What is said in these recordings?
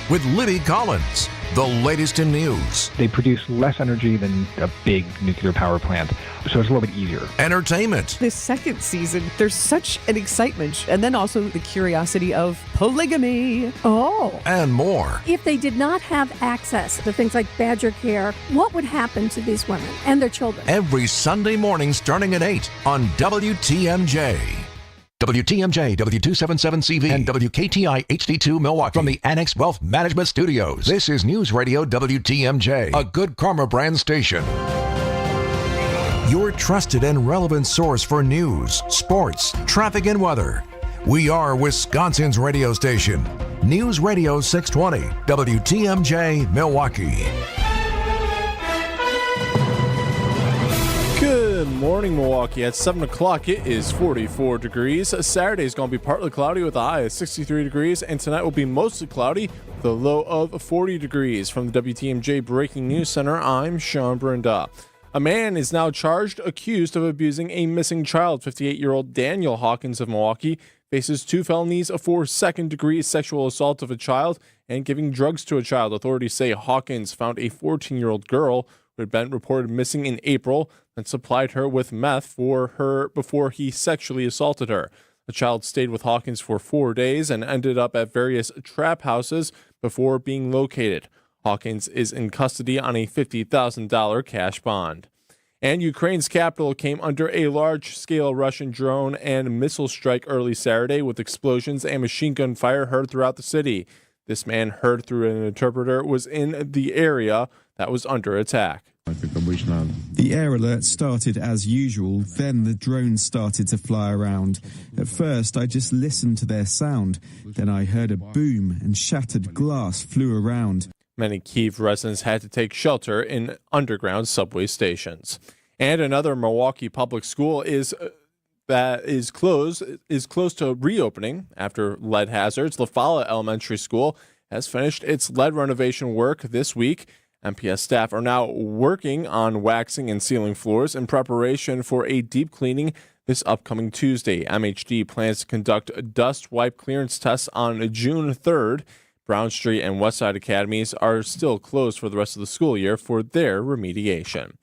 with Libby Collins. The latest in news. They produce less energy than a big nuclear power plant, so it's a little bit easier. Entertainment. This second season, there's such an excitement, and then also the curiosity of polygamy. Oh. And more. If they did not have access to things like Badger Care, what would happen to these women and their children? Every Sunday morning starting at 8 on WTMJ. WTMJ, W277CV, and WKTI HD2 Milwaukee. From the Annex Wealth Management Studios, this is News Radio WTMJ, a Good Karma brand station. Your trusted and relevant source for news, sports, traffic, and weather. We are Wisconsin's radio station. News Radio 620, WTMJ, Milwaukee. Good morning, Milwaukee. At 7 o'clock, it is 44 degrees. Saturday is going to be partly cloudy with a high of 63 degrees, and tonight will be mostly cloudy with a low of 40 degrees. From the WTMJ Breaking News Center, I'm Sean Brenda. A man is now charged, accused of abusing a missing child. 58-year-old Daniel Hawkins of Milwaukee faces 2 felonies for second-degree sexual assault of a child and giving drugs to a child. Authorities say Hawkins found a 14-year-old girl who had been reported missing in April and supplied her with meth for her before he sexually assaulted her. The child stayed with Hawkins for 4 days and ended up at various trap houses before being located. Hawkins is in custody on a $50,000 cash bond. And Ukraine's capital came under a large-scale Russian drone and missile strike early Saturday with explosions and machine gun fire heard throughout the city. This man, heard through an interpreter, was in the area that was under attack. The air alert started as usual, then the drones started to fly around. At first, I just listened to their sound. Then I heard a boom and shattered glass flew around. Many Kyiv residents had to take shelter in underground subway stations. And another Milwaukee public school is close to reopening after lead hazards. La Folla Elementary School has finished its lead renovation work this week. MPS staff are now working on waxing and sealing floors in preparation for a deep cleaning this upcoming Tuesday. MHD plans to conduct dust wipe clearance tests on June 3rd. Brown Street and Westside Academies are still closed for the rest of the school year for their remediation.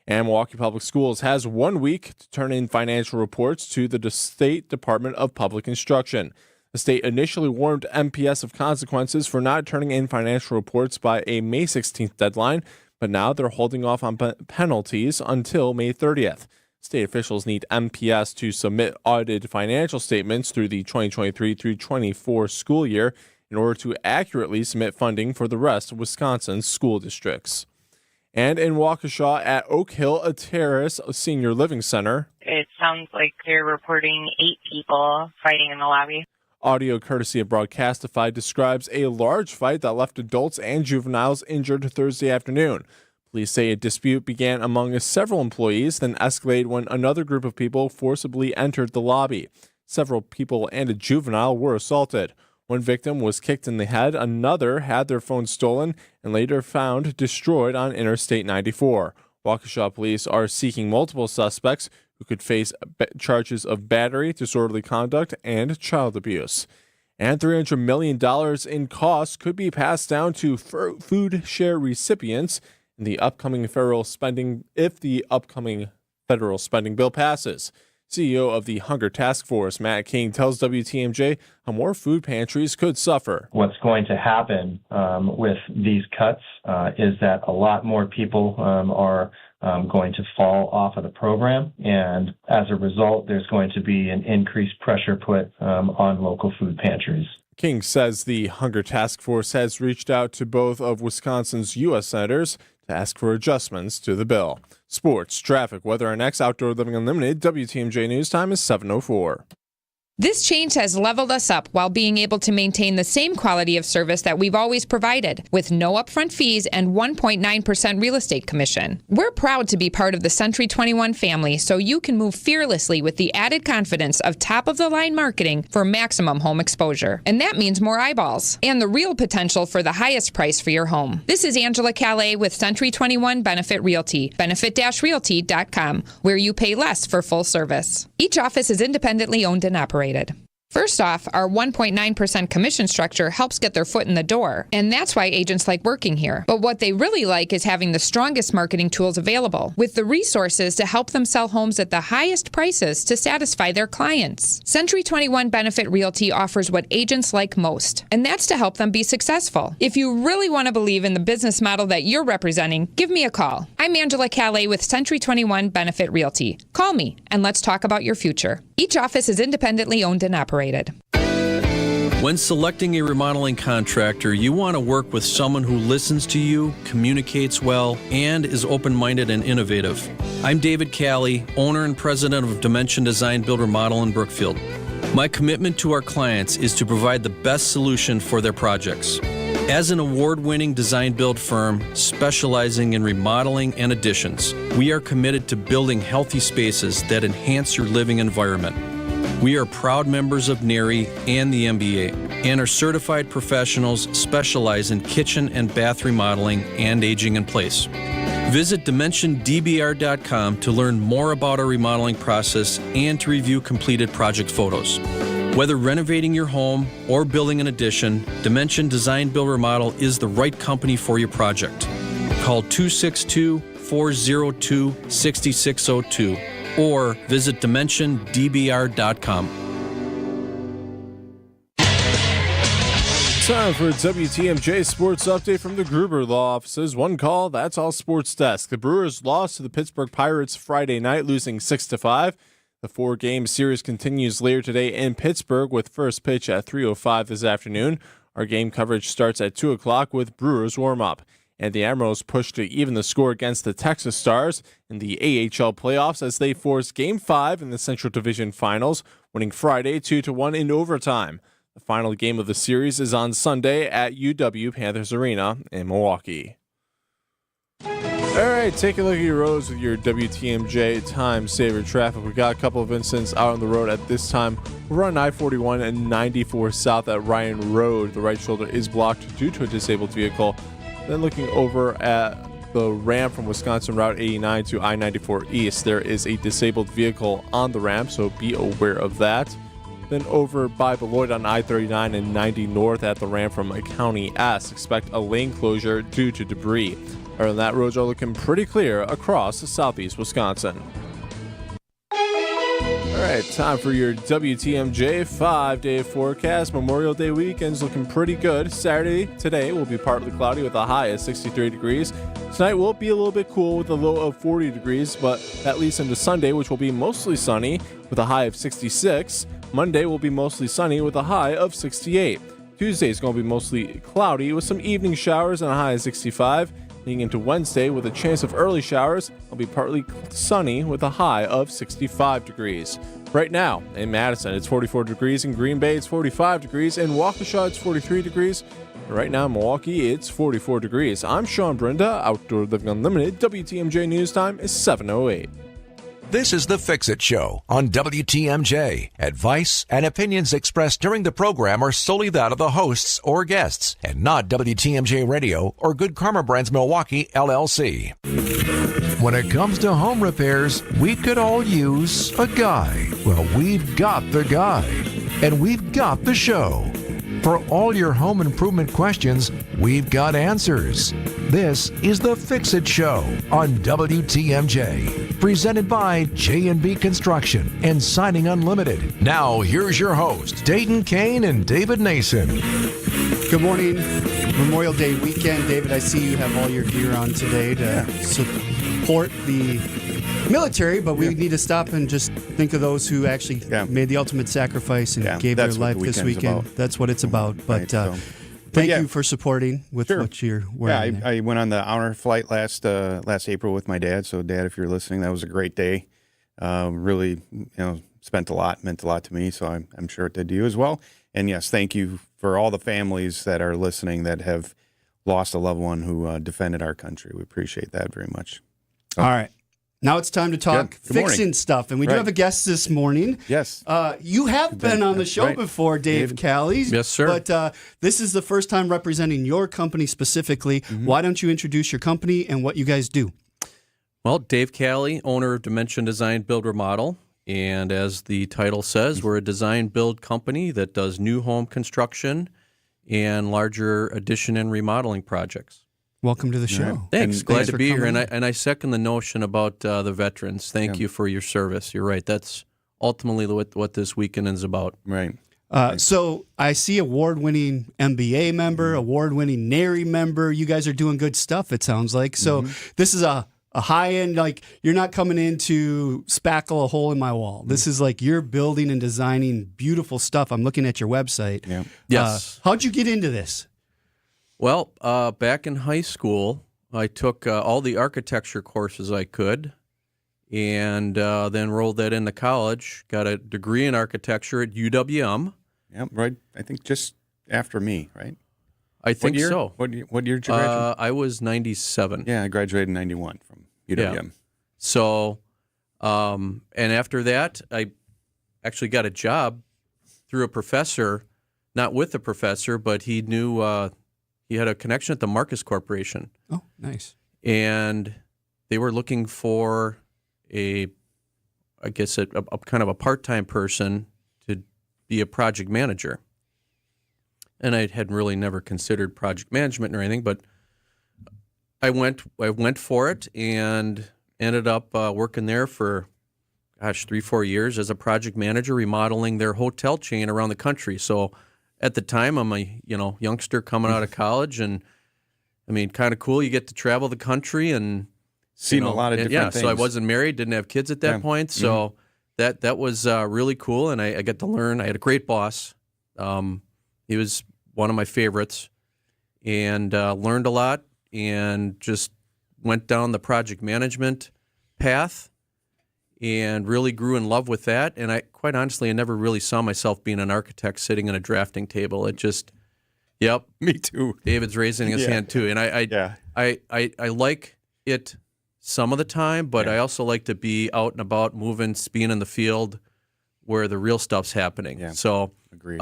And Milwaukee Public Schools has 1 week to turn in financial reports to the State Department of Public Instruction. The state initially warned MPS of consequences for not turning in financial reports by a May 16th deadline, but now they're holding off on penalties until May 30th. State officials need MPS to submit audited financial statements through the 2023 through 24 school year in order to accurately submit funding for the rest of Wisconsin's school districts. And in Waukesha at Oak Hill Terrace Senior Living Center, it sounds like they're reporting 8 people fighting in the lobby. Audio courtesy of Broadcastify describes a large fight that left adults and juveniles injured Thursday afternoon. Police say a dispute began among several employees, then escalated when another group of people forcibly entered the lobby. Several people and a juvenile were assaulted. One victim was kicked in the head, another had their phone stolen and later found destroyed on Interstate 94. Waukesha police are seeking multiple suspects who could face charges of battery, disorderly conduct, and child abuse. And $300 million in costs could be passed down to food share recipients in the upcoming federal spending if the upcoming federal spending bill passes. CEO of the Hunger Task Force, Matt Kane, tells WTMJ how more food pantries could suffer. What's going to happen with these cuts is that a lot more people are going to fall off of the program, and as a result, there's going to be an increased pressure put on local food pantries. King says the Hunger Task Force has reached out to both of Wisconsin's U.S. senators to ask for adjustments to the bill. Sports, traffic, weather, and next Outdoor Living Unlimited. WTMJ News Time is 7:04. This change has leveled us up while being able to maintain the same quality of service that we've always provided, with no upfront fees and 1.9% real estate commission. We're proud to be part of the Century 21 family, so you can move fearlessly with the added confidence of top-of-the-line marketing for maximum home exposure. And that means more eyeballs and the real potential for the highest price for your home. This is Angela Calais with Century 21 Benefit Realty, benefit-realty.com, where you pay less for full service. Each office is independently owned and operated. First off, our 1.9% commission structure helps get their foot in the door, and that's why agents like working here. But what they really like is having the strongest marketing tools available, with the resources to help them sell homes at the highest prices to satisfy their clients. Century 21 Benefit Realty offers what agents like most, and that's to help them be successful. If you really want to believe in the business model that you're representing, give me a call. I'm Angela Calais with Century 21 Benefit Realty. Call me, and let's talk about your future. Each office is independently owned and operated. When selecting a remodeling contractor, you want to work with someone who listens to you, communicates well, and is open-minded and innovative. I'm David Callie, owner and president of Dimension Design Build Remodel in Brookfield. My commitment to our clients is to provide the best solution for their projects. As an award-winning design-build firm specializing in remodeling and additions, we are committed to building healthy spaces that enhance your living environment. We are proud members of NARI and the MBA, and our certified professionals specialize in kitchen and bath remodeling and aging in place. Visit DimensionDBR.com to learn more about our remodeling process and to review completed project photos. Whether renovating your home or building an addition, Dimension Design Build Remodel is the right company for your project. Call 262-402-6602 or visit DimensionDBR.com. Time for WTMJ Sports Update from the Gruber Law Offices. One call, that's all sports desk. The Brewers lost to the Pittsburgh Pirates Friday night, losing 6-5. The 4-game series continues later today in Pittsburgh with first pitch at 3:05 this afternoon. Our game coverage starts at 2 o'clock with Brewers warm-up. And the Admirals push to even the score against the Texas Stars in the AHL playoffs as they force Game 5 in the Central Division Finals, winning Friday 2-1 in overtime. The final game of the series is on Sunday at UW Panthers Arena in Milwaukee. All right, take a look at your roads with your WTMJ time saver traffic. We got a couple of incidents out on the road at this time. We're on I-41 and 94 south at Ryan Road. The right shoulder is blocked due to a disabled vehicle. Then looking over at the ramp from Wisconsin Route 89 to I-94 East, there is a disabled vehicle on the ramp, so be aware of that. Then over by Beloit on I-39 and 90 north at the ramp from County S, expect a lane closure due to debris. Other than that, roads are looking pretty clear across southeast Wisconsin. All right, time for your WTMJ 5-day forecast. Memorial Day weekend's looking pretty good. Saturday, today, will be partly cloudy with a high of 63 degrees. Tonight will be a little bit cool with a low of 40 degrees, but that leads into Sunday, which will be mostly sunny with a high of 66. Monday will be mostly sunny with a high of 68. Tuesday is going to be mostly cloudy with some evening showers and a high of 65. Leading into Wednesday with a chance of early showers, it'll be partly sunny with a high of 65 degrees. Right now in Madison, it's 44 degrees. In Green Bay, it's 45 degrees. In Waukesha, it's 43 degrees. Right now in Milwaukee, it's 44 degrees. I'm Sean Brenda, Outdoor Living Unlimited. WTMJ News Time is 7:08. This is The Fix-It Show on WTMJ. Advice and opinions expressed during the program are solely that of the hosts or guests and not WTMJ Radio or Good Karma Brands Milwaukee, LLC. When it comes to home repairs, we could all use a guy. Well, we've got the guy, and we've got the show. For all your home improvement questions, we've got answers. This is The Fix-It Show on WTMJ, presented by J&B Construction and Siding Unlimited. Now, here's your host, Dayton, Kane, and David Nason. Good morning. Memorial Day weekend. David, I see you have all your gear on today to support the military, but we need to stop and just think of those who actually made the ultimate sacrifice and gave their life this weekend. That's what it's about. But thank you for supporting with what you're wearing. Yeah, I went on the honor flight last April with my dad. So, Dad, if you're listening, that was a great day. Really, meant a lot to me. So I'm sure it did to you as well. And yes, thank you for all the families that are listening that have lost a loved one who defended our country. We appreciate that very much. All right. Now it's time to talk fixing stuff, and we do have a guest this morning. Yes. You have been on the show before, Dave Callie. Yes, sir. But this is the first time representing your company specifically. Mm-hmm. Why don't you introduce your company and what you guys do? Well, Dave Callie, owner of Dimension Design Build Remodel, And as the title says, we're a design-build company that does new home construction and larger addition and remodeling projects. Welcome to the show. Thanks. Glad to for be here. coming And I second the notion about the veterans. Thank you for your service. You're right. That's ultimately what this weekend is about. Right. So I see award-winning MBA member, award-winning NARI member. You guys are doing good stuff, it sounds like. So this is a high-end, like you're not coming in to spackle a hole in my wall. This is like you're building and designing beautiful stuff. I'm looking at your website. Yeah. Yes. How'd you get into this? Well, back in high school, I took all the architecture courses I could and then rolled that into college. Got a degree in architecture at UWM. Yeah, right. I think just after me, right? I think so. What year did you graduate? I was 97. Yeah, I graduated in 91 from UWM. Yeah. So, and after that, I actually got a job through a professor, not with the professor, but he knew he had a connection at the Marcus Corporation. Oh, nice. And they were looking for a kind of a part-time person to be a project manager. And I had really never considered project management or anything, but I went for it and ended up working there for, 3-4 years as a project manager, remodeling their hotel chain around the country. So at the time, I'm a youngster coming out of college, and I mean, kind of cool. You get to travel the country and seen a lot of different things. So I wasn't married, didn't have kids at that point. So that was really cool, and I got to learn. I had a great boss. He was one of my favorites, and learned a lot, and just went down the project management path, and really grew in love with that. And I, quite honestly, I never really saw myself being an architect sitting at a drafting table. It just, me too. David's raising his hand too, and I like it some of the time, but I also like to be out and about, moving, being in the field where the real stuff's happening. Yeah. So, agreed.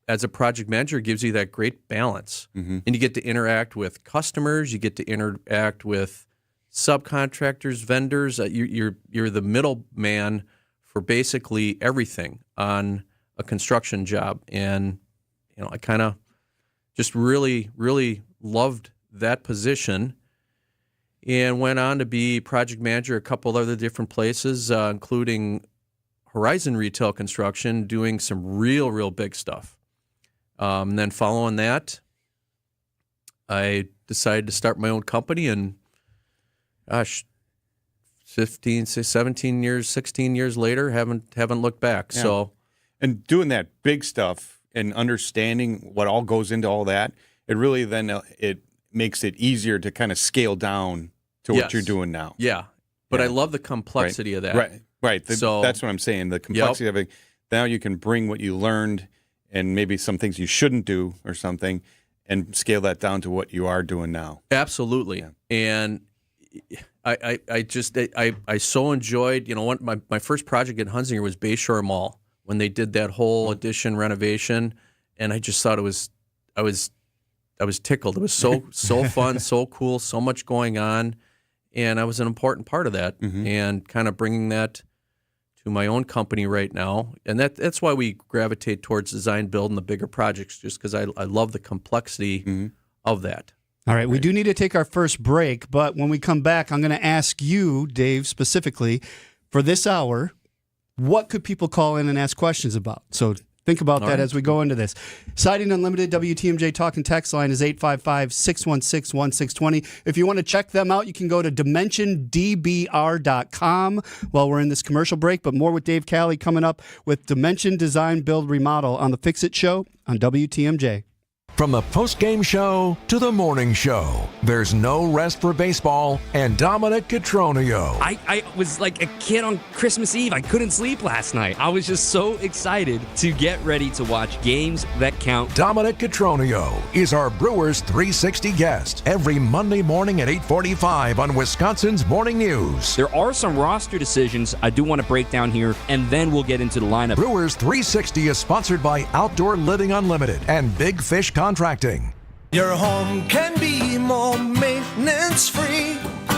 As a project manager, it gives you that great balance, and you get to interact with customers, you get to interact with subcontractors, vendors. You're the middleman for basically everything on a construction job, and I kind of just really loved that position, and went on to be project manager a couple other different places, including Horizon Retail Construction, doing some real big stuff. And then following that, I decided to start my own company, and 17 years, 16 years later, haven't looked back. Yeah. So, and doing that big stuff and understanding what all goes into all that, it really then it makes it easier to kind of scale down to what you're doing now. Yeah, but I love the complexity of that. Right. So that's what I'm saying. The complexity of it. Now you can bring what you learned and maybe some things you shouldn't do or something, and scale that down to what you are doing now. Absolutely. Yeah. And I so enjoyed, my first project at Hunzinger was Bayshore Mall, when they did that whole addition renovation, and I just thought I was tickled. It was so fun, so cool, so much going on, and I was an important part of that, and kind of bringing that to my own company right now. And that's why we gravitate towards design build and the bigger projects, just because I love the complexity of that. All right, we do need to take our first break, but when we come back, I'm going to ask you, Dave, specifically, for this hour, what could people call in and ask questions about? So think about that as we go into this. Siding Unlimited, WTMJ Talk and Text line is 855-616-1620. If you want to check them out, you can go to DimensionDBR.com while we're in this commercial break. But more with Dave Calley coming up with Dimension Design Build Remodel on the Fix It Show on WTMJ. From the post-game show to the morning show, there's no rest for baseball and Dominic Cotroneo. I was like a kid on Christmas Eve. I couldn't sleep last night. I was just so excited to get ready to watch games that count. Dominic Cotroneo is our Brewers 360 guest every Monday morning at 8:45 on Wisconsin's Morning News. There are some roster decisions I do want to break down here, and then we'll get into the lineup. Brewers 360 is sponsored by Outdoor Living Unlimited and Big Fish Contracting. Your home can be more maintenance free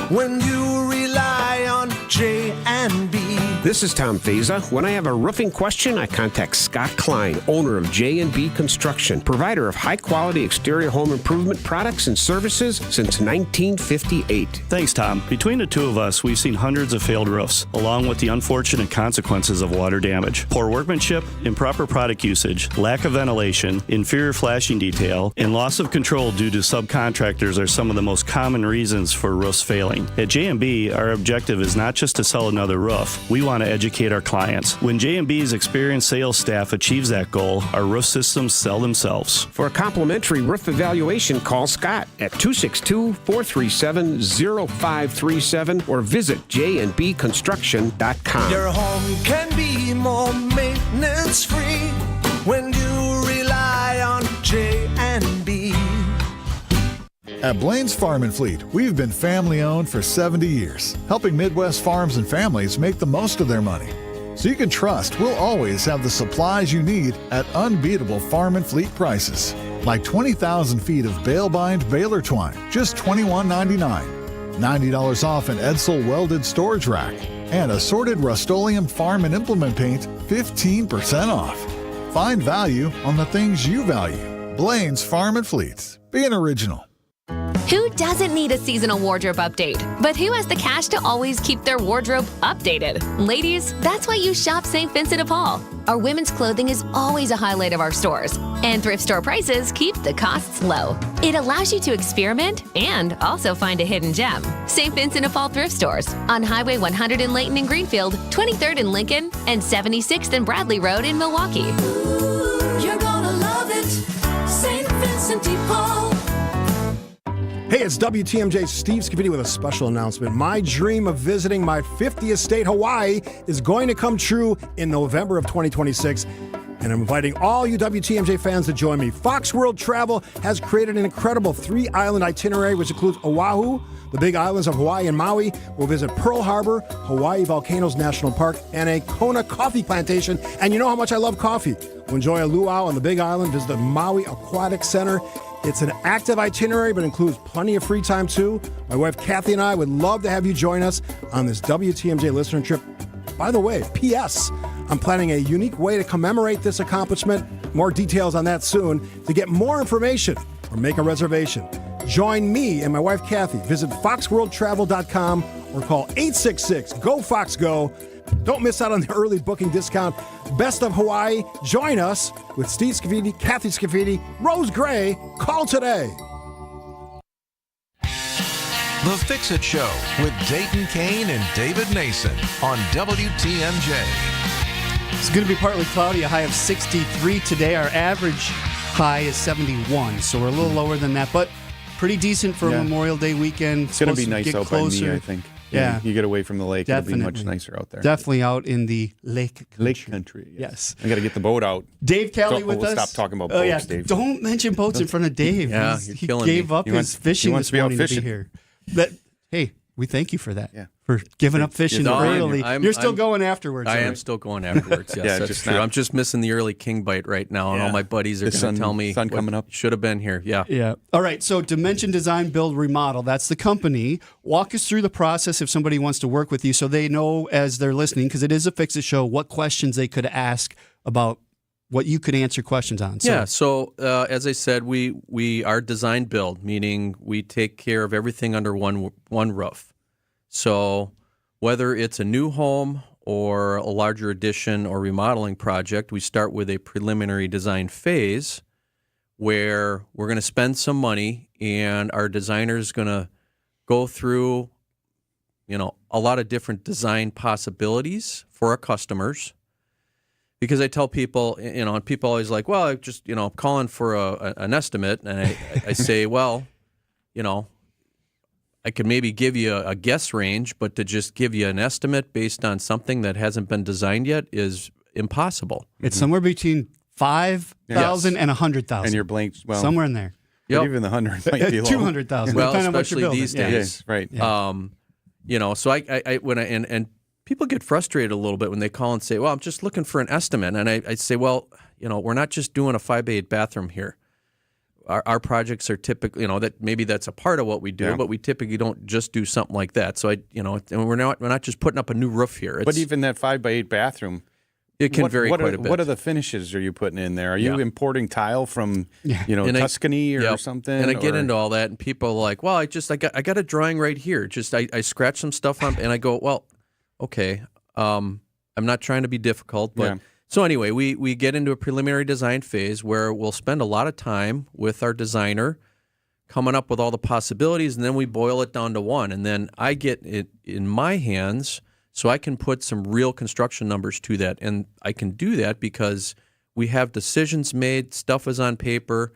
when you rely on J&B. This is Tom Feza. When I have a roofing question, I contact Scott Klein, owner of J&B Construction, provider of high-quality exterior home improvement products and services since 1958. Thanks, Tom. Between the two of us, we've seen hundreds of failed roofs, along with the unfortunate consequences of water damage. Poor workmanship, improper product usage, lack of ventilation, inferior flashing detail, and loss of control due to subcontractors are some of the most common reasons for roofs failing. At J&B, our objective is not just to sell another roof. We want to educate our clients. When J&B's experienced sales staff achieves that goal, our roof systems sell themselves. For a complimentary roof evaluation, call Scott at 262-437-0537 or visit jnbconstruction.com. Your home can be more maintenance free when you rely on J&B. At Blaine's Farm and Fleet, we've been family-owned for 70 years, helping Midwest farms and families make the most of their money. So you can trust we'll always have the supplies you need at unbeatable farm and fleet prices. Like 20,000 feet of bale-bind baler twine, just $21.99. $90 off an Edsel welded storage rack. And assorted Rust-Oleum farm and implement paint, 15% off. Find value on the things you value. Blaine's Farm and Fleet. Be an original. Who doesn't need a seasonal wardrobe update? But who has the cash to always keep their wardrobe updated? Ladies, that's why you shop St. Vincent de Paul. Our women's clothing is always a highlight of our stores, and thrift store prices keep the costs low. It allows you to experiment and also find a hidden gem. St. Vincent de Paul thrift stores on Highway 100 in Layton and Greenfield, 23rd in Lincoln, and 76th and Bradley Road in Milwaukee. You're gonna love it, St. Vincent de Paul. Hey, it's WTMJ's Steve Scavidi with a special announcement. My dream of visiting my 50th state, Hawaii, is going to come true in November of 2026. And I'm inviting all you WTMJ fans to join me. Fox World Travel has created an incredible 3-island itinerary, which includes Oahu, the big islands of Hawaii and Maui. We'll visit Pearl Harbor, Hawaii Volcanoes National Park, and a Kona coffee plantation. And you know how much I love coffee. We'll enjoy a luau on the big island, visit the Maui Aquatic Center. It's an active itinerary, but includes plenty of free time, too. My wife, Kathy, and I would love to have you join us on this WTMJ listener trip. By the way, P.S., I'm planning a unique way to commemorate this accomplishment. More details on that soon. To get more information or make a reservation, join me and my wife, Kathy. Visit foxworldtravel.com or call 866-GO-FOX-GO. Don't miss out on the early booking discount. Best of Hawaii. Join us with Steve Scavidi, Kathy Scavidi, Rose Gray. Call today. The Fix-It Show with Dayton, Kane, and David Nason on WTMJ. It's going to be partly cloudy, a high of 63 today. Our average high is 71, so we're a little lower than that, but pretty decent for a Memorial Day weekend. It's going to be nice out by me, I think. Yeah. You get away from the lake, Definitely. It'll be much nicer out there. Definitely out in the lake country. Lake country, yes. I got to get the boat out. Dave Kelly with we'll us. Stop talking about boats, Dave. Don't mention boats in front of Dave. Yeah, He gave up his fishing this morning to be here. Hey, we thank you for that. Yeah. For giving up fishing early. You're still going afterwards. I am still going afterwards. Yes, that's true. I'm just missing the early king bite right now, and all my buddies are going to tell me sun coming up. Should have been here. Yeah. Yeah. All right. So Dimension Design Build Remodel, that's the company. Walk us through the process if somebody wants to work with you so they know as they're listening, because it is a Fix-It show, what questions they could ask about what you could answer questions on. So as I said, we are design build, meaning we take care of everything under one roof. So whether it's a new home or a larger addition or remodeling project, we start with a preliminary design phase where we're going to spend some money and our designer is going to go through, a lot of different design possibilities for our customers. Because I tell people, and people always like, well, I just, I'm calling for an estimate. And I say, well, I could maybe give you a guess range, but to just give you an estimate based on something that hasn't been designed yet is impossible. It's somewhere between 5,000 and 100,000. And you're blank, somewhere in there. But even the 100 might be low. 200,000. Well, depending on what you're especially building. these days. Yeah, right. So I people get frustrated a little bit when they call and say, well, I'm just looking for an estimate. And I say, well, we're not just doing a 5x8 bathroom here. our projects are typically, that maybe that's a part of what we do, but we typically don't just do something like that. So and we're not just putting up a new roof here. But even that 5x8 bathroom, it can vary quite a bit. What are the finishes are you putting in there? Are you importing tile from Tuscany or something? And I get into all that, and people are like, well, I got a drawing right here. Just I scratch some stuff on, and I go, well, okay. I'm not trying to be difficult, but so anyway, we get into a preliminary design phase where we'll spend a lot of time with our designer coming up with all the possibilities, and then we boil it down to one, and then I get it in my hands so I can put some real construction numbers to that. And I can do that because we have decisions made, stuff is on paper.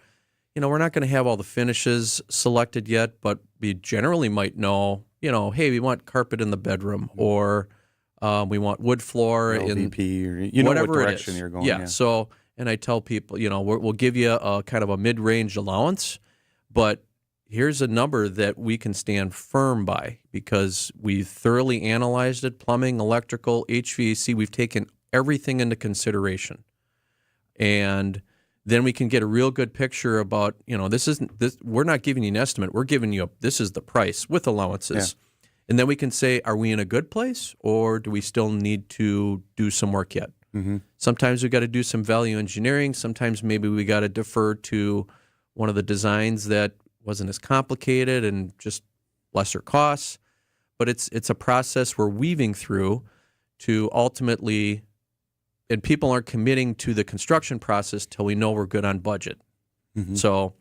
We're not going to have all the finishes selected yet, but we generally might know, hey, we want carpet in the bedroom, or we want wood floor LVP, in or whatever what direction it is. You're going. Yeah. So, and I tell people, we'll give you a kind of a mid-range allowance, but here's a number that we can stand firm by because we thoroughly analyzed it: plumbing, electrical, HVAC. We've taken everything into consideration, and then we can get a real good picture about, we're not giving you an estimate. We're giving you this is the price with allowances. Yeah. And then we can say, are we in a good place, or do we still need to do some work yet? Mm-hmm. Sometimes we got to do some value engineering. Sometimes maybe we got to defer to one of the designs that wasn't as complicated and just lesser costs. But it's a process we're weaving through to ultimately, and people aren't committing to the construction process till we know we're good on budget. Mm-hmm. So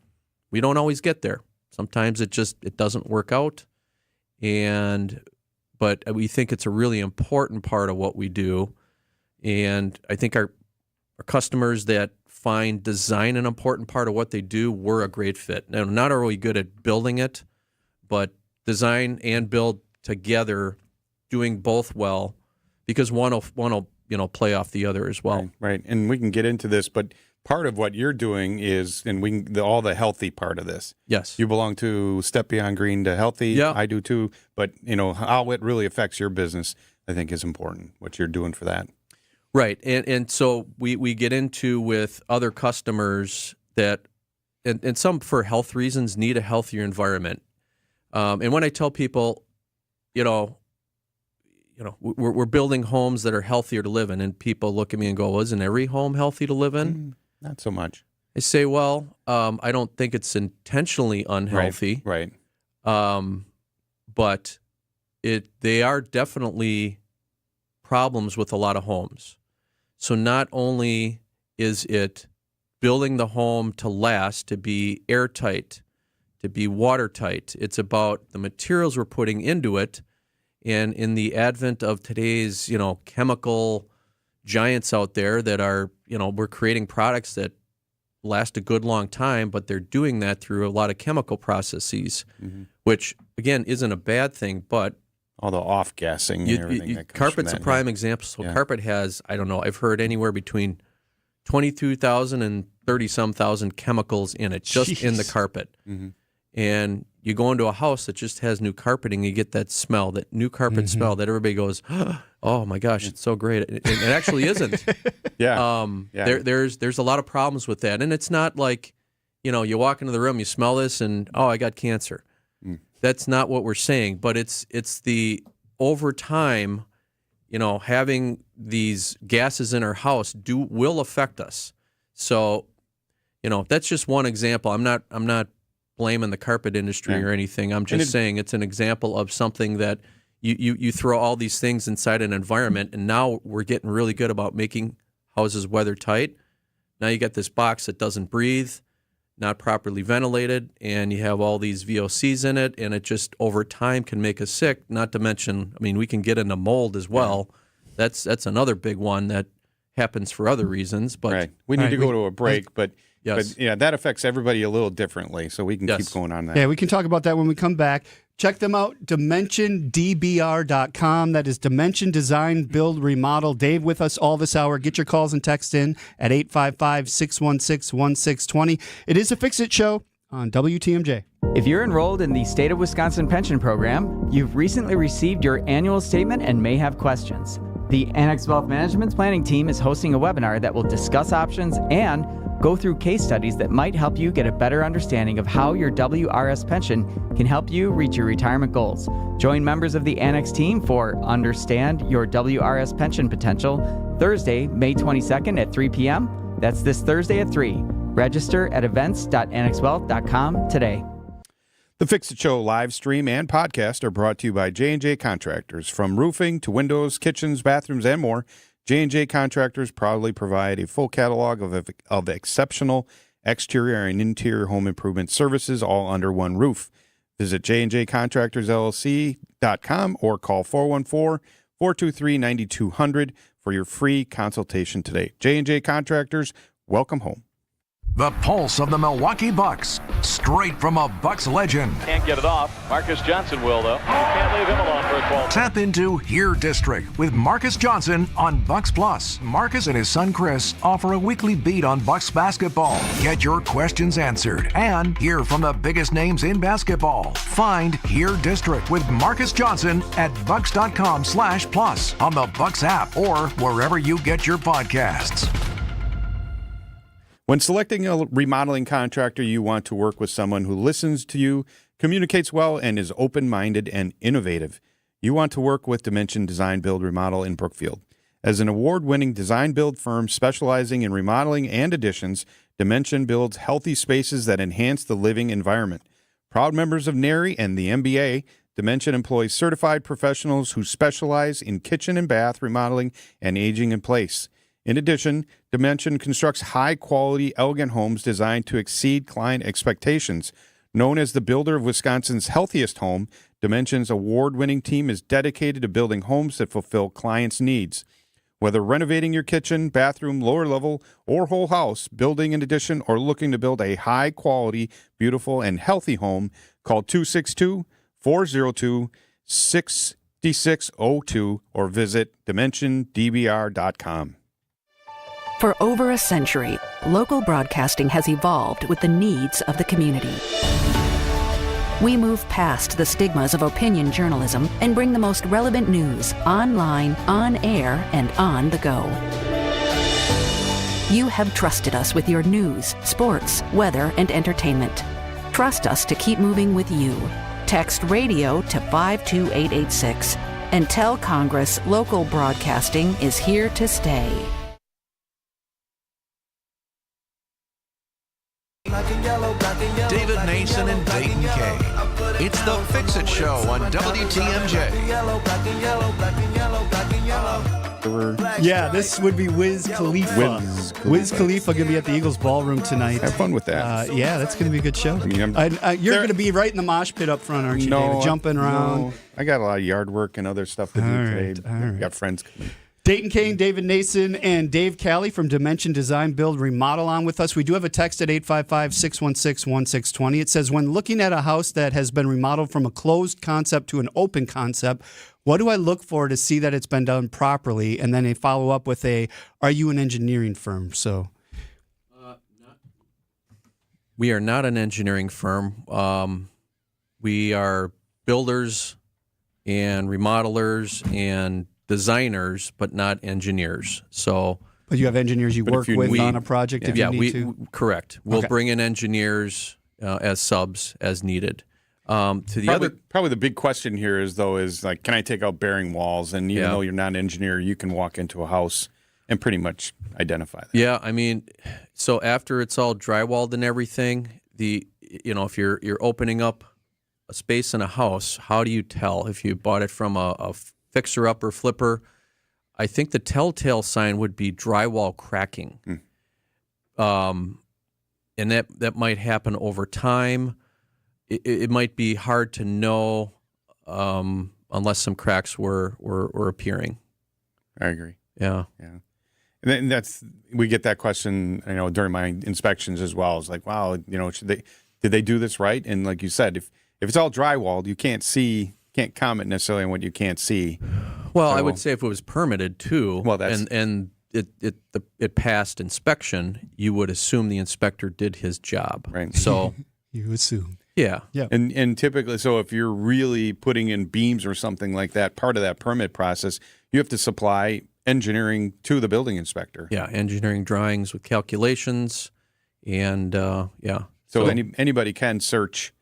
we don't always get there. Sometimes it doesn't work out. But we think it's a really important part of what we do. And I think our customers that find design an important part of what they do, we're a great fit. Now, not are we good at building it, but design and build together, doing both well, because one will play off the other as well. Right. And we can get into this, but part of what you're doing is, and all the healthy part of this. Yes. You belong to Step Beyond Green to Healthy. Yeah. I do too. But, how it really affects your business, I think is important, what you're doing for that. Right. And so we get into with other customers that, and some for health reasons, need a healthier environment. And when I tell people, we're building homes that are healthier to live in, and people look at me and go, well, isn't every home healthy to live in? Not so much. I say, well, I don't think it's intentionally unhealthy. Right. But they are definitely problems with a lot of homes. So not only is it building the home to last, to be airtight, to be watertight, it's about the materials we're putting into it. And in the advent of today's, chemical giants out there that are, we're creating products that last a good long time, but they're doing that through a lot of chemical processes, which, again, isn't a bad thing, but all the off-gassing and everything that comes carpet's from that, a prime example. So carpet has, I don't know, I've heard anywhere between 22,000 and 30-some thousand chemicals in it, just in the carpet. Mm-hmm. And you go into a house that just has new carpeting, you get that smell, that new carpet smell that everybody goes, oh my gosh, it's so great. It actually isn't. There's a lot of problems with that. And it's not like, you walk into the room, you smell this, and, oh, I got cancer. That's not what we're saying. But it's the over time, having these gases in our house will affect us. So, that's just one example. I'm not blaming the carpet industry or anything. I'm just saying it's an example of something that you throw all these things inside an environment, and now we're getting really good about making houses weather tight. Now you got this box that doesn't breathe, not properly ventilated, and you have all these VOCs in it, and it just over time can make us sick. Not to mention, we can get into mold as well. That's another big one that happens for other reasons. But we need to go to a break, but. Yes. But that affects everybody a little differently, so we can keep going on that. Yeah, we can talk about that when we come back. Check them out, DimensionDBR.com. That is Dimension Design, Build, Remodel. Dave with us all this hour. Get your calls and texts in at 855-616-1620. It is a Fix-It show on WTMJ. If you're enrolled in the State of Wisconsin Pension Program, you've recently received your annual statement and may have questions. The Annex Wealth Management's planning team is hosting a webinar that will discuss options and Go through case studies that might help you get a better understanding of how your WRS pension can help you reach your retirement goals. Join members of the Annex team for Understand Your WRS Pension Potential Thursday, May 22nd at 3 p.m. That's this Thursday at 3. Register at events.annexwealth.com today. The Fix It Show live stream and podcast are brought to you by J&J Contractors. From roofing to windows, kitchens, bathrooms, and more, J&J Contractors proudly provide a full catalog of exceptional exterior and interior home improvement services all under one roof. Visit jnjcontractorsllc.com or call 414-423-9200 for your free consultation today. J&J Contractors, welcome home. The pulse of the Milwaukee Bucks, straight from a Bucks legend. Can't get it off. Marcus Johnson will, though. Can't leave him alone for a 12. Tap into Here District with Marcus Johnson on Bucks Plus. Marcus and his son Chris offer a weekly beat on Bucks basketball. Get your questions answered and hear from the biggest names in basketball. Find Here District with Marcus Johnson at bucks.com/plus on the Bucks app or wherever you get your podcasts. When selecting a remodeling contractor, you want to work with someone who listens to you, communicates well, and is open-minded and innovative. You want to work with Dimension Design Build Remodel in Brookfield. As an award-winning design build firm specializing in remodeling and additions, Dimension builds healthy spaces that enhance the living environment. Proud members of NARI and the MBA, Dimension employs certified professionals who specialize in kitchen and bath remodeling and aging in place. In addition, Dimension constructs high-quality, elegant homes designed to exceed client expectations. Known as the builder of Wisconsin's healthiest home, Dimension's award-winning team is dedicated to building homes that fulfill clients' needs. Whether renovating your kitchen, bathroom, lower level, or whole house, building an addition, or looking to build a high-quality, beautiful, and healthy home, call 262-402-6602 or visit DimensionDBR.com. For over a century, local broadcasting has evolved with the needs of the community. We move past the stigmas of opinion journalism and bring the most relevant news online, on air, and on the go. You have trusted us with your news, sports, weather, and entertainment. Trust us to keep moving with you. Text radio to 52886 and tell Congress local broadcasting is here to stay. David Nason and Dayton Kane. It's the Fix It Show on WTMJ. Yeah, this would be Wiz Khalifa. Wiz Khalifa going to be at the Eagles Ballroom tonight. Have fun with that. Yeah, that's going to be a good show. I mean, you're going to be right in the mosh pit up front, aren't you, David? Jumping around. No, I got a lot of yard work and other stuff to do today. Got friends coming. Dayton Kane, David Nason, and Dave Callie from Dimension Design Build Remodel on with us. We do have a text at 855-616-1620. It says, when looking at a house that has been remodeled from a closed concept to an open concept, what do I look for to see that it's been done properly? And then they follow up with are you an engineering firm? So, we are not an engineering firm. We are builders and remodelers and designers, but not engineers. So, but you have engineers you work with on a project if you need to? Correct. We'll bring in engineers as subs as needed. Probably the big question here is like, can I take out bearing walls? And even though you're not an engineer, you can walk into a house and pretty much identify that. Yeah, I mean, so after it's all drywalled and everything, if you're opening up a space in a house, how do you tell if you bought it from a fixer-upper flipper? I think the telltale sign would be drywall cracking. And that might happen over time. It might be hard to know unless some cracks were appearing. I agree. Yeah. And we get that question, during my inspections as well. It's like, wow, did they do this right? And like you said, if it's all drywalled, you can't comment necessarily on what you can't see. Well, I would say if it was permitted too, and it passed inspection, you would assume the inspector did his job. Right. So you assume. Yeah. And typically, so if you're really putting in beams or something like that, part of that permit process, you have to supply engineering to the building inspector. Yeah, engineering drawings with calculations. And yeah. So anybody can search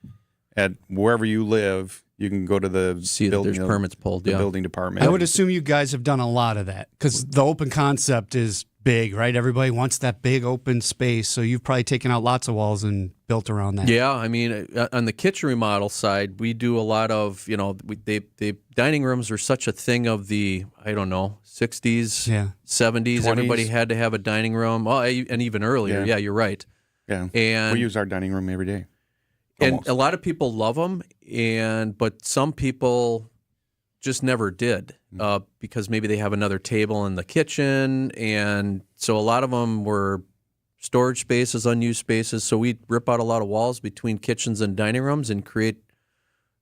at wherever you live. You can go to the building, there's permits pulled. The building department. I would assume you guys have done a lot of that because the open concept is big, right? Everybody wants that big open space. So you've probably taken out lots of walls and built around that. Yeah, I mean, on the kitchen remodel side, we do a lot of, the dining rooms are such a thing of the, 60s, 70s. 20s. Everybody had to have a dining room. Oh, and even earlier. Yeah, you're right. Yeah, and we use our dining room every day. And a lot of people love them, but some people just never did because maybe they have another table in the kitchen, and so a lot of them were storage spaces, unused spaces. So we rip out a lot of walls between kitchens and dining rooms and create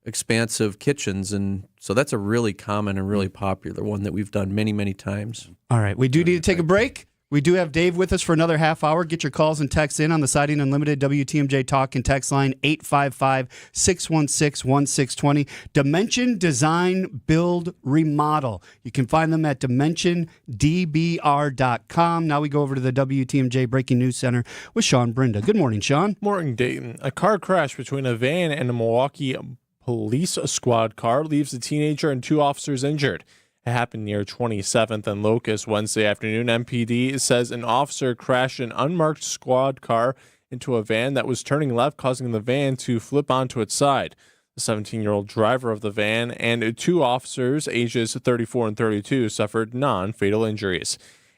expansive kitchens, and so that's a really common and really popular one that we've done many, many times. All right, we do need to take a break. We do have Dave with us for another half hour. Get your calls and texts in on the Siding Unlimited WTMJ Talk and Text line 855-616-1620. Dimension Design Build Remodel. You can find them at DimensionDBR.com. Now we go over to the WTMJ Breaking News Center with Sean Brinda. Good morning, Sean. Morning, Dayton. A car crash between a van and a Milwaukee police squad car leaves a teenager and 2 officers injured. It happened near 27th and Locust Wednesday afternoon. MPD says an officer crashed an unmarked squad car into a van that was turning left, causing the van to flip onto its side. The 17-year-old driver of the van and 2 officers, ages 34 and 32, suffered non-fatal injuries.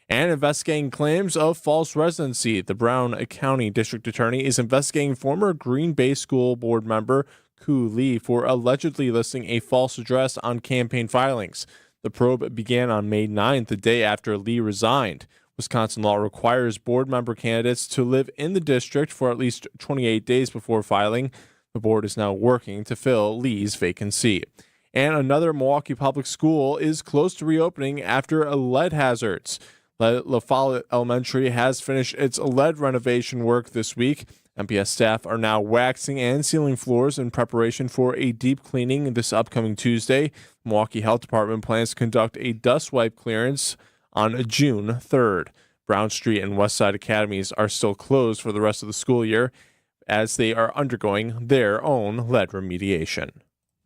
And investigating claims of false residency, the Brown County District Attorney is investigating former Green Bay School Board member Koo Lee for allegedly listing a false address on campaign filings. The probe began on May 9th, the day after Lee resigned. Wisconsin law requires board member candidates to live in the district for at least 28 days before filing. The board is now working to fill Lee's vacancy. And another Milwaukee public school is close to reopening after lead hazards. La Follette Elementary has finished its lead renovation work this week. MPS staff are now waxing and sealing floors in preparation for a deep cleaning this upcoming Tuesday. Milwaukee Health Department plans to conduct a dust wipe clearance on June 3rd. Brown Street and Westside Academies are still closed for the rest of the school year as they are undergoing their own lead remediation.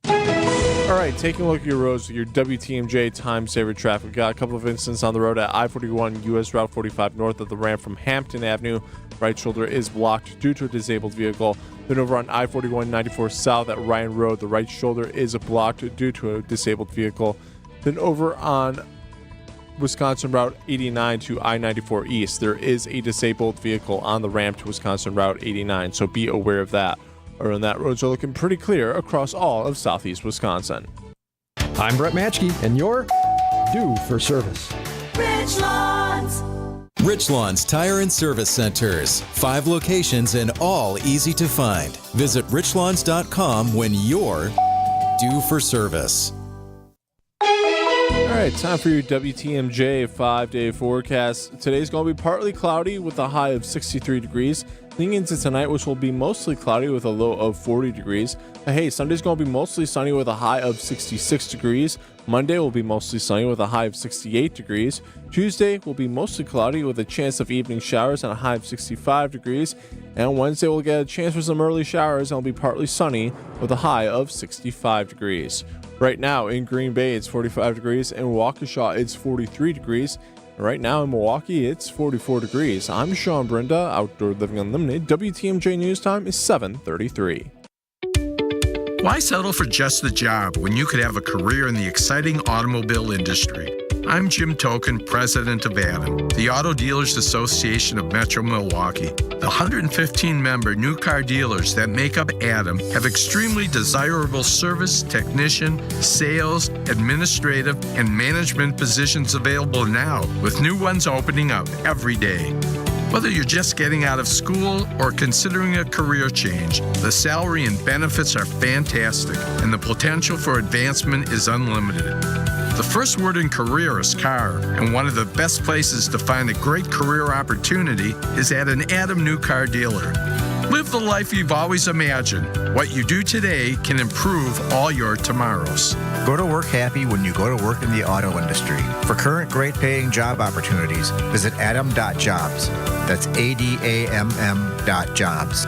All right, taking a look at your roads with your WTMJ time saver traffic. We've got a couple of incidents on the road at I-41 US Route 45 north of the ramp from Hampton Avenue. Right shoulder is blocked due to a disabled vehicle. Then over on I-41 94 south at Ryan Road, the right shoulder is blocked due to a disabled vehicle. Then over on Wisconsin Route 89 to I-94 east, there is a disabled vehicle on the ramp to Wisconsin Route 89, so be aware of that. Other than that, roads are looking pretty clear across all of southeast Wisconsin. I'm Brett Matchke, and you're due for service. Rich Lawns Tire and Service Centers. 5 locations and all easy to find. Visit richlawns.com when you're due for service. All right, time for your WTMJ 5-day forecast. Today's going to be partly cloudy with a high of 63 degrees. Leading into tonight, which will be mostly cloudy with a low of 40 degrees. Hey, Sunday's going to be mostly sunny with a high of 66 degrees. Monday will be mostly sunny with a high of 68 degrees. Tuesday will be mostly cloudy with a chance of evening showers and a high of 65 degrees. And Wednesday we'll get a chance for some early showers and it'll be partly sunny with a high of 65 degrees. Right now in Green Bay, it's 45 degrees. In Waukesha, it's 43 degrees. Right now in Milwaukee, it's 44 degrees. I'm Sean Brinda, Outdoor Living Unlimited. WTMJ News Time is 7:33. Why settle for just the job when you could have a career in the exciting automobile industry? I'm Jim Token, president of ADAM, the Auto Dealers Association of Metro Milwaukee. The 115-member new car dealers that make up ADAM have extremely desirable service, technician, sales, administrative, and management positions available now, with new ones opening up every day. Whether you're just getting out of school or considering a career change, the salary and benefits are fantastic, and the potential for advancement is unlimited. The first word in career is car, and one of the best places to find a great career opportunity is at an ADAM new car dealer. Live the life you've always imagined. What you do today can improve all your tomorrows. Go to work happy when you go to work in the auto industry. For current great paying job opportunities, visit adam.jobs. That's ADAMM.jobs.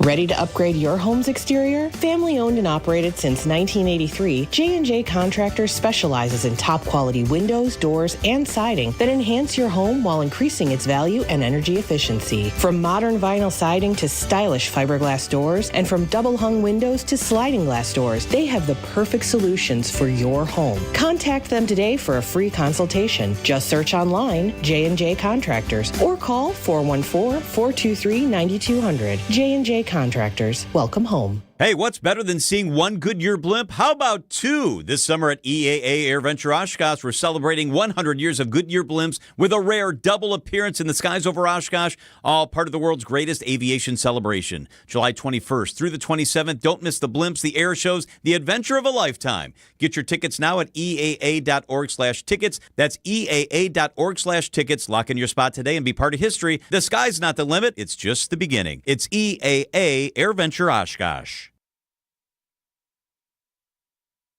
Ready to upgrade your home's exterior? Family owned and operated since 1983, J&J Contractors specializes in top quality windows, doors, and siding that enhance your home while increasing its value and energy efficiency. From modern vinyl siding to stylish fiberglass doors, and from double hung windows to sliding glass doors, they have the perfect solutions for your home. Contact them today for a free consultation. Just search online J&J Contractors or call 414-423-9200. J&J Contractors, welcome home. Hey, what's better than seeing one Goodyear blimp? How about two? This summer at EAA AirVenture Oshkosh, we're celebrating 100 years of Goodyear blimps with a rare double appearance in the skies over Oshkosh, all part of the world's greatest aviation celebration. July 21st through the 27th, don't miss the blimps, the air shows, the adventure of a lifetime. Get your tickets now at EAA.org/tickets. That's EAA.org/tickets. Lock in your spot today and be part of history. The sky's not the limit, it's just the beginning. It's EAA AirVenture Oshkosh.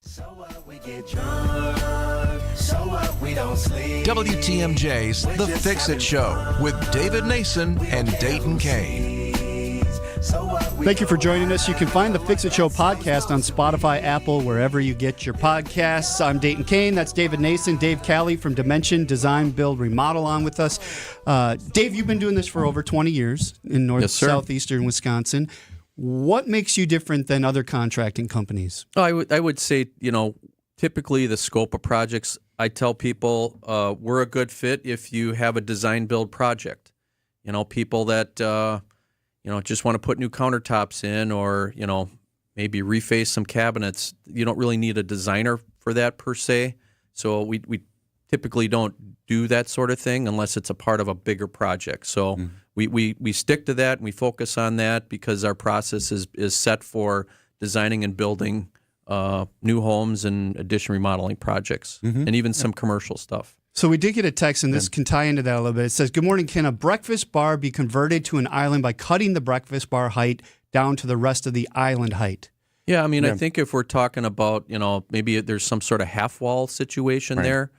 So what, we get drunk. So what, we don't sleep. WTMJ's The Fix-It Show with David Nason and Dayton Kane. Thank you for joining us. You can find the Fix It Show podcast on Spotify, Apple, wherever you get your podcasts. I'm Dayton Kane. That's David Nason. Dave Calley from Dimension Design, Build, Remodel on with us. Dave, you've been doing this for over 20 years in southeastern Wisconsin. What makes you different than other contracting companies? Oh, I would say, typically the scope of projects, I tell people we're a good fit if you have a design build project. People that, just want to put new countertops in or, maybe reface some cabinets. You don't really need a designer for that per se. So we typically don't do that sort of thing unless it's a part of a bigger project. So we stick to that and we focus on that because our process is set for designing and building new homes and addition remodeling projects and even some commercial stuff. So we did get a text, and this can tie into that a little bit. It says, good morning, can a breakfast bar be converted to an island by cutting the breakfast bar height down to the rest of the island height? Yeah, I think if we're talking about, maybe there's some sort of half wall situation there,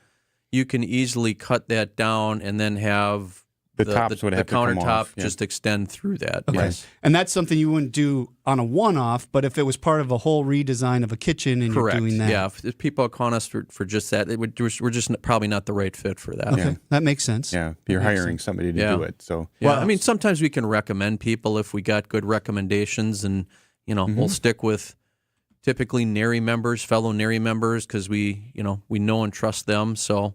you can easily cut that down and then have the countertop just extend through that. Okay. Yes. And that's something you wouldn't do on a one-off, but if it was part of a whole redesign of a kitchen and Correct. You're doing that. Yeah, if people call us for just that, we're just probably not the right fit for that. Okay, that makes sense. Yeah, you're hiring somebody to do it. So well, sometimes we can recommend people if we got good recommendations, and we'll stick with typically fellow NARI members, because we know and trust them. So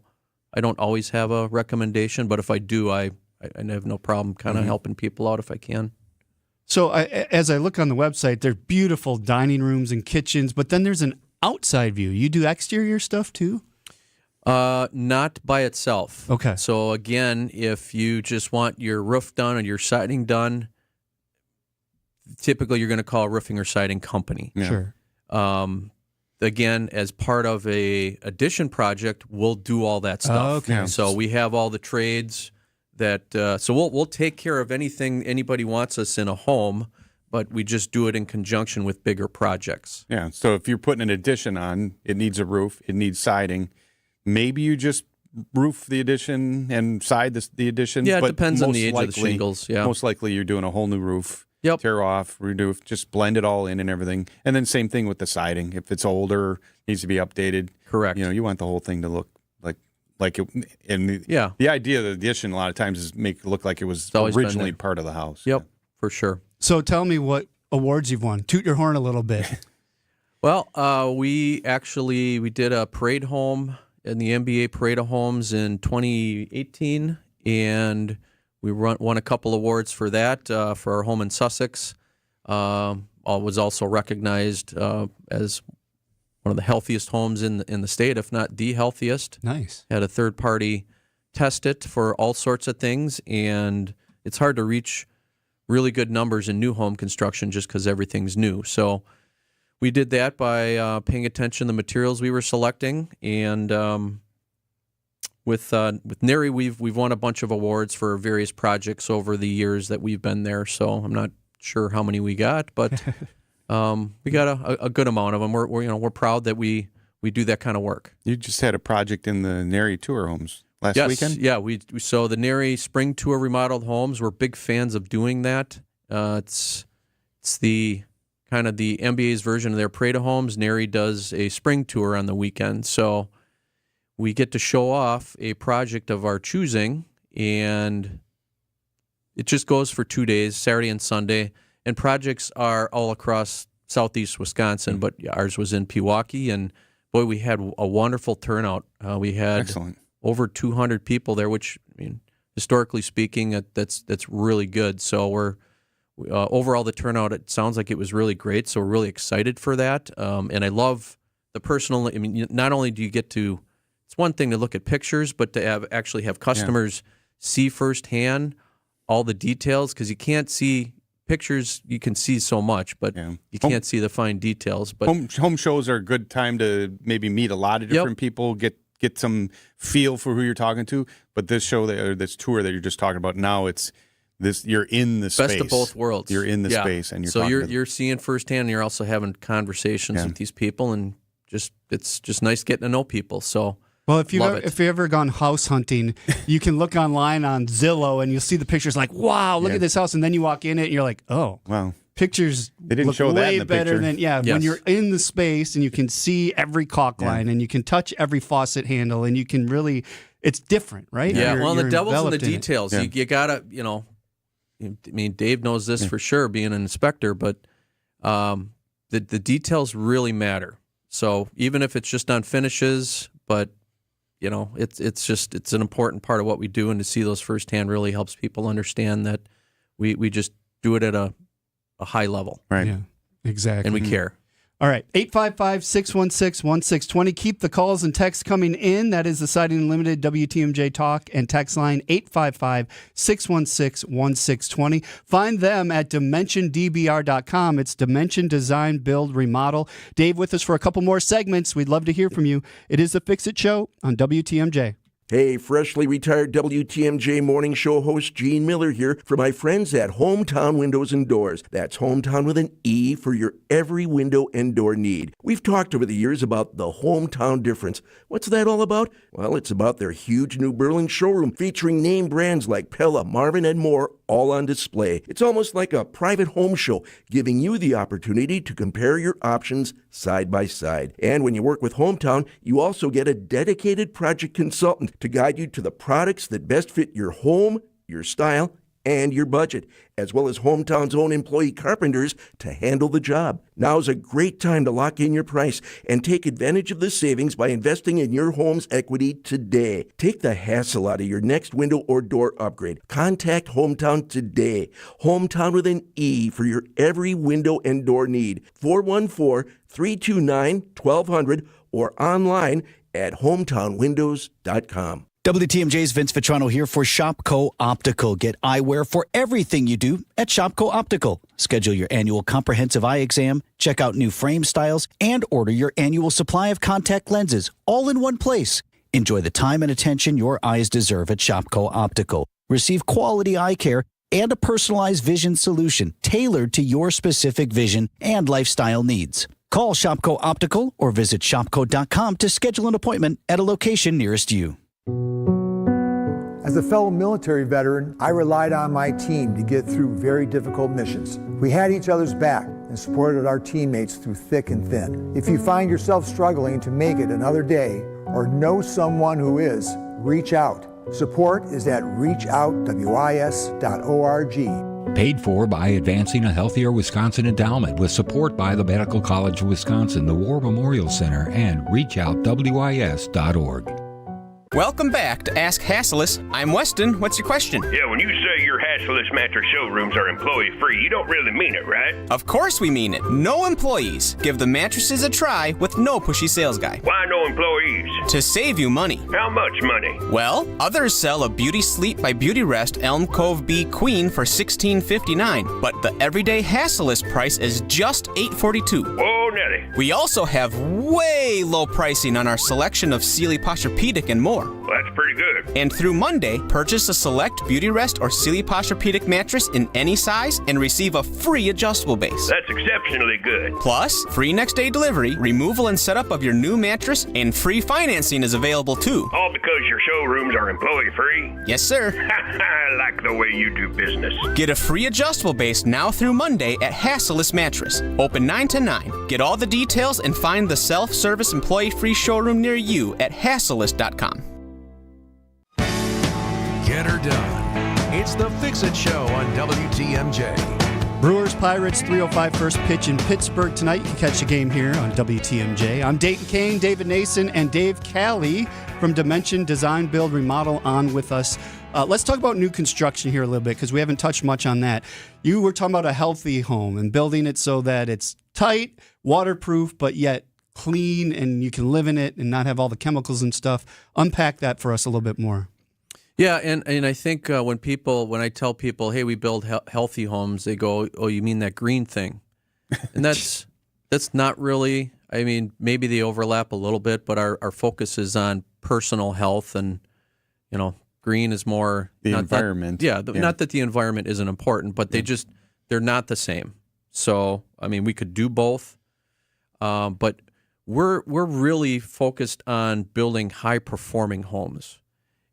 I don't always have a recommendation, but if I do, I have no problem kind of helping people out if I can. So as I look on the website, there's beautiful dining rooms and kitchens, but then there's an outside view. You do exterior stuff too? Not by itself. Okay. So again, if you just want your roof done and your siding done, typically you're going to call a roofing or siding company. Yeah. Sure. Again, as part of a addition project, we'll do all that stuff. Okay. So we have all the trades that. So we'll take care of anything anybody wants us in a home, but we just do it in conjunction with bigger projects. Yeah. So if you're putting an addition on, it needs a roof, it needs siding. Maybe you just roof the addition and side the addition. Yeah, it but depends on most the age of the likely- shingles. Yeah. Most likely you're doing a whole new roof. Yep. Tear off, redo, just blend it all in and everything. And then same thing with the siding. If it's older, needs to be updated. Correct. You want the whole thing to look like it. And the idea of the addition a lot of times is make it look like it was originally part of the house. Yep, for sure. So tell me what awards you've won. Toot your horn a little bit. Well, we did a parade home in the NBA Parade of Homes in 2018, and we won a couple awards for that for our home in Sussex. Was also recognized as one of the healthiest homes in the state, if not the healthiest. Nice. Had a third party test it for all sorts of things, and it's hard to reach really good numbers in new home construction just because everything's new. So we did that by paying attention to the materials we were selecting, and with NARI, we've won a bunch of awards for various projects over the years that we've been there. So I'm not sure how many we got, but we got a good amount of them. We're proud that we do that kind of work. You just had a project in the Nary Tour homes last weekend? Yeah, we so the Nary Spring Tour remodeled homes. We're big fans of doing that. It's the kind of the NBA's version of their Parade of Homes. Nary does a spring tour on the weekend, so we get to show off a project of our choosing, and it just goes for 2 days, Saturday and Sunday. And projects are all across southeast Wisconsin, but ours was in Pewaukee, and boy, we had a wonderful turnout. We had Excellent. Over 200 people there, which, I mean, historically speaking, that's really good. So we're overall the turnout. It sounds like it was really great. So we're really excited for that. And I love the personal. I mean, not only do you get to, it's one thing to look at pictures, but to actually have customers see firsthand all the details, because you can't see pictures. You can see so much, but you can't see the fine details. But home shows are a good time to maybe meet a lot of different people, get some feel for who you're talking to. But this show this tour that you're just talking about now, it's this, you're in the space. Best of both worlds. You're in the space, and you're seeing firsthand, and you're also having conversations with these people, and it's just nice getting to know people. So. Well, if you've ever gone house hunting, you can look online on Zillow and you'll see the pictures like, wow, look at this house. And then you walk in it and you're like, oh, wow. Pictures they didn't look show way that in the better picture. than, when you're in the space and you can see every caulk line and you can touch every faucet handle and you can really, it's different, right? Yeah, You're the devil's in the enveloped in it. details. You got to, I mean, Dave knows this for sure, being an inspector, but the details really matter. So even if it's just on finishes, but it's an important part of what we do, and to see those firsthand really helps people understand that we just do it at a high level. Right. Yeah, exactly. And we care. All right, 855-616-1620. Keep the calls and texts coming in. That is the Siding Unlimited WTMJ talk and text line, 855-616-1620. Find them at DimensionDBR.com. It's Dimension Design, Build, Remodel. Dave with us for a couple more segments. We'd love to hear from you. It is the Fix It Show on WTMJ. Hey, freshly retired WTMJ morning show host Gene Miller here for my friends at Hometown Windows and Doors. That's Hometown with an E for your every window and door need. We've talked over the years about the hometown difference. What's that all about? Well, it's about their huge new Berlin showroom featuring name brands like Pella, Marvin, and more, all on display. It's almost like a private home show, giving you the opportunity to compare your options side by side. And when you work with Hometown, you also get a dedicated project consultant to guide you to the products that best fit your home, your style, and your budget, as well as Hometown's own employee carpenters to handle the job. Now's a great time to lock in your price and take advantage of the savings by investing in your home's equity today. Take the hassle out of your next window or door upgrade. Contact Hometown today. Hometown with an E for your every window and door need. 414-329-1200 or online at hometownwindows.com. WTMJ's Vince Vitrano here for Shopco Optical. Get eyewear for everything you do at Shopco Optical. Schedule your annual comprehensive eye exam, check out new frame styles, and order your annual supply of contact lenses, all in one place. Enjoy the time and attention your eyes deserve at Shopco Optical. Receive quality eye care and a personalized vision solution tailored to your specific vision and lifestyle needs. Call Shopco Optical or visit shopco.com to schedule an appointment at a location nearest you. As a fellow military veteran, I relied on my team to get through very difficult missions. We had each other's back and supported our teammates through thick and thin. If you find yourself struggling to make it another day or know someone who is, reach out. Support is at reachoutwis.org. Paid for by Advancing a Healthier Wisconsin Endowment with support by the Medical College of Wisconsin, the War Memorial Center, and reachoutwis.org. Welcome back to Ask Hasselus. I'm Weston. What's your question? Yeah, when you say your Hasselus mattress showrooms are employee-free, you don't really mean it, right? Of course we mean it. No employees. Give the mattresses a try with no pushy sales guy. Why no employees? To save you money. How much money? Well, others sell a Beauty Sleep by Beauty Rest Elm Cove B Queen for $16.59, but the everyday Hasselus price is just $8.42. Whoa, Nelly. We also have way low pricing on our selection of Sealy Posturepedic and more. Well, that's pretty good. And through Monday, purchase a select Beauty Rest or Sealy Posturepedic mattress in any size and receive a free adjustable base. That's exceptionally good. Plus, free next day delivery, removal and setup of your new mattress, and free financing is available too. All because your showrooms are employee free? Yes, sir. I like the way you do business. Get a free adjustable base now through Monday at Hasselist Mattress. Open 9 to 9. Get all the details and find the self-service employee-free showroom near you at Hasselist.com. Get her done. It's the Fix-It Show on WTMJ. Brewers Pirates 3:05 first pitch in Pittsburgh tonight. You can catch the game here on WTMJ. I'm Dayton Kane, David Nason, and Dave Callie from Dimension Design, Build, Remodel on with us. Let's talk about new construction here a little bit because we haven't touched much on that. You were talking about a healthy home and building it so that it's tight, waterproof, but yet clean and you can live in it and not have all the chemicals and stuff. Unpack that for us a little bit more. Yeah, and I think when I tell people, hey, we build healthy homes, they go, oh, you mean that green thing? And that's not really, I mean, maybe they overlap a little bit, but our focus is on personal health and, green is more the environment. Not that the environment isn't important, but they're not the same. So, I mean, we could do both, but we're really focused on building high-performing homes.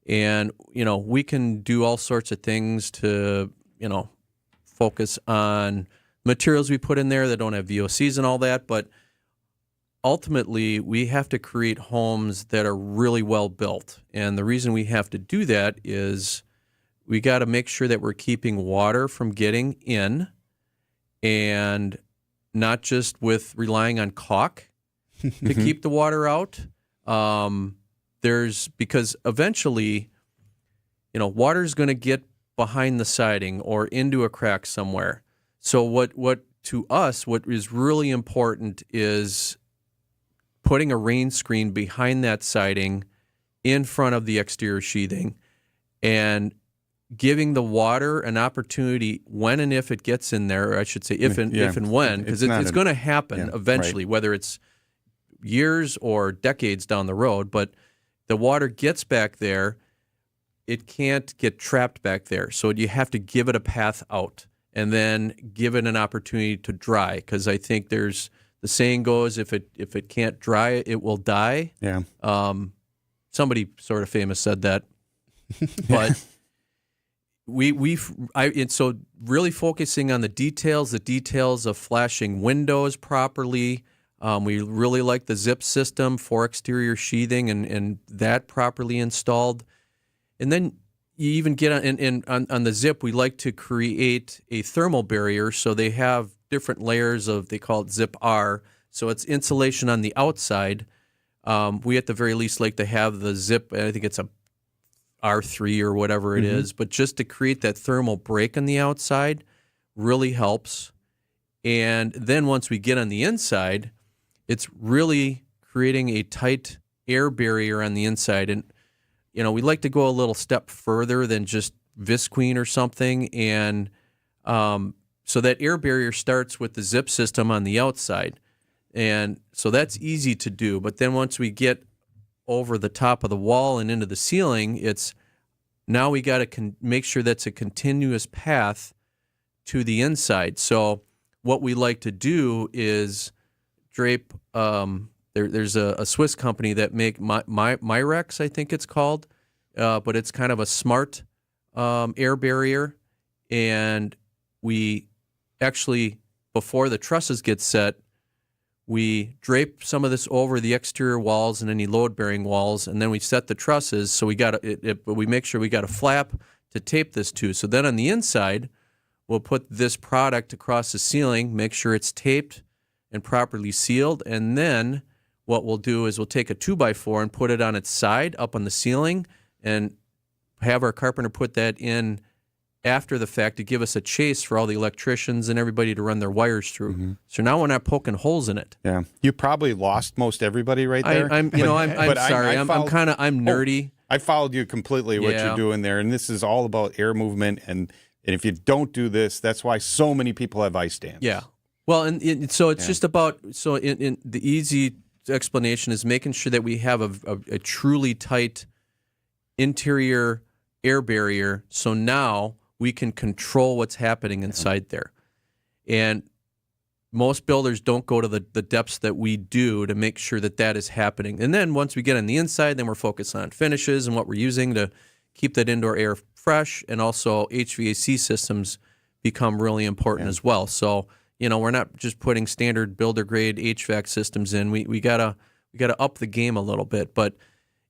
And, we can do all sorts of things to, focus on materials we put in there that don't have VOCs and all that. But ultimately, we have to create homes that are really well built. And the reason we have to do that is we got to make sure that we're keeping water from getting in and not just with relying on caulk to keep the water out. Because eventually, water's going to get behind the siding or into a crack somewhere. So what is really important is putting a rain screen behind that siding in front of the exterior sheathing and giving the water an opportunity when and if it gets in there, or I should say if and when, because it's going to happen eventually, whether it's years or decades down the road, but the water gets back there, it can't get trapped back there. So you have to give it a path out and then give it an opportunity to dry. Because I think the saying goes, if it can't dry, it will die. Yeah. Somebody sort of famous said that. But so really focusing on the details of flashing windows properly. We really like the zip system for exterior sheathing and that properly installed. And then you even get on the zip, we like to create a thermal barrier. So they have different layers they call it zip R. So it's insulation on the outside. We at the very least like to have the zip, I think it's a R3 or whatever it is, but just to create that thermal break on the outside really helps. And then once we get on the inside, it's really creating a tight air barrier on the inside. And, we like to go a little step further than just Visqueen or something. And so that air barrier starts with the zip system on the outside. And so that's easy to do. But then once we get over the top of the wall and into the ceiling, now we got to make sure that's a continuous path to the inside. So what we like to do is drape. There's a Swiss company that make Myrex, I think it's called, but it's kind of a smart air barrier. And we actually, before the trusses get set, we drape some of this over the exterior walls and any load-bearing walls, and then we set the trusses. So we make sure we got a flap to tape this to. So then on the inside, we'll put this product across the ceiling, make sure it's taped and properly sealed, and then what we'll do is we'll take a 2x4 and put it on its side up on the ceiling and have our carpenter put that in after the fact to give us a chase for all the electricians and everybody to run their wires through. So now we're not poking holes in it. Yeah, you probably lost most everybody right there. I'm sorry. I'm nerdy. I followed you completely what you're doing there, and this is all about air movement. And if you don't do this, that's why so many people have ice dams. Yeah. Well, and so it's just about in the easy explanation is making sure that we have a truly tight interior air barrier, so now we can control what's happening inside there. And most builders don't go to the depths that we do to make sure that that is happening. And then once we get on the inside, then we're focused on finishes and what we're using to keep that indoor air fresh, and also HVAC systems become really important as well. So, we're not just putting standard builder grade HVAC systems in. We gotta up the game a little bit, but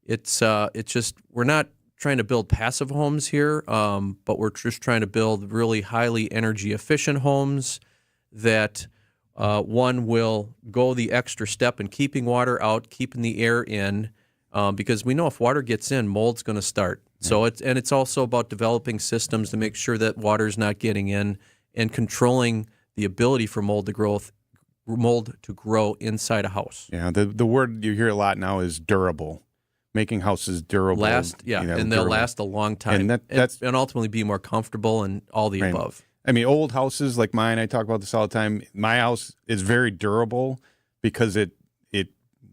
it's just, we're not trying to build passive homes here, but we're just trying to build really highly energy efficient homes that one will go the extra step in keeping water out, keeping the air in, because we know if water gets in, mold's going to start. So it's also about developing systems to make sure that water's not getting in, and controlling the ability for mold to grow inside a house. Yeah, the word you hear a lot now is durable. Making houses durable. And they'll durable. last a long time, and ultimately be more comfortable and all the above. I mean, old houses like mine, I talk about this all the time. My house is very durable because it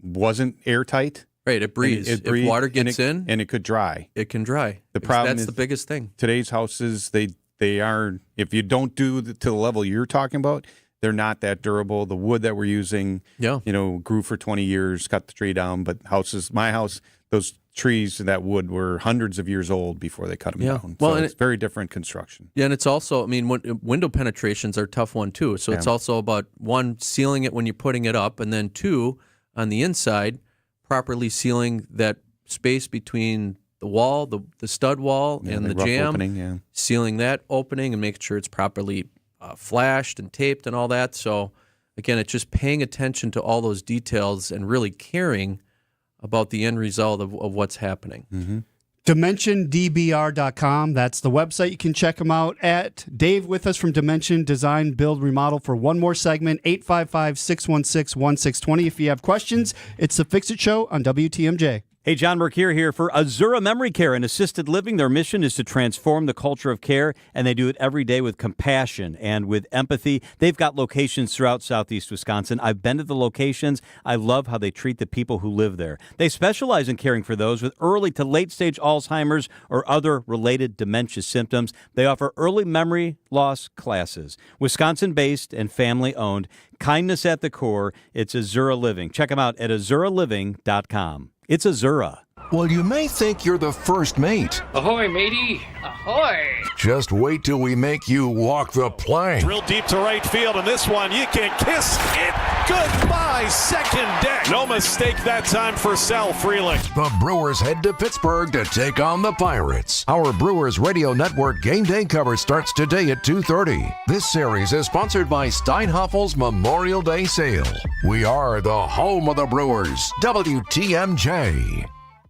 wasn't airtight. Right, it breathes. If water gets in, and it could dry. It can dry. The problem that's is the biggest thing. Today's houses, they are, if you don't do to the level you're talking about, they're not that durable. The wood that we're using, grew for 20 years, cut the tree down. But my house, those trees, that wood were hundreds of years old before they cut them down. Well, so it's very different construction. Yeah, and it's also, window penetrations are a tough one too. So it's also about, one, sealing it when you're putting it up, and then two, on the inside, properly sealing that space between the wall, the stud wall, and the jamb, opening, sealing that opening and making sure it's properly flashed and taped and all that. So again, it's just paying attention to all those details and really caring about the end result of what's happening. Mm-hmm. DimensionDBR.com. That's the website. You can check them out at. Dave with us from Dimension Design, Build, Remodel for one more segment, 855-616-1620. If you have questions, it's the Fix It Show on WTMJ. Hey, John Mercure here for Azura Memory Care and Assisted Living. Their mission is to transform the culture of care, and they do it every day with compassion and with empathy. They've got locations throughout Southeast Wisconsin. I've been to the locations. I love how they treat the people who live there. They specialize in caring for those with early to late-stage Alzheimer's or other related dementia symptoms. They offer early memory loss classes. Wisconsin-based and family-owned. Kindness at the core. It's Azura Living. Check them out at azuraliving.com. It's Azura. Well, you may think you're the first mate. Ahoy, matey. Ahoy. Just wait till we make you walk the plank. Drill deep to right field, and this one, you can kiss it goodbye, second deck. No mistake that time for Sal Freeling. The Brewers head to Pittsburgh to take on the Pirates. Our Brewers Radio Network game day coverage starts today at 2:30. This series is sponsored by Steinhaffel's Memorial Day Sale. We are the home of the Brewers, WTMJ.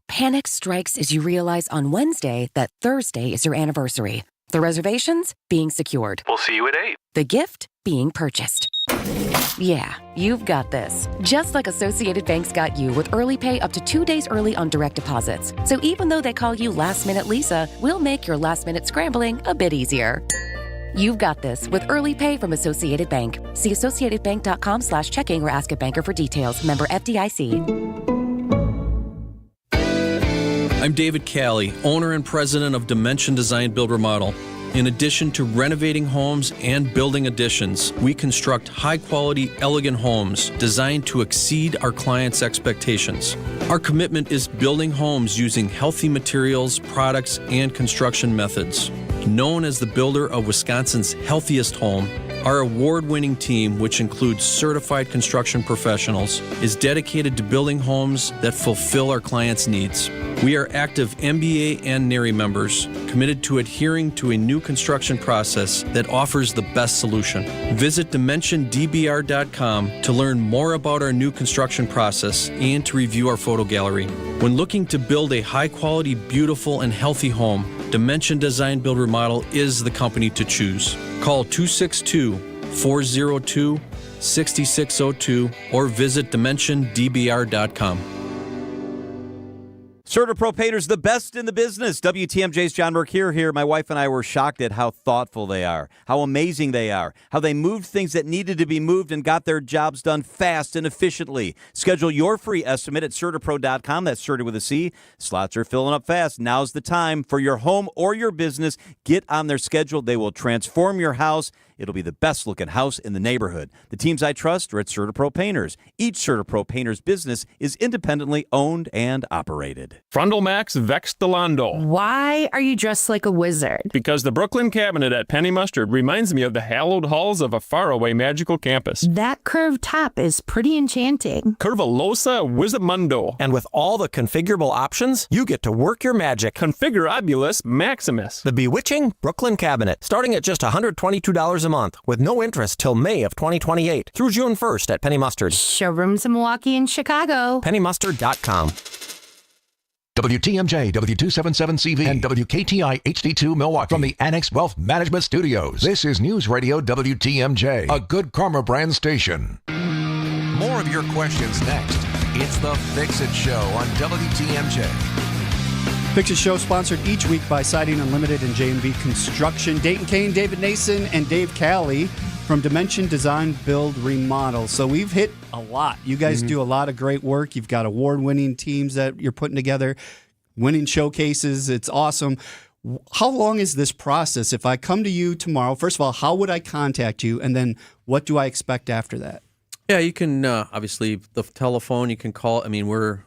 Panic strikes as you realize on Wednesday that Thursday is your anniversary. The reservations being secured. We'll see you at 8. The gift being purchased. Yeah, you've got this. Just like Associated Bank's got you with early pay up to 2 days early on direct deposits. So even though they call you Last Minute Lisa, we'll make your last minute scrambling a bit easier. You've got this with early pay from Associated Bank. See associatedbank.com/checking or ask a banker for details. Member FDIC. I'm David Callie, owner and president of Dimension Design, Build, Remodel. In addition to renovating homes and building additions, we construct high-quality, elegant homes designed to exceed our clients' expectations. Our commitment is building homes using healthy materials, products, and construction methods. Known as the builder of Wisconsin's healthiest home, our award-winning team, which includes certified construction professionals, is dedicated to building homes that fulfill our clients' needs. We are active MBA and NARI members, committed to adhering to a new construction process that offers the best solution. Visit DimensionDBR.com to learn more about our new construction process and to review our photo gallery. When looking to build a high-quality, beautiful, and healthy home, Dimension Design, Build, Remodel is the company to choose. Call 262-402-6602 or visit DimensionDBR.com. CertaPro Painters, the best in the business. WTMJ's John Burke here. My wife and I were shocked at how thoughtful they are, how amazing they are, how they moved things that needed to be moved and got their jobs done fast and efficiently. Schedule your free estimate at CertaPro.com. That's Certa with a C. Slots are filling up fast. Now's the time for your home or your business. Get on their schedule. They will transform your house. It'll be the best-looking house in the neighborhood. The teams I trust are at CertaPro Painters. Each CertaPro Painters business is independently owned and operated. Frondel Max Vextelando. Why are you dressed like a wizard? Because the Brooklyn cabinet at Penny Mustard reminds me of the hallowed halls of a faraway magical campus. That curved top is pretty enchanting. Curvalosa Wizamundo. And with all the configurable options, you get to work your magic. Configurabulus Maximus. The bewitching Brooklyn cabinet, starting at just $122 a month, with no interest till May of 2028, through June 1st at Penny Mustard. Showrooms in Milwaukee and Chicago. PennyMustard.com. WTMJ, W277CV, and WKTI HD2 Milwaukee from the Annex Wealth Management Studios. This is News Radio WTMJ, a Good Karma brand station. More of your questions next. It's the Fix-It Show on WTMJ. Fix It Show sponsored each week by Siding Unlimited and J&B Construction. Dayton, Kane, David Nason, and Dave Calley from Dimension Design, Build, Remodel. So we've hit a lot. You guys do a lot of great work. You've got award-winning teams that you're putting together, winning showcases. It's awesome. How long is this process? If I come to you tomorrow, first of all, how would I contact you? And then what do I expect after that? Yeah, you can, obviously, the telephone, you can call. I mean, we're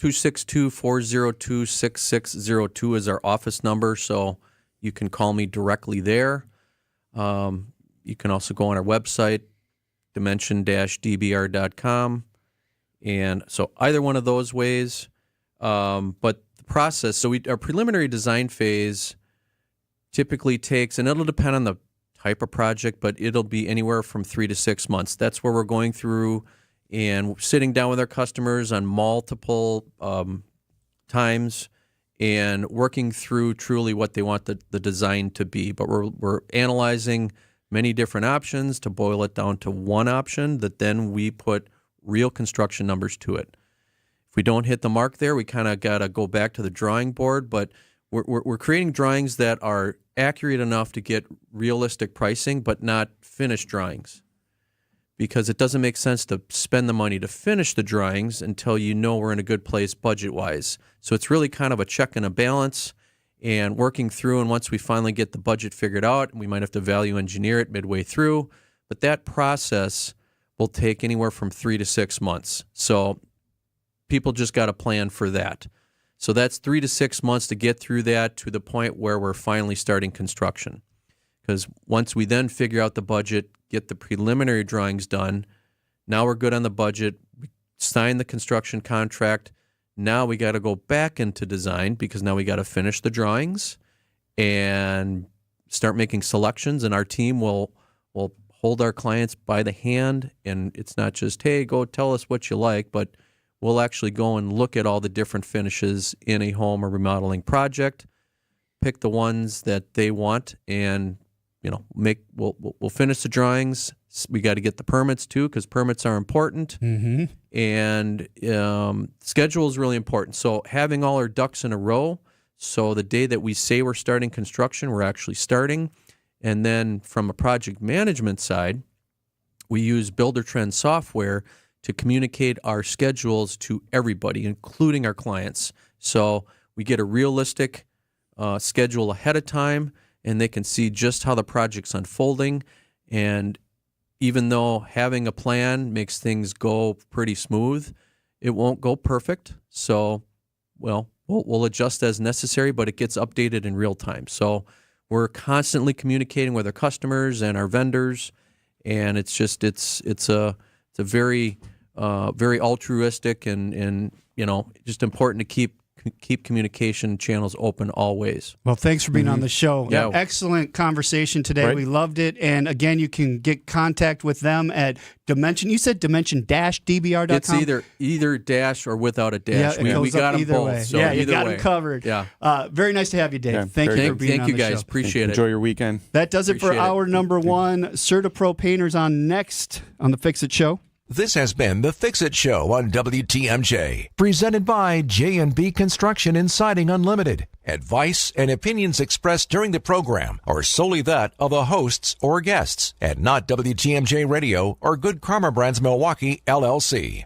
262-402-6602 is our office number, so you can call me directly there. You can also go on our website, dimension-dbr.com. And so either one of those ways. But the process, so our preliminary design phase typically takes, and it'll depend on the type of project, but it'll be anywhere from 3 to 6 months. That's where we're going through and sitting down with our customers on multiple times and working through truly what they want the design to be. But we're analyzing many different options to boil it down to one option that then we put real construction numbers to it. If we don't hit the mark there, we kind of got to go back to the drawing board, but we're creating drawings that are accurate enough to get realistic pricing, but not finished drawings. Because it doesn't make sense to spend the money to finish the drawings until you know we're in a good place budget-wise. So it's really kind of a check and a balance and working through, and once we finally get the budget figured out, we might have to value engineer it midway through, but that process will take anywhere from 3 to 6 months. So people just got to plan for that. So that's 3 to 6 months to get through that to the point where we're finally starting construction. Because once we then figure out the budget, get the preliminary drawings done, now we're good on the budget, we sign the construction contract, now we got to go back into design because now we got to finish the drawings and start making selections, and our team will hold our clients by the hand, and it's not just, hey, go tell us what you like, but we'll actually go and look at all the different finishes in a home or remodeling project, pick the ones that they want, and we'll finish the drawings. We got to get the permits too, because permits are important. Mm-hmm. And schedule is really important. So having all our ducks in a row, so the day that we say we're starting construction, we're actually starting. And then from a project management side, we use Builder Trend software to communicate our schedules to everybody, including our clients. So we get a realistic schedule ahead of time, and they can see just how the project's unfolding. And even though having a plan makes things go pretty smooth, it won't go perfect. So, we'll adjust as necessary, but it gets updated in real time. So we're constantly communicating with our customers and our vendors, and it's a very altruistic and just important to keep communication channels open always. Well, thanks for being on the show. Yeah. Excellent conversation today. Right. We loved it. And again, you can get contact with them at Dimension. You said dimension-dbr.com? It's either dash or without a dash. Yeah, we got them both. Way. So yeah, you either got way. them covered. Yeah. Very nice to have you, Dave. Yeah, thank you for being on the show. Thank you guys. Appreciate it. Enjoy your weekend. That does it for Appreciate hour number one. CertaPro Painters on next on the Fix It Show. This has been the Fix-It Show on WTMJ, presented by J&B Construction and Siding Unlimited. Advice and opinions expressed during the program are solely that of the hosts or guests, and not WTMJ Radio or Good Karma Brands Milwaukee, LLC.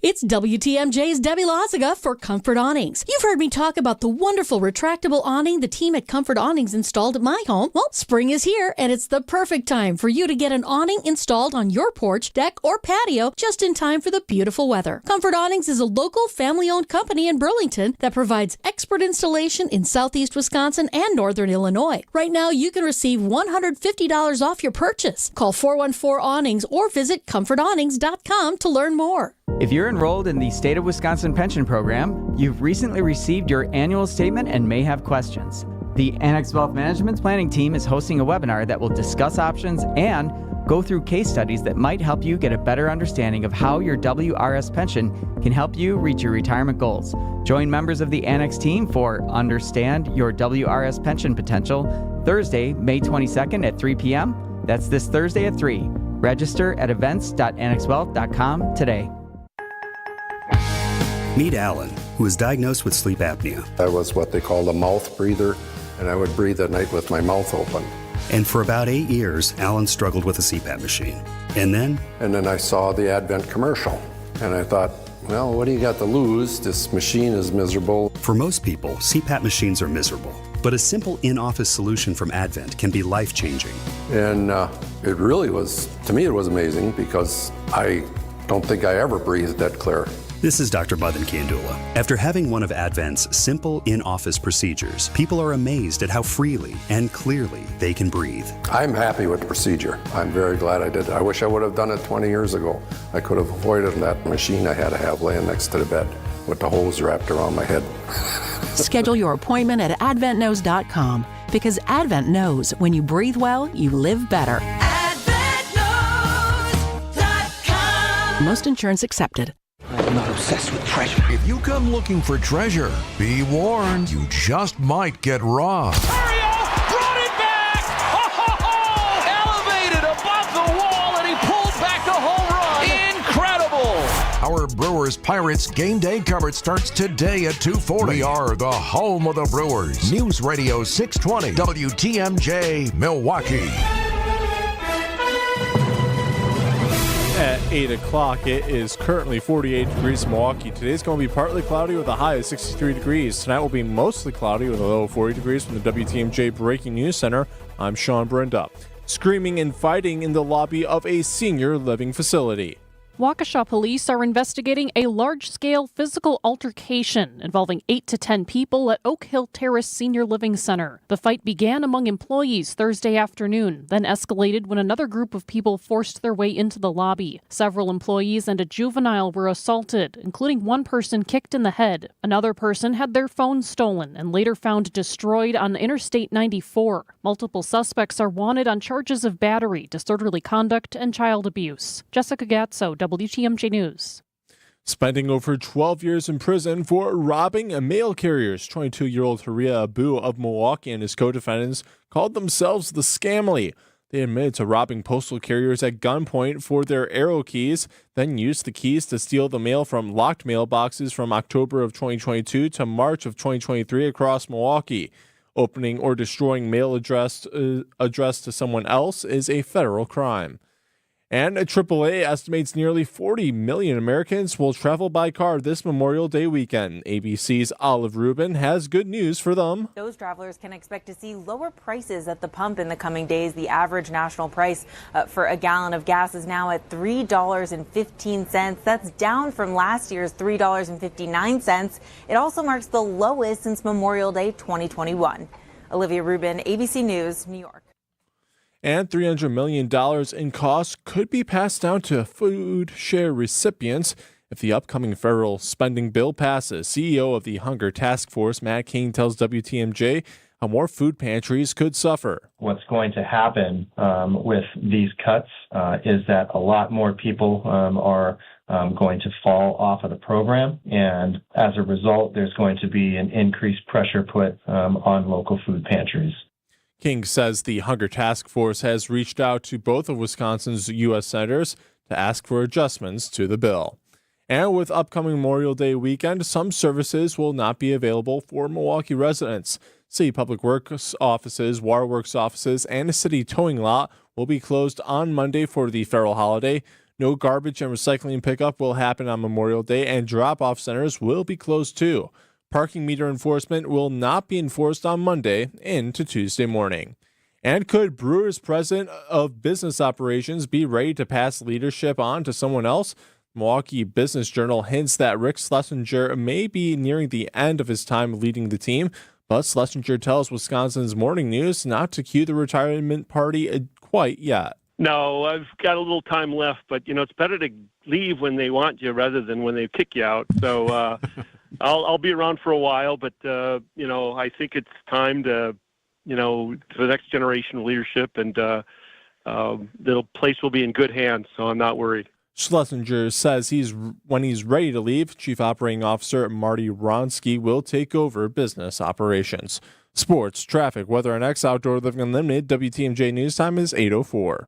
It's WTMJ's Debbie Loziga for Comfort Awnings. You've heard me talk about the wonderful retractable awning the team at Comfort Awnings installed at my home. Well, spring is here, and it's the perfect time for you to get an awning installed on your porch, deck, or patio just in time for the beautiful weather. Comfort Awnings is a local family-owned company in Burlington that provides expert installation in southeast Wisconsin and northern Illinois. Right now, you can receive $150 off your purchase. Call 414-AWNINGS or visit comfortawnings.com to learn more. If you're enrolled in the State of Wisconsin Pension Program, you've recently received your annual statement and may have questions. The Annex Wealth Management Planning Team is hosting a webinar that will discuss options and go through case studies that might help you get a better understanding of how your WRS pension can help you reach your retirement goals. Join members of the Annex team for Understand Your WRS Pension Potential, Thursday, May 22nd at 3 p.m. That's this Thursday at 3. Register at events.annexwealth.com today. Meet Alan, who was diagnosed with sleep apnea. I was what they call a mouth breather, and I would breathe at night with my mouth open. And for about 8 years, Alan struggled with a CPAP machine. And then I saw the Advent commercial, and I thought, well, what do you got to lose? This machine is miserable. For most people, CPAP machines are miserable. But a simple in-office solution from Advent can be life-changing. And it really was, to me, it was amazing because I don't think I ever breathed that clear. This is Dr. Madan Kandula. After having one of Advent's simple in-office procedures, people are amazed at how freely and clearly they can breathe. I'm happy with the procedure. I'm very glad I did it. I wish I would have done it 20 years ago. I could have avoided that machine I had to have laying next to the bed with the hose wrapped around my head. Schedule your appointment at adventknows.com because Advent knows when you breathe well, you live better. AdventKnows.com. Most insurance accepted. I'm not obsessed with treasure. If you come looking for treasure, be warned, you just might get robbed. Brought it back! Elevated above the wall, and he pulled back the home run. Incredible! Our Brewers Pirates game day coverage starts today at 2:40. We are the home of the Brewers. News Radio 620 WTMJ Milwaukee. At 8 o'clock, it is currently 48 degrees in Milwaukee. Today's going to be partly cloudy with a high of 63 degrees. Tonight will be mostly cloudy with a low of 40 degrees. From the WTMJ Breaking News Center, I'm Sean Brenda. Screaming and fighting in the lobby of a senior living facility. Waukesha police are investigating a large-scale physical altercation involving 8 to 10 people at Oak Hill Terrace Senior Living Center. The fight began among employees Thursday afternoon, then escalated when another group of people forced their way into the lobby. Several employees and a juvenile were assaulted, including one person kicked in the head. Another person had their phone stolen and later found destroyed on Interstate 94. Multiple suspects are wanted on charges of battery, disorderly conduct, and child abuse. Jessica Gatso, WTMJ News. Spending over 12 years in prison for robbing mail carriers, 22-year-old Haria Abu of Milwaukee and his co-defendants called themselves the Scamly. They admitted to robbing postal carriers at gunpoint for their arrow keys, then used the keys to steal the mail from locked mailboxes from October of 2022 to March of 2023 across Milwaukee. Opening or destroying mail addressed to someone else is a federal crime. And AAA estimates nearly 40 million Americans will travel by car this Memorial Day weekend. ABC's Olive Rubin has good news for them. Those travelers can expect to see lower prices at the pump in the coming days. The average national price for a gallon of gas is now at $3.15. That's down from last year's $3.59. It also marks the lowest since Memorial Day 2021. Olivia Rubin, ABC News, New York. And $300 million in costs could be passed down to food share recipients if the upcoming federal spending bill passes. CEO of the Hunger Task Force, Matt Kane, tells WTMJ how more food pantries could suffer. What's going to happen with these cuts is that a lot more people are going to fall off of the program. And as a result, there's going to be an increased pressure put on local food pantries. King says the Hunger Task Force has reached out to both of Wisconsin's U.S. senators to ask for adjustments to the bill. And with upcoming Memorial Day weekend, some services will not be available for Milwaukee residents. City Public Works offices, waterworks offices, and a city towing lot will be closed on Monday for the federal holiday. No garbage and recycling pickup will happen on Memorial Day, and drop-off centers will be closed too. Parking meter enforcement will not be enforced on Monday into Tuesday morning. And could Brewers president of business operations be ready to pass leadership on to someone else? Milwaukee Business Journal hints that Rick Schlesinger may be nearing the end of his time leading the team, but Schlesinger tells Wisconsin's Morning News not to cue the retirement party quite yet. No, I've got a little time left, but, it's better to leave when they want you rather than when they kick you out. So I'll be around for a while, but, I think it's time to, for the next generation of leadership, and the place will be in good hands, so I'm not worried. Schlesinger says when he's ready to leave, Chief Operating Officer Marty Wronski will take over business operations. Sports, traffic, weather, and Outdoor Living Unlimited. WTMJ News Time is 8:04.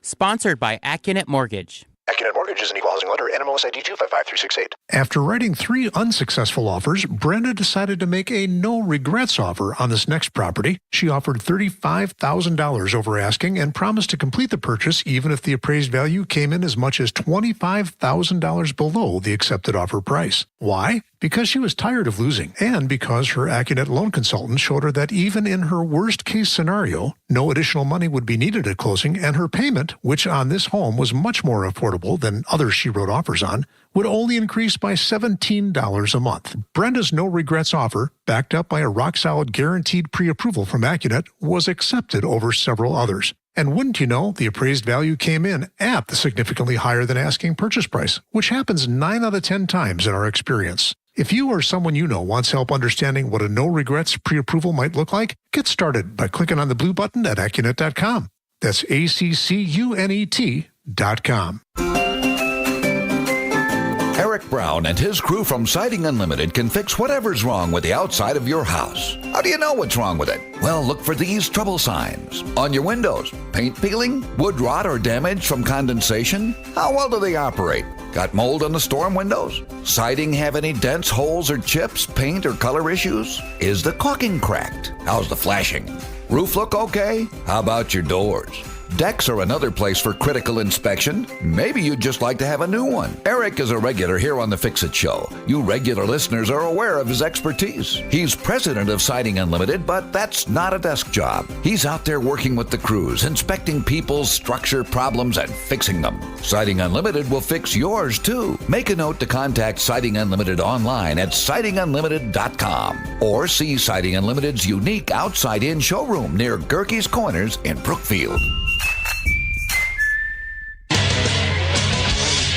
Sponsored by AccuNet Mortgage. AccuNet Mortgage is an equal housing lender. NMLS ID 255368. After writing 3 unsuccessful offers, Brenda decided to make a no-regrets offer on this next property. She offered $35,000 over asking and promised to complete the purchase even if the appraised value came in as much as $25,000 below the accepted offer price. Why? Because she was tired of losing, and because her AccuNet loan consultant showed her that even in her worst-case scenario, no additional money would be needed at closing, and her payment, which on this home was much more affordable than others she wrote offers on, would only increase by $17 a month. Brenda's no-regrets offer, backed up by a rock-solid guaranteed pre-approval from AccuNet, was accepted over several others. And wouldn't you know, the appraised value came in at the significantly higher than asking purchase price, which happens 9 out of 10 times in our experience. If you or someone you know wants help understanding what a no-regrets pre-approval might look like, get started by clicking on the blue button at AccuNet.com. That's ACCUNET.com. Eric Brown and his crew from Siding Unlimited can fix whatever's wrong with the outside of your house. How do you know what's wrong with it? Well, look for these trouble signs. On your windows, paint peeling, wood rot or damage from condensation? How well do they operate? Got mold on the storm windows? Siding have any dents, holes, or chips, paint or color issues? Is the caulking cracked? How's the flashing? Roof look okay? How about your doors? Decks are another place for critical inspection. Maybe you'd just like to have a new one. Eric is a regular here on the Fix-It Show. You regular listeners are aware of his expertise. He's president of Siding Unlimited, but that's not a desk job. He's out there working with the crews, inspecting people's structure problems and fixing them. Siding Unlimited will fix yours too. Make a note to contact Siding Unlimited online at sidingunlimited.com or see Siding Unlimited's unique outside-in showroom near Gerke's Corners in Brookfield.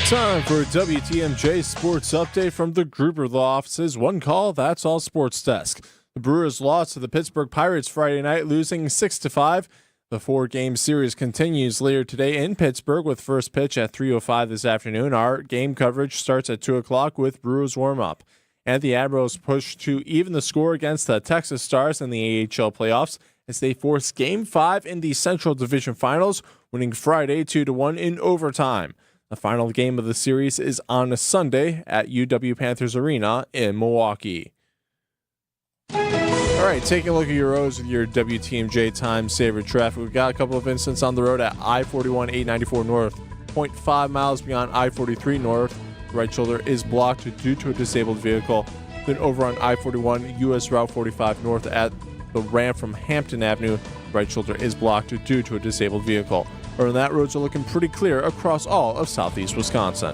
Time for WTMJ Sports Update from the Gruber Law Office's One Call, That's All Sports Desk. The Brewers lost to the Pittsburgh Pirates Friday night, losing 6-5. The 4-game series continues later today in Pittsburgh with first pitch at 3:05 this afternoon. Our game coverage starts at 2 o'clock with Brewers warm-up. And the Admirals push to even the score against the Texas Stars in the AHL playoffs as they force Game 5 in the Central Division Finals, winning Friday 2-1 in overtime. The final game of the series is on a Sunday at UW Panthers Arena in Milwaukee. All right, taking a look at your roads with your WTMJ Time Saver traffic. We've got a couple of incidents on the road at I-41, 894 north, 0.5 miles beyond I-43 north. The right shoulder is blocked due to a disabled vehicle. Then over on I-41, US Route 45 north at the ramp from Hampton Avenue, the right shoulder is blocked due to a disabled vehicle. Other than that, roads are looking pretty clear across all of southeast Wisconsin.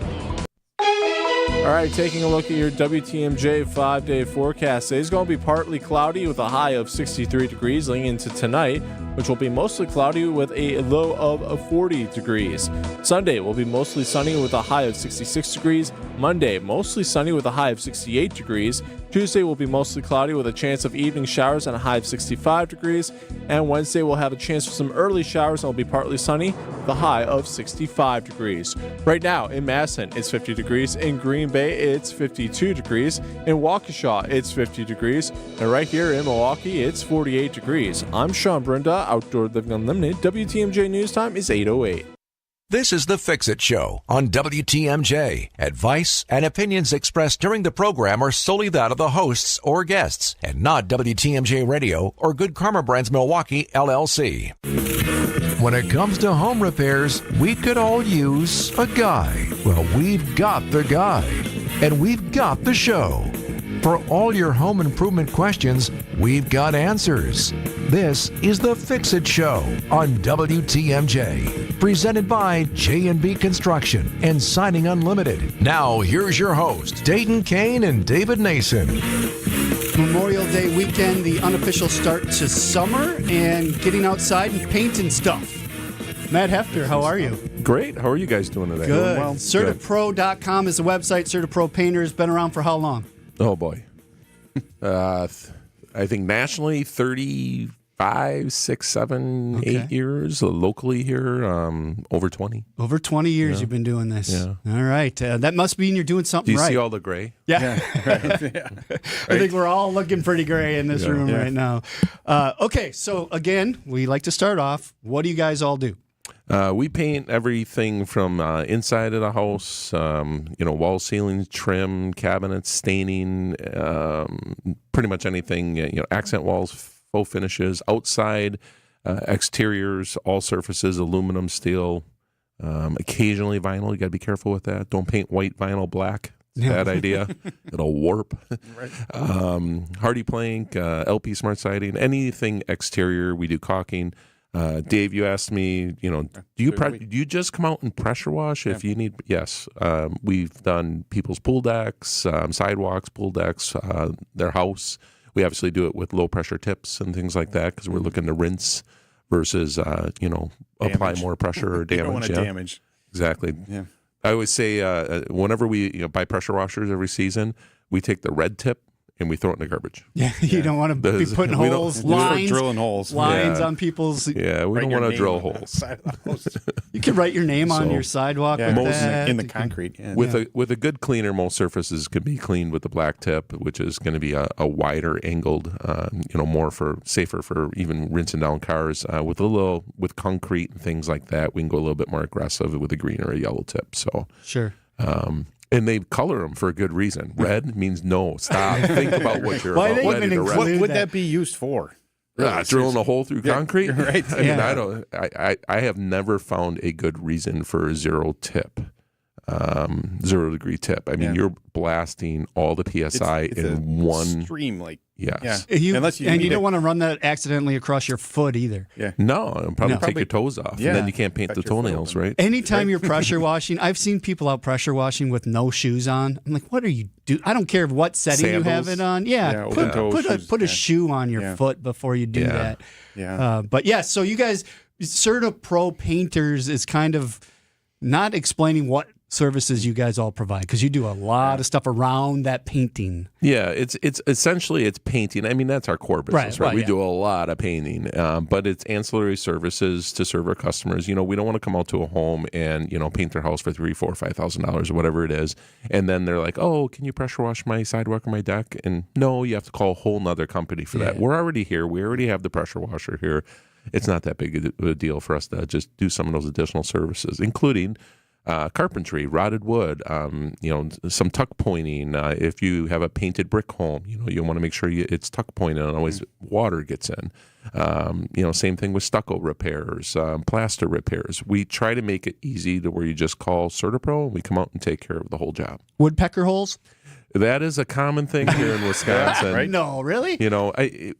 All right, taking a look at your WTMJ 5-day forecast. Today's going to be partly cloudy with a high of 63 degrees leading into tonight, which will be mostly cloudy with a low of 40 degrees. Sunday will be mostly sunny with a high of 66 degrees. Monday, mostly sunny with a high of 68 degrees. Tuesday will be mostly cloudy with a chance of evening showers and a high of 65 degrees. And Wednesday we'll have a chance for some early showers and will be partly sunny with a high of 65 degrees. Right now in Madison, it's 50 degrees. In Green Bay, it's 52 degrees. In Waukesha, it's 50 degrees. And right here in Milwaukee, it's 48 degrees. I'm Sean Brenda, Outdoor Living Unlimited. WTMJ News Time is 8:08. This is the Fix-It Show on WTMJ. Advice and opinions expressed during the program are solely that of the hosts or guests and not WTMJ Radio or Good Karma Brands Milwaukee, LLC. When it comes to home repairs, we could all use a guy. Well, we've got the guy. And we've got the show. For all your home improvement questions, we've got answers. This is the Fix-It Show on WTMJ. Presented by J&B Construction and Siding Unlimited. Now, here's your host, Dayton, Kane, and David Nason. Memorial Day weekend, the unofficial start to summer, and getting outside and painting stuff. Matt Hefter, how are you? Great. How are you guys doing today? Good. Well, CertaPro.com is the website. CertaPro Painters, been around for how long? Oh, boy. I think nationally, 35, 6, 7, 8 years. Locally here, over 20. Over 20 years you've been doing this. Yeah. All right. That must mean you're doing something Do you right. see all the gray? Yeah. Right. Yeah. I think we're all looking pretty gray in this room right now. Okay, so again, we like to start off. What do you guys all do? We paint everything from inside of the house, wall, ceilings, trim, cabinets, staining, pretty much anything, accent walls, faux finishes, outside, exteriors, all surfaces, aluminum, steel, occasionally vinyl. You got to be careful with that. Don't paint white vinyl black. It's a bad idea. It'll warp. Hardy plank, LP smart siding, anything exterior. We do caulking. Dave, you asked me, do you just come out and pressure wash if you need? Yes. We've done people's pool decks, sidewalks, pool decks, their house. We obviously do it with low pressure tips and things like that because we're looking to rinse versus, apply more pressure or damage. You don't want to damage. Exactly. Yeah. I always say whenever we buy pressure washers every season, we take the red tip and we throw it in the garbage. Yeah, you don't want to be putting holes, lines, drilling holes, lines on people's. Yeah, we don't want to drill holes. You can write your name on your sidewalk with that. In the concrete. Yeah. With a good cleaner, most surfaces can be cleaned with the black tip, which is going to be a wider angled, more safer for even rinsing down cars. With concrete and things like that, we can go a little bit more aggressive with a green or a yellow tip. So sure. And they color them for a good reason. Red means no. Stop. Think about what you're about. What would that be used for? Drilling a hole through concrete? Right. I mean, I have never found a good reason for a 0 degree tip. I mean, you're blasting all the PSI in one stream, yes. You don't want to run that accidentally across your foot either. Yeah. No, it'll probably take your toes off, and then you can't paint the toenails, right? Anytime you're pressure washing, I've seen people out pressure washing with no shoes on. I'm like, what are you doing? I don't care what setting you have it on. Yeah, put a shoe on your foot before you do that. Yeah. But so you guys, CertaPro Painters is kind of not explaining what services you guys all provide because you do a lot of stuff around that painting. Yeah, it's essentially it's painting. I mean, that's our core business, right? We do a lot of painting, but it's ancillary services to serve our customers. We don't want to come out to a home and paint their house for $3,000, $4,000, $5,000 or whatever it is, and then they're like, "Oh, can you pressure wash my sidewalk or my deck?" And no, you have to call a whole nother company for that. We're already here. We already have the pressure washer here. It's not that big of a deal for us to just do some of those additional services, including carpentry, rotted wood, some tuck pointing. If you have a painted brick home, you want to make sure it's tuck pointed and always water gets in. Same thing with stucco repairs, plaster repairs. We try to make it easy to where you just call CertaPro and we come out and take care of the whole job. Woodpecker holes? That is a common thing here in Wisconsin. Right? No, really?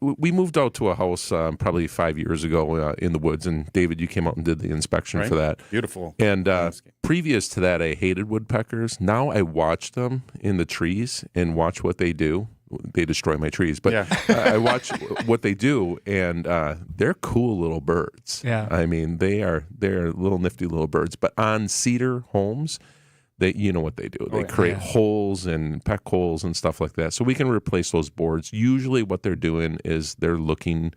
We moved out to a house probably 5 years ago in the woods, and David, you came out and did the inspection for that. Beautiful. And previous to that, I hated woodpeckers. Now I watch them in the trees and watch what they do. They destroy my trees, but I watch what they do, and they're cool little birds. Yeah. I mean, they're little nifty little birds. But on cedar homes, you know what they do. They create holes and peck holes and stuff like that. So we can replace those boards. Usually what they're doing is they're looking,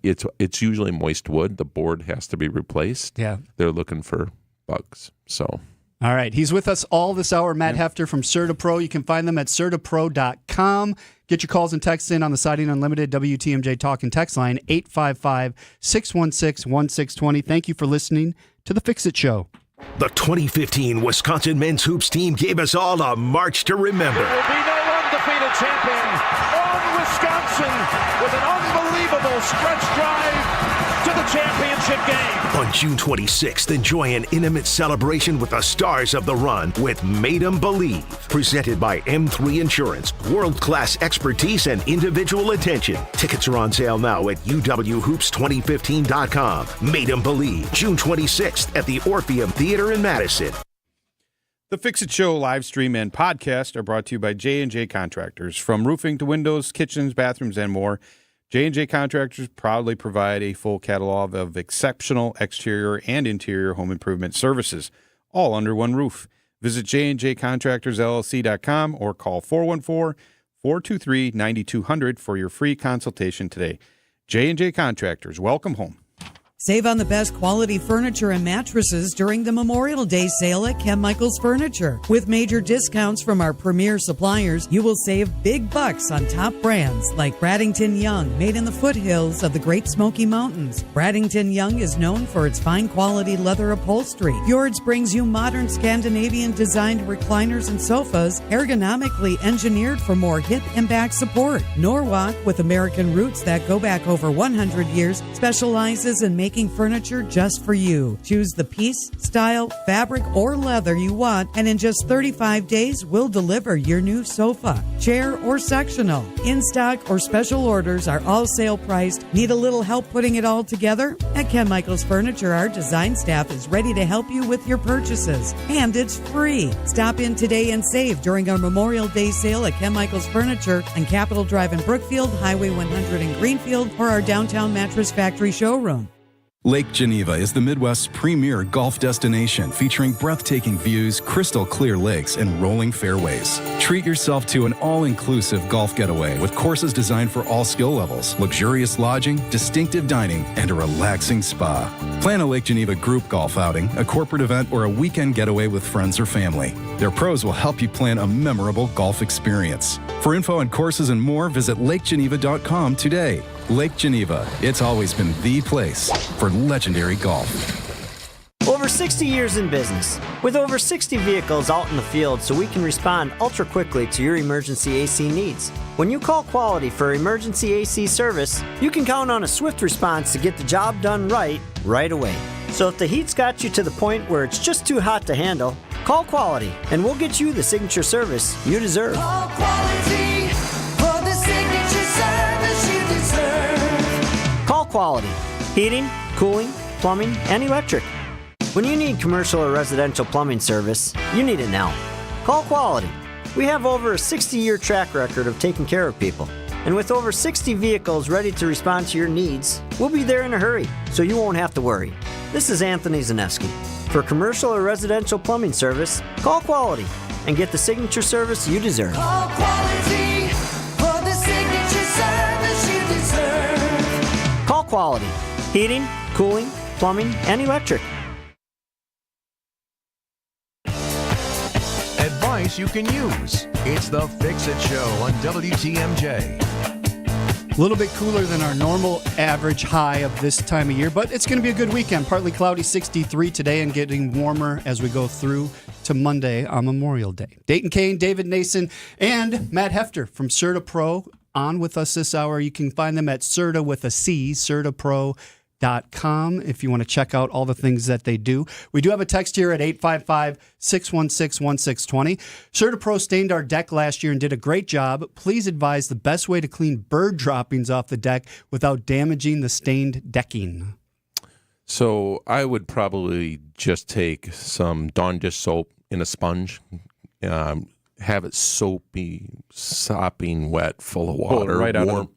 it's usually moist wood. The board has to be replaced. Yeah. They're looking for bugs. So. All right. He's with us all this hour, Matt Hefter from CertaPro. You can find them at CertaPro.com. Get your calls and texts in on the Siding Unlimited WTMJ Talk and Text line, 855-616-1620. Thank you for listening to The Fix-It Show. The 2015 Wisconsin men's hoops team gave us all a march to remember. There will be no undefeated champion on Wisconsin with an unbelievable stretch drive to the championship game. On June 26th, enjoy an intimate celebration with the stars of the run with Made 'em Believe. Presented by M3 Insurance. World-class expertise and individual attention. Tickets are on sale now at uwhoops2015.com. Made 'em Believe, June 26th at the Orpheum Theater in Madison. The Fix-It Show live stream and podcast are brought to you by J&J Contractors. From roofing to windows, kitchens, bathrooms, and more, J&J Contractors proudly provide a full catalog of exceptional exterior and interior home improvement services, all under one roof. Visit jnjcontractorsllc.com or call 414-423-9200 for your free consultation today. J&J Contractors, welcome home. Save on the best quality furniture and mattresses during the Memorial Day sale at Ken Michaels Furniture. With major discounts from our premier suppliers, you will save big bucks on top brands like Bradington Young, made in the foothills of the Great Smoky Mountains. Bradington Young is known for its fine quality leather upholstery. Fjords brings you modern Scandinavian designed recliners and sofas, ergonomically engineered for more hip and back support. Norwalk, with American roots that go back over 100 years, specializes in making furniture just for you. Choose the piece, style, fabric, or leather you want, and in just 35 days, we'll deliver your new sofa, chair, or sectional. In stock or special orders are all sale priced. Need a little help putting it all together? At Ken Michaels Furniture, our design staff is ready to help you with your purchases, and it's free. Stop in today and save during our Memorial Day sale at Ken Michaels Furniture on Capitol Drive in Brookfield, Highway 100 in Greenfield, or our downtown Mattress Factory showroom. Lake Geneva is the Midwest's premier golf destination, featuring breathtaking views, crystal clear lakes, and rolling fairways. Treat yourself to an all-inclusive golf getaway with courses designed for all skill levels, luxurious lodging, distinctive dining, and a relaxing spa. Plan a Lake Geneva group golf outing, a corporate event, or a weekend getaway with friends or family. Their pros will help you plan a memorable golf experience. For info on courses and more, visit lakegeneva.com today. Lake Geneva, it's always been the place for legendary golf. Over 60 years in business, with over 60 vehicles out in the field so we can respond ultra quickly to your emergency AC needs. When you call Quality for emergency AC service, you can count on a swift response to get the job done right away. So if the heat's got you to the point where it's just too hot to handle, call Quality and we'll get you the signature service you deserve. Call Quality for the signature service you deserve. Call Quality. Heating, cooling, plumbing, and electric. When you need commercial or residential plumbing service, you need it now. Call Quality. We have over a 60-year track record of taking care of people. And with over 60 vehicles ready to respond to your needs, we'll be there in a hurry, so you won't have to worry. This is Anthony Zaneski. For commercial or residential plumbing service, call Quality and get the signature service you deserve. Call Quality for the signature service you deserve. Call Quality. Heating, cooling, plumbing, and electric. Advice you can use. It's the Fix-It Show on WTMJ. A little bit cooler than our normal average high of this time of year, but it's going to be a good weekend. Partly cloudy, 63 today, and getting warmer as we go through to Monday on Memorial Day. Dayton, Kane, David, Nason, and Matt Hefter from Serta Pro on with us this hour. You can find them at Serta with a C, sertapro.com if you want to check out all the things that they do. We do have a text here at 855-616-1620. Serta Pro stained our deck last year and did a great job. Please advise the best way to clean bird droppings off the deck without damaging the stained decking. So I would probably just take some Dawn dish soap in a sponge, have it sopping wet, full of water, right out of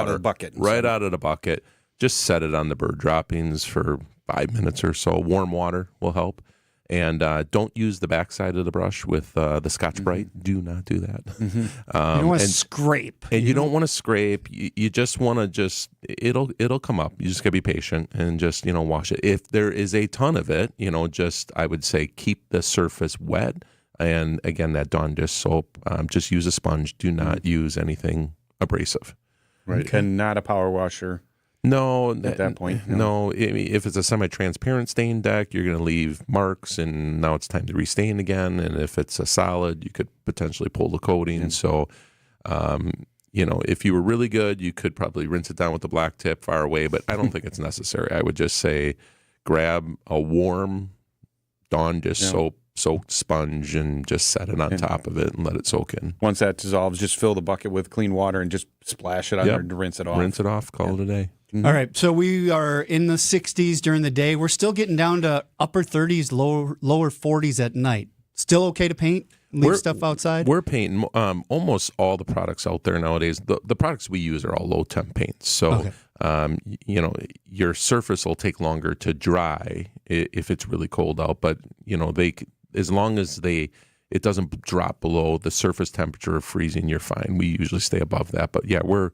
the bucket. Right out of the bucket. Just set it on the bird droppings for 5 minutes or so. Warm water will help. And don't use the backside of the brush with the Scotch-Brite. Do not do that. Mm-hmm. You don't want to scrape. And you don't want to scrape. You just want to it'll come up. You just got to be patient and just, wash it. If there is a ton of it, I would say keep the surface wet. And again, that Dawn dish soap, just use a sponge. Do not use anything abrasive. Right. Okay. And not a power washer. No, at that point. No, if it's a semi-transparent stain deck, you're going to leave marks, and now it's time to restain again. And if it's a solid, you could potentially pull the coating. So, if you were really good, you could probably rinse it down with the black tip far away. But I don't think it's necessary. I would just say grab a warm Dawn dish soaked sponge and just set it on top of it and let it soak in. Once that dissolves, just fill the bucket with clean water and just splash it under to rinse it off. Rinse it off, call it a day. Mm-hmm. All right, so we are in the 60s during the day. We're still getting down to upper 30s, lower 40s at night. Still okay to paint? Leave stuff outside? We're painting almost all the products out there nowadays. The products we use are all low temp paints. So, your surface will take longer to dry if it's really cold out. But, as long as it doesn't drop below the surface temperature of freezing, you're fine. We usually stay above that. But yeah, we're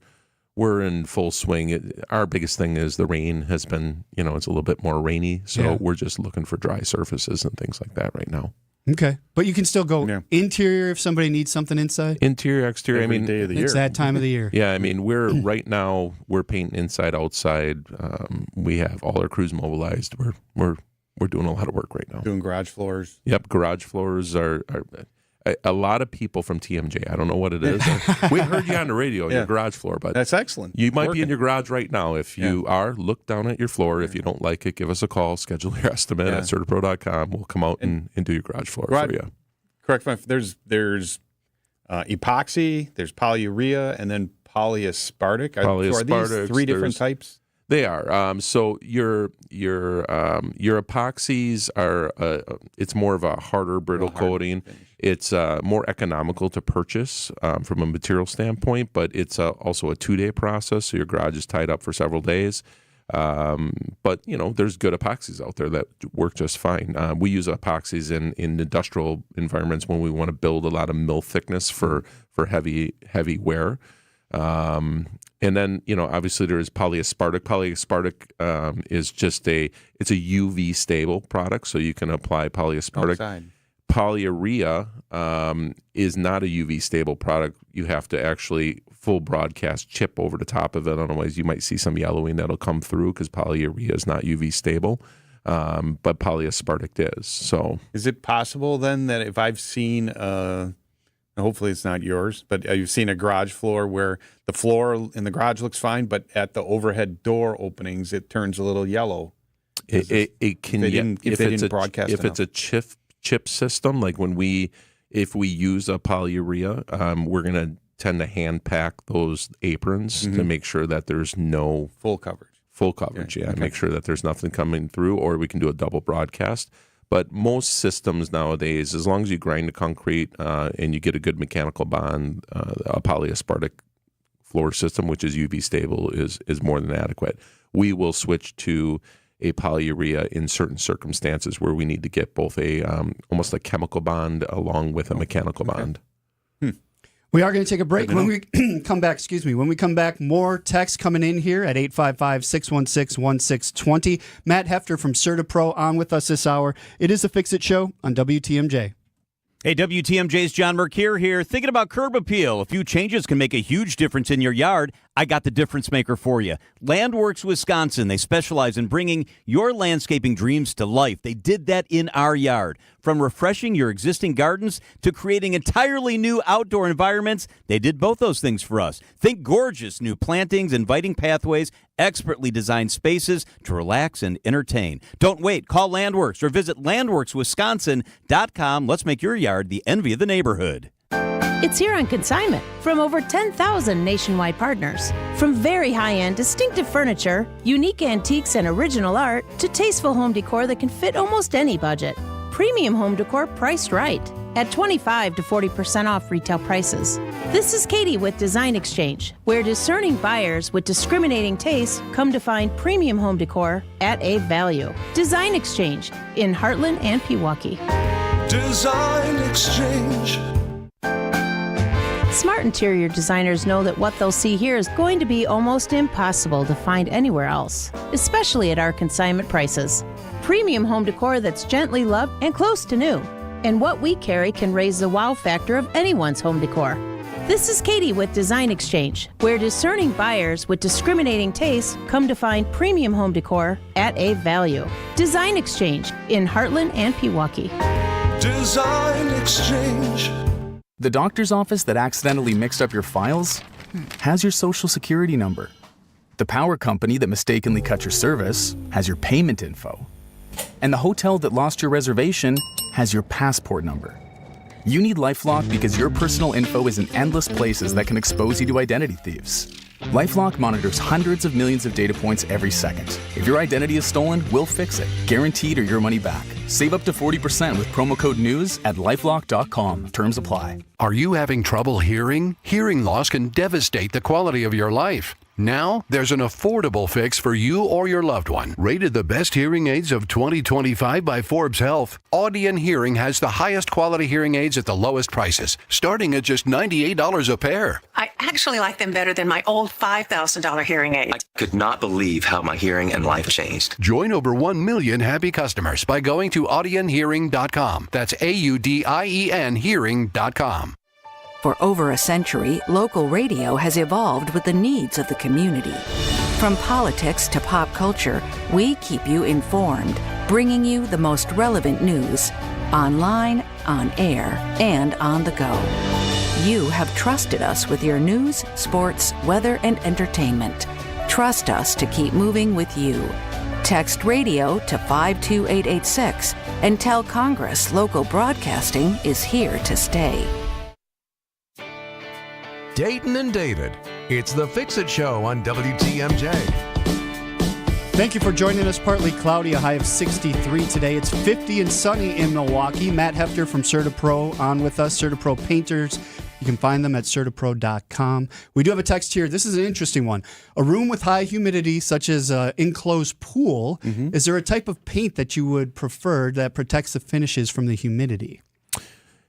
in full swing. Our biggest thing is the rain has been, it's a little bit more rainy. So we're just looking for dry surfaces and things like that right now. Okay. But you can still go interior if somebody needs something inside? Interior, exterior. Every day of the year. It's that time of the year. Yeah, right now we're painting inside, outside. We have all our crews mobilized. We're doing a lot of work right now. Doing garage floors. Yep, garage floors are a lot of people from TMJ. I don't know what it is. We heard you on the radio, your garage floor, but that's excellent. You might be in your garage right now. If you are, look down at your floor. If you don't like it, give us a call. Schedule your estimate at CertaPro.com. We'll come out and do your garage floor for you. Correct me if there's epoxy, there's polyurea, and then polyaspartic. Are these three different types? They are. So your epoxies are. It's more of a harder, brittle coating. Finish. It's more economical to purchase from a material standpoint, but it's also a 2-day process. So your garage is tied up for several days. But there's good epoxies out there that work just fine. We use epoxies in industrial environments when we want to build a lot of mill thickness for heavy wear. And then, obviously there is polyaspartic. Polyaspartic is just it's a UV stable product, so you can apply polyaspartic. Outside. Polyurea is not a UV stable product. You have to actually full broadcast chip over the top of it. Otherwise, you might see some yellowing that'll come through because polyurea is not UV stable. But polyaspartic is. So, is it possible then that if I've seen hopefully it's not yours, but you've seen a garage floor where the floor in the garage looks fine, but at the overhead door openings, it turns a little yellow? It can. If it's a chip system, like if we use a polyurea, we're going to tend to hand pack those aprons to make sure that there's no full coverage. Make sure that there's nothing coming through, or we can do a double broadcast. But most systems nowadays, as long as you grind the concrete and you get a good mechanical bond, a polyaspartic floor system, which is UV stable, is more than adequate. We will switch to a polyurea in certain circumstances where we need to get both almost a chemical bond along with a mechanical bond. We are going to take a break. When we come back, more texts coming in here at 855-616-1620. Matt Hefter from CertaPro on with us this hour. It is a Fix-It Show on WTMJ. Hey, WTMJ's John Mercure here. Thinking about curb appeal. A few changes can make a huge difference in your yard. I got the difference maker for you. Landworks Wisconsin. They specialize in bringing your landscaping dreams to life. They did that in our yard. From refreshing your existing gardens to creating entirely new outdoor environments, they did both those things for us. Think gorgeous new plantings, inviting pathways, expertly designed spaces to relax and entertain. Don't wait. Call Landworks or visit landworkswisconsin.com. Let's make your yard the envy of the neighborhood. It's here on consignment from over 10,000 nationwide partners. From very high-end, distinctive furniture, unique antiques and original art, to tasteful home decor that can fit almost any budget. Premium home decor priced right at 25 to 40% off retail prices. This is Katie with Design Exchange, where discerning buyers with discriminating tastes come to find premium home decor at a value. Design Exchange in Heartland and Pewaukee. Design Exchange. Smart interior designers know that what they'll see here is going to be almost impossible to find anywhere else, especially at our consignment prices. Premium home decor that's gently loved and close to new. And what we carry can raise the wow factor of anyone's home decor. This is Katie with Design Exchange, where discerning buyers with discriminating tastes come to find premium home decor at a value. Design Exchange in Heartland and Pewaukee. Design Exchange. The doctor's office that accidentally mixed up your files has your social security number. The power company that mistakenly cut your service has your payment info. And the hotel that lost your reservation has your passport number. You need LifeLock because your personal info is in endless places that can expose you to identity thieves. LifeLock monitors hundreds of millions of data points every second. If your identity is stolen, we'll fix it, guaranteed or your money back. Save up to 40% with promo code NEWS at LifeLock.com. Terms apply. Are you having trouble hearing? Hearing loss can devastate the quality of your life. Now, there's an affordable fix for you or your loved one. Rated the best hearing aids of 2025 by Forbes Health, Audion Hearing has the highest quality hearing aids at the lowest prices, starting at just $98 a pair. I actually like them better than my old $5,000 hearing aid. I could not believe how my hearing and life changed. Join over 1 million happy customers by going to audionhearing.com. That's AUDIEN hearing.com. For over a century, local radio has evolved with the needs of the community. From politics to pop culture, we keep you informed, bringing you the most relevant news, online, on air, and on the go. You have trusted us with your news, sports, weather, and entertainment. Trust us to keep moving with you. Text radio to 52886 and tell Congress local broadcasting is here to stay. Dayton and David. It's the Fix-It Show on WTMJ. Thank you for joining us. Partly cloudy, a high of 63 today. It's 50 and sunny in Milwaukee. Matt Hefter from CertaPro on with us. CertaPro painters. You can find them at CertaPro.com. We do have a text here. This is an interesting one. A room with high humidity, such as an enclosed pool, is there a type of paint that you would prefer that protects the finishes from the humidity?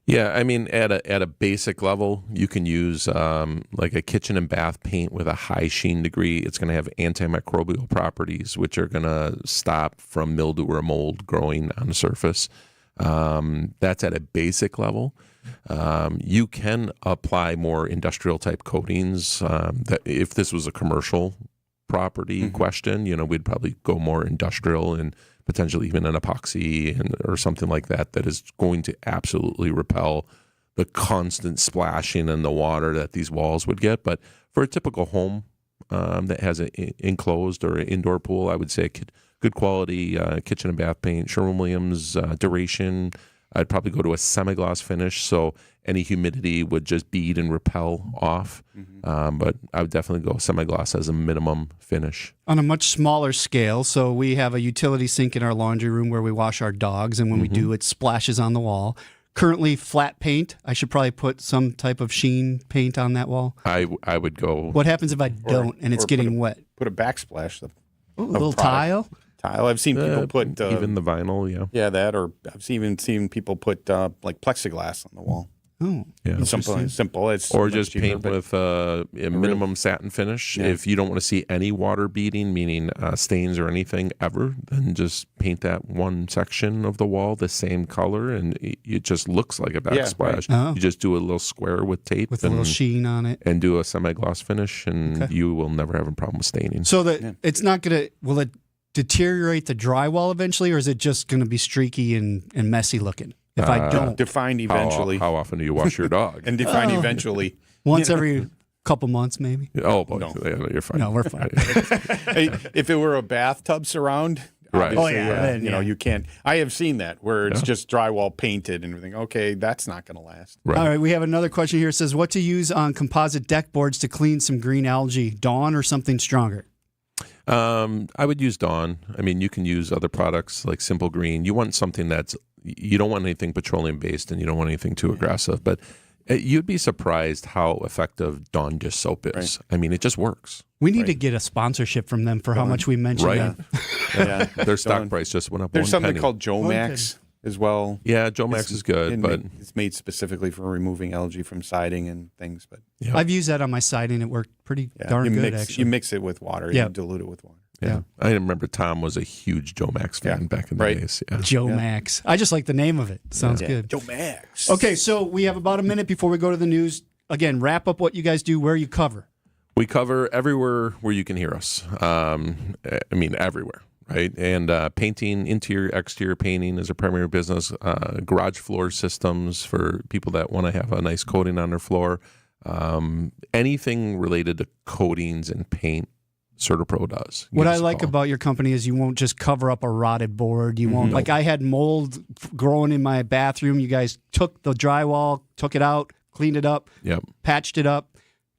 Yeah, I mean, at a basic level, you can use like a kitchen and bath paint with a high sheen degree. It's going to have antimicrobial properties, which are going to stop from mildew or mold growing on the surface. That's at a basic level. You can apply more industrial type coatings. That if this was a commercial property question, we'd probably go more industrial and potentially even an epoxy or something like that is going to absolutely repel the constant splashing in the water that these walls would get. But for a typical home that has an enclosed or an indoor pool, I would say good quality kitchen and bath paint, Sherwin-Williams duration. I'd probably go to a semi-gloss finish, so any humidity would just bead and repel off. But I would definitely go semi-gloss as a minimum finish. On a much smaller scale, so we have a utility sink in our laundry room where we wash our dogs, and when we do, it splashes on the wall. Currently flat paint. I should probably put some type of sheen paint on that wall. I would go... What happens if I don't and it's getting wet? Put a backsplash. A little tile? Tile. I've seen people put... even the vinyl, yeah. Yeah, that, or I've even seen people put like plexiglass on the wall. Oh, yeah. Simple. It's or just paint with a minimum satin finish. Yeah. If you don't want to see any water beading, meaning stains or anything ever, then just paint that one section of the wall the same color, and it just looks like a backsplash. Right. Oh. You just do a little square with tape with a little sheen on it, and do a semi-gloss finish, and you will never have a problem with staining. So that it's not going to. Will it deteriorate the drywall eventually, or is it just going to be streaky and messy looking? If I don't define eventually, how often do you wash your dog? And define eventually, once every couple months, maybe. Oh, boy. No. You're fine. No, we're fine. If it were a bathtub surround, right? Oh yeah, you can't. I have seen that where it's just drywall painted and everything. Okay, that's not going to last. Right. All right, we have another question here. It says, what to use on composite deck boards to clean some green algae? Dawn or something stronger? I would use Dawn. I mean, you can use other products like Simple Green. You want something you don't want anything petroleum-based, and you don't want anything too aggressive. But you'd be surprised how effective Dawn dish soap is. Right. I mean, it just works. We need to get a sponsorship from them for how much we mentioned that. Their stock price just went up. There's something penny. called Joe Max as well. Yeah, Joe Max is good, but it's made specifically for removing algae from siding and things. But I've used that on my siding. It worked pretty darn good, actually. You mix it with water. You dilute it with water. Yeah. I remember Tom was a huge Joe Max fan back in the days. Yeah. Joe Max. I just like the name of it. Sounds good. Joe Max. Okay, so we have about a minute before we go to the news. again, wrap up what you guys do, where you cover. We cover everywhere where you can hear us. Everywhere, right? And painting, interior, exterior painting is a primary business. Garage floor systems for people that want to have a nice coating on their floor. Anything related to coatings and paint, CertaPro does. What I like about your company is you won't just cover up a rotted board. You won't, like I had mold growing in my bathroom. You guys took the drywall, took it out, cleaned it up, patched it up.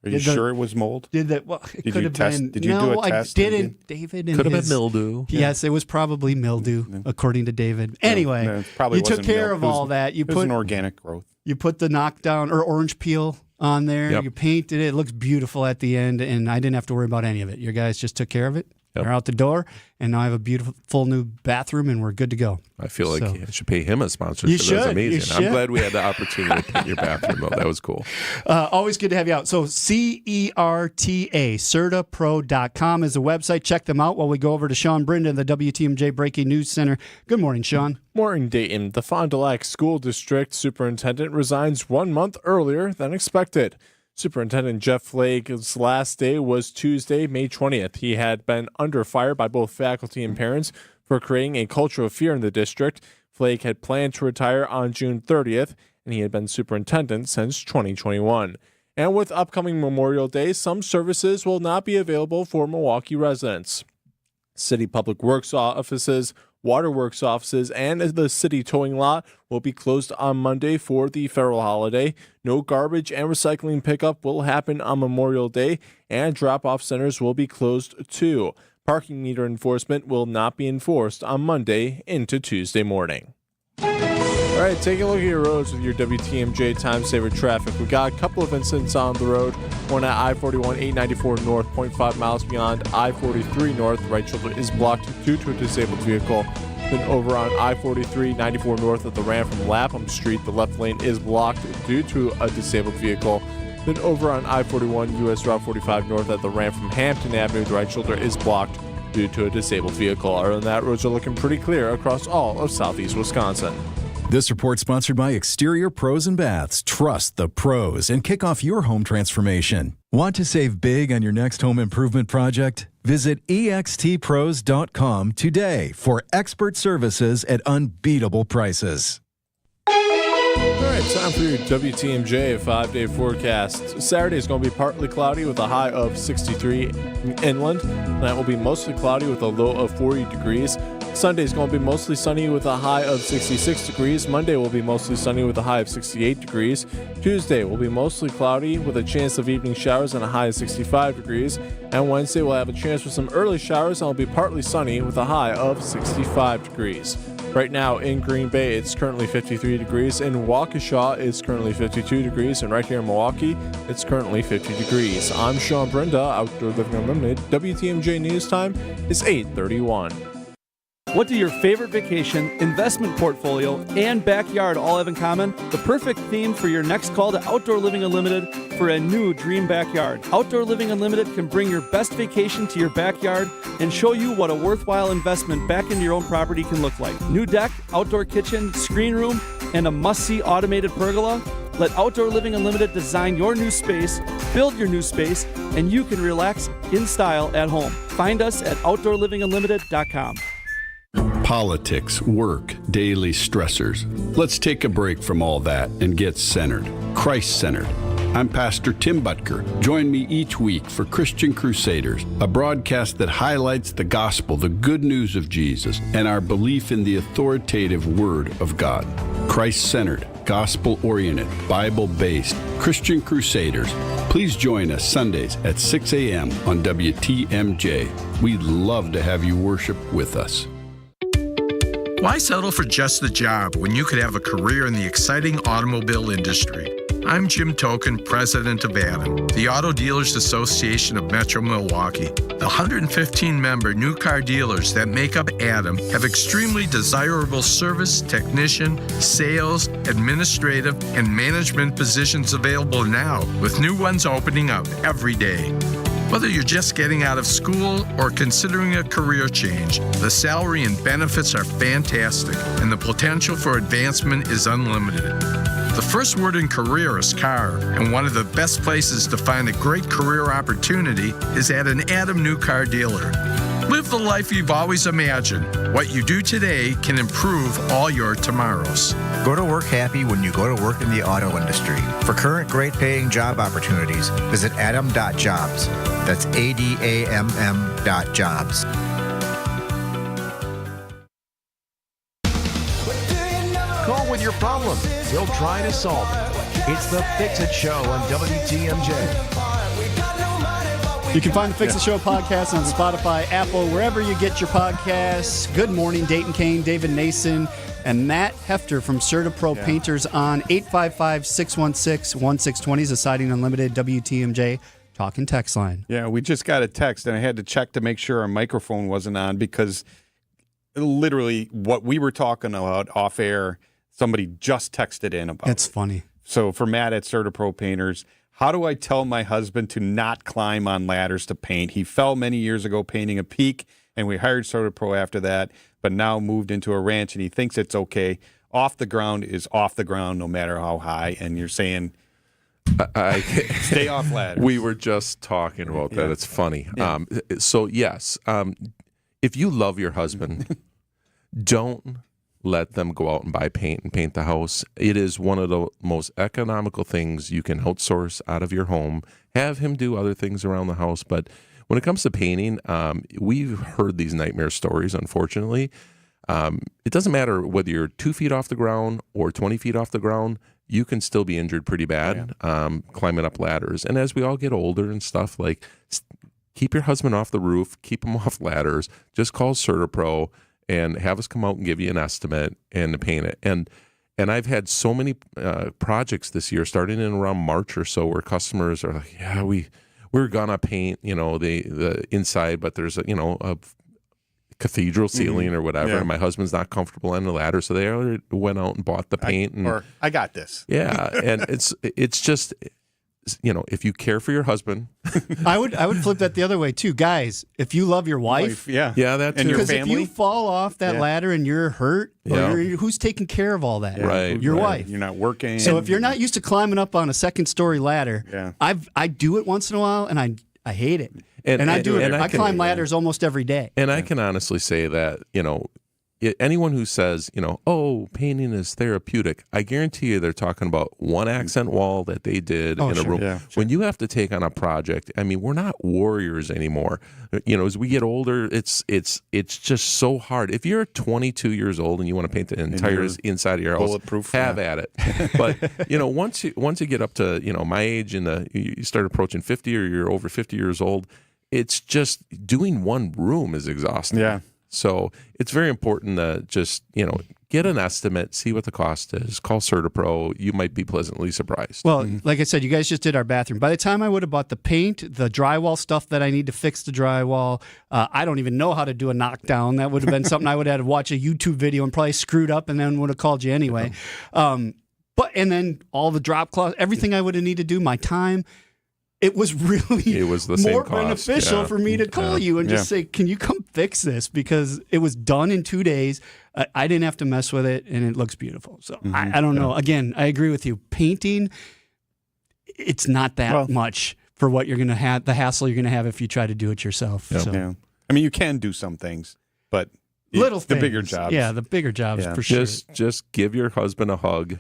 Are you sure it was mold? Did that? Well, it Did could you have test? been. Did you no, do a test? I didn't. David and could have his, been mildew. Yes, it was probably mildew, according to David. Anyway, No, it probably you took wasn't care mildew. of all that. You It was an organic growth. You put the knockdown or orange peel on there. Yep. You painted it. It looks beautiful at the end, and I didn't have to worry about any of it. Your guys just took care of it. Yep. They're out the door, and now I have a beautiful, full new bathroom, and we're good to go. I feel like I should pay him a sponsorship. You That was should. amazing. You I'm should. glad we had the opportunity to paint your bathroom, though. That was cool. Always good to have you out. So CERTA, CertaPro.com is the website. Check them out while we go over to Sean Brinda in the WTMJ Breaking News Center. Good morning, Sean. Morning, Dayton. The Fond du Lac School District Superintendent resigns 1 month earlier than expected. Superintendent Jeff Flake's last day was Tuesday, May 20th. He had been under fire by both faculty and parents for creating a culture of fear in the district. Flake had planned to retire on June 30th, and he had been superintendent since 2021. And with upcoming Memorial Day, some services will not be available for Milwaukee residents. City Public Works offices, Waterworks offices, and the city towing lot will be closed on Monday for the federal holiday. No garbage and recycling pickup will happen on Memorial Day, and drop-off centers will be closed too. Parking meter enforcement will not be enforced on Monday into Tuesday morning. All right, take a look at your roads with your WTMJ Time Saver traffic. We got a couple of incidents on the road. One at I-41, 894 north, 0.5 miles beyond I-43 north. The right shoulder is blocked due to a disabled vehicle. Then over on I-43, 94 north at the ramp from Lapham Street, the left lane is blocked due to a disabled vehicle. Then over on I-41, US Route 45 north at the ramp from Hampton Avenue, the right shoulder is blocked due to a disabled vehicle. Other than that, roads are looking pretty clear across all of southeast Wisconsin. This report sponsored by Exterior Pros and Baths. Trust the pros and kick off your home transformation. Want to save big on your next home improvement project? Visit extpros.com today for expert services at unbeatable prices. All right, time for your WTMJ 5-day forecast. Saturday is going to be partly cloudy with a high of 63 inland. That will be mostly cloudy with a low of 40 degrees. Sunday is going to be mostly sunny with a high of 66 degrees. Monday will be mostly sunny with a high of 68 degrees. Tuesday will be mostly cloudy with a chance of evening showers and a high of 65 degrees. And Wednesday we'll have a chance for some early showers and it'll be partly sunny with a high of 65 degrees. Right now in Green Bay, it's currently 53 degrees. In Waukesha, it's currently 52 degrees. And right here in Milwaukee, it's currently 50 degrees. I'm Sean Brinda, Outdoor Living Unlimited. WTMJ News Time is 8:31. What do your favorite vacation, investment portfolio, and backyard all have in common? The perfect theme for your next call to Outdoor Living Unlimited for a new dream backyard. Outdoor Living Unlimited can bring your best vacation to your backyard and show you what a worthwhile investment back into your own property can look like. New deck, outdoor kitchen, screen room, and a must-see automated pergola? Let Outdoor Living Unlimited design your new space, build your new space, and you can relax in style at home. Find us at OutdoorLivingUnlimited.com. Politics, work, daily stressors. Let's take a break from all that and get centered, Christ-centered. I'm Pastor Tim Butker. Join me each week for Christian Crusaders, a broadcast that highlights the gospel, the good news of Jesus, and our belief in the authoritative Word of God. Christ-centered, gospel-oriented, Bible-based Christian Crusaders. Please join us Sundays at 6 a.m. on WTMJ. We'd love to have you worship with us. Why settle for just the job when you could have a career in the exciting automobile industry? I'm Jim Token, president of ADAM, the Auto Dealers Association of Metro Milwaukee. The 115-member new car dealers that make up ADAM have extremely desirable service, technician, sales, administrative, and management positions available now, with new ones opening up every day. Whether you're just getting out of school or considering a career change, the salary and benefits are fantastic, and the potential for advancement is unlimited. The first word in career is car, and one of the best places to find a great career opportunity is at an Adam New Car dealer. Live the life you've always imagined. What you do today can improve all your tomorrows. Go to work happy when you go to work in the auto industry. For current great paying job opportunities, visit adam.jobs. That's ADAMM.jobs. Call with your problem. We'll try to solve it. It's the Fix-It Show on WTMJ. You can find the Fix It Show podcast on Spotify, Apple, wherever you get your podcasts. Good morning, Dayton, Kane, David Nason, and Matt Hefter from CertaPro Painters on 855-616-1620 is a Siding Unlimited WTMJ talk and text line. Yeah, we just got a text, and I had to check to make sure our microphone wasn't on because literally what we were talking about off air, somebody just texted in about. That's funny. So for Matt at CertaPro Painters, how do I tell my husband to not climb on ladders to paint? He fell many years ago painting a peak, and we hired CertaPro after that, but now moved into a ranch, and he thinks it's okay. Off the ground is off the ground no matter how high, and you're saying stay off ladders. We were just talking about that. It's funny. Yeah. So, yes, if you love your husband, don't let them go out and buy paint and paint the house. It is one of the most economical things you can outsource out of your home. Have him do other things around the house. But when it comes to painting, we've heard these nightmare stories, unfortunately. It doesn't matter whether you're 2 feet off the ground or 20 feet off the ground, you can still be injured pretty bad climbing up ladders. And as we all get older and stuff, like keep your husband off the roof, keep him off ladders, just call CertaPro and have us come out and give you an estimate and paint it. And I've had so many projects this year, starting in around March or so, where customers are like, yeah, we're gonna paint, the inside, but there's a cathedral ceiling or whatever, and my husband's not comfortable on the ladder, so they already went out and bought the paint. I got this. Yeah, and it's just, if you care for your husband, I would flip that the other way too, guys. If you love your wife, that too, and your because family, if you fall off that ladder and you're hurt, who's taking care of all that? Your wife. You're not working. So if you're not used to climbing up on a second-story ladder, I do it once in a while, and I hate it. And I do it. I climb ladders almost every day. And I can honestly say that, anyone who says, painting is therapeutic, I guarantee you they're talking about one accent wall that they did in a room. When you have to take on a project, we're not warriors anymore. As we get older, it's just so hard. If you're 22 years old and you want to paint the entire inside of your house, have at it. But once you get up to my age and you start approaching 50 or you're over 50 years old, it's just doing one room is exhausting. Yeah. So it's very important to just, get an estimate, see what the cost is, call CertaPro. You might be pleasantly surprised. Well, like I said, you guys just did our bathroom. By the time I would have bought the paint, the drywall stuff that I need to fix the drywall, I don't even know how to do a knockdown. That would have been something I would have had to watch a YouTube video and probably screwed up and then would have called you anyway. And then all the drop cloths, everything I would have needed to do, my time. It was really more beneficial for me to call you and just say, can you come fix this? Because it was done in 2 days. I didn't have to mess with it, and it looks beautiful. So I don't know. Again, I agree with you. Painting, it's not that much for what you're going to have, the hassle you're going to have if you try to do it yourself. Yeah. So. Yeah. You can do some things, but little the things. bigger jobs. Yeah, the bigger jobs for sure. Just give your husband a hug.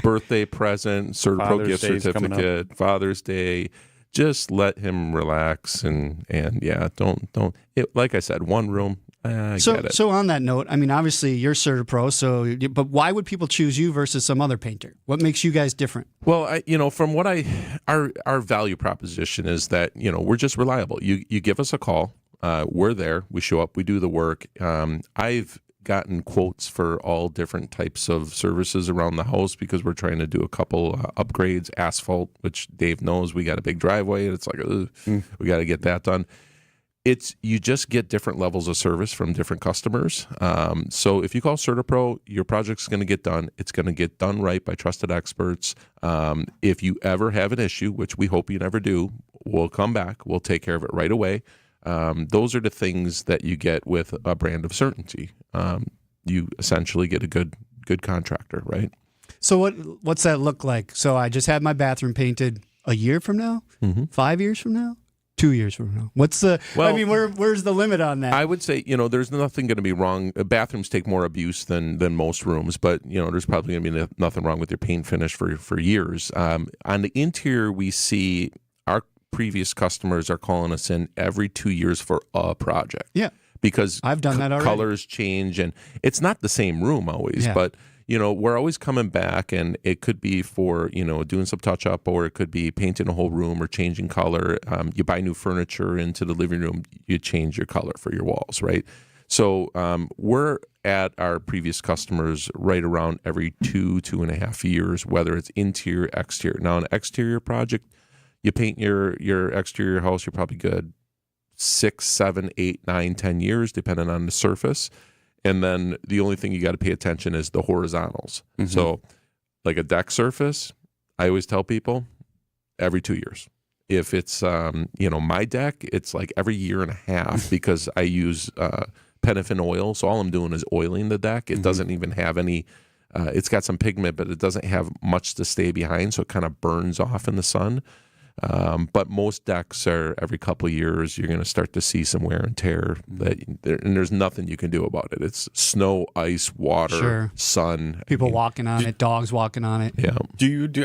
Birthday present, CertaPro gift certificate, Father's Day. Just let him relax and don't. Like I said, one room. Get it. So on that note, obviously you're CertaPro. But why would people choose you versus some other painter? What makes you guys different? Well, from what our value proposition is that we're just reliable. You give us a call. We're there. We show up. We do the work. I've gotten quotes for all different types of services around the house because we're trying to do a couple upgrades, asphalt, which Dave knows. We got a big driveway. And it's like, we got to get that done. You just get different levels of service from different customers. So if you call CertaPro, your project's going to get done. It's going to get done right by trusted experts. If you ever have an issue, which we hope you never do, we'll come back. We'll take care of it right away. Those are the things that you get with a brand of certainty. You essentially get a good contractor, right? So what's that look like? So I just had my bathroom painted a year from now, 5 years from now, 2 years from now. What's the? Well, I mean, where's the limit on that? I would say, there's nothing going to be wrong. Bathrooms take more abuse than most rooms, but there's probably going to be nothing wrong with your paint finish for years. On the interior, we see our previous customers are calling us in every 2 years for a project. Yeah, because I've done that already. Colors change, and it's not the same room always, but. We're always coming back, and it could be for, doing some touch-up, or it could be painting a whole room or changing color. You buy new furniture into the living room, you change your color for your walls, right? So we're at our previous customers right around every 2.5 years, whether it's interior, exterior. Now, an exterior project, you paint your exterior house, you're probably good 6, 7, 8, 9, 10 years, depending on the surface. And then the only thing you got to pay attention is the horizontals. So like a deck surface, I always tell people every 2 years. If it's, my deck, it's like every 1.5 years because I use paraffin oil. So all I'm doing is oiling the deck. It doesn't even have any, it's got some pigment, but it doesn't have much to stay behind. So it kind of burns off in the sun. But most decks are every couple of years, you're going to start to see some wear and tear, and there's nothing you can do about it. It's snow, ice, water, sun. People walking on it, dogs walking on it. Yeah.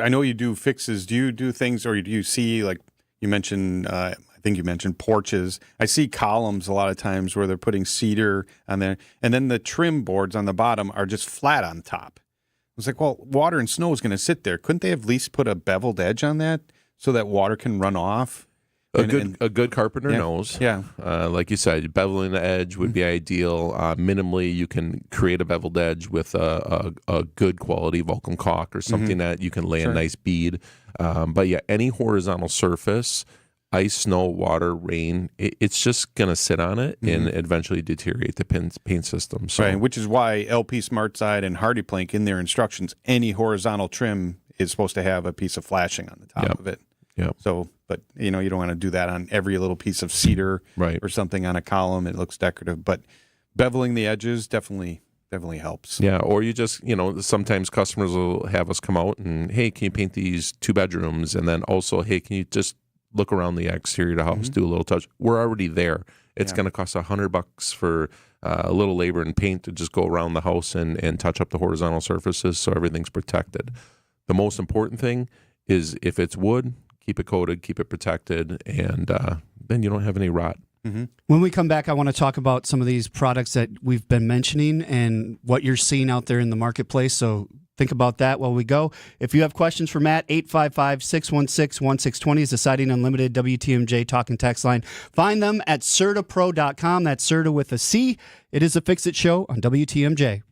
I know you do fixes. Do you do things, or do you see, like you mentioned, I think you mentioned porches. I see columns a lot of times where they're putting cedar on there, and then the trim boards on the bottom are just flat on top. I was like, well, water and snow is going to sit there. Couldn't they have at least put a beveled edge on that? So that water can run off. A good carpenter knows. Yeah. Like you said, beveling the edge would be ideal. Minimally, you can create a beveled edge with a good quality Vulcan caulk or something that you can lay a nice bead. But yeah, any horizontal surface, ice, snow, water, rain, it's just going to sit on it and eventually deteriorate the paint system. So. Right, which is why LP SmartSide and Hardy Plank in their instructions, any horizontal trim is supposed to have a piece of flashing on the top of it. Yeah. So, but you don't want to do that on every little piece of cedar or something on a column. It looks decorative, but beveling the edges definitely helps. Yeah. Or you just, sometimes customers will have us come out and, hey, can you paint these 2 bedrooms? And then also, hey, can you just look around the exterior of the house, do a little touch? We're already there. It's going to cost $100 for a little labor and paint to just go around the house and touch up the horizontal surfaces so everything's protected. The most important thing is if it's wood, keep it coated, keep it protected, and then you don't have any rot. When we come back, I want to talk about some of these products that we've been mentioning and what you're seeing out there in the marketplace. So think about that while we go. If you have questions for Matt, 855-616-1620 is the Siding Unlimited WTMJ talk and text line. Find them at CertaPro.com. That's Certa with a C. It is a Fix It show on WTMJ.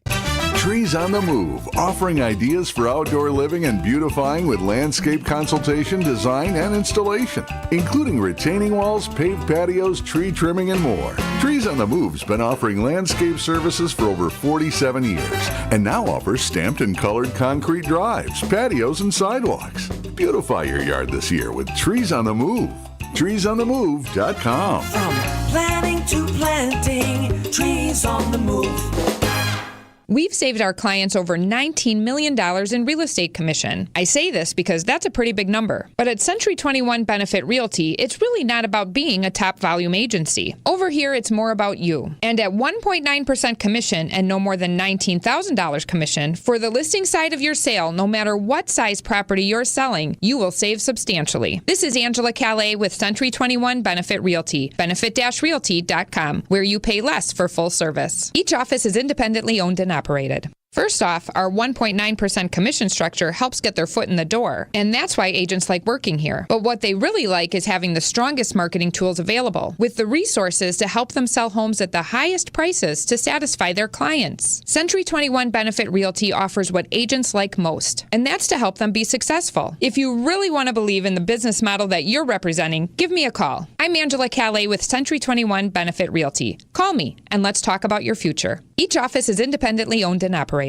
Trees on the Move, offering ideas for outdoor living and beautifying with landscape consultation, design, and installation, including retaining walls, paved patios, tree trimming, and more. Trees on the Move's been offering landscape services for over 47 years and now offers stamped and colored concrete drives, patios, and sidewalks. Beautify your yard this year with Trees on the Move. TreesOnTheMove.com. From planning to planting, Trees on the Move. We've saved our clients over $19 million in real estate commission. I say this because that's a pretty big number. But at Century 21 Benefit Realty, it's really not about being a top volume agency. Over here, it's more about you. And at 1.9% commission and no more than $19,000 commission, for the listing side of your sale, no matter what size property you're selling, you will save substantially. This is Angela Calais with Century 21 Benefit Realty, benefit-realty.com, where you pay less for full service. Each office is independently owned and operated. First off, our 1.9% commission structure helps get their foot in the door, and that's why agents like working here. But what they really like is having the strongest marketing tools available, with the resources to help them sell homes at the highest prices to satisfy their clients. Century 21 Benefit Realty offers what agents like most, and that's to help them be successful. If you really want to believe in the business model that you're representing, give me a call. I'm Angela Calais with Century 21 Benefit Realty. Call me, and let's talk about your future. Each office is independently owned and operated.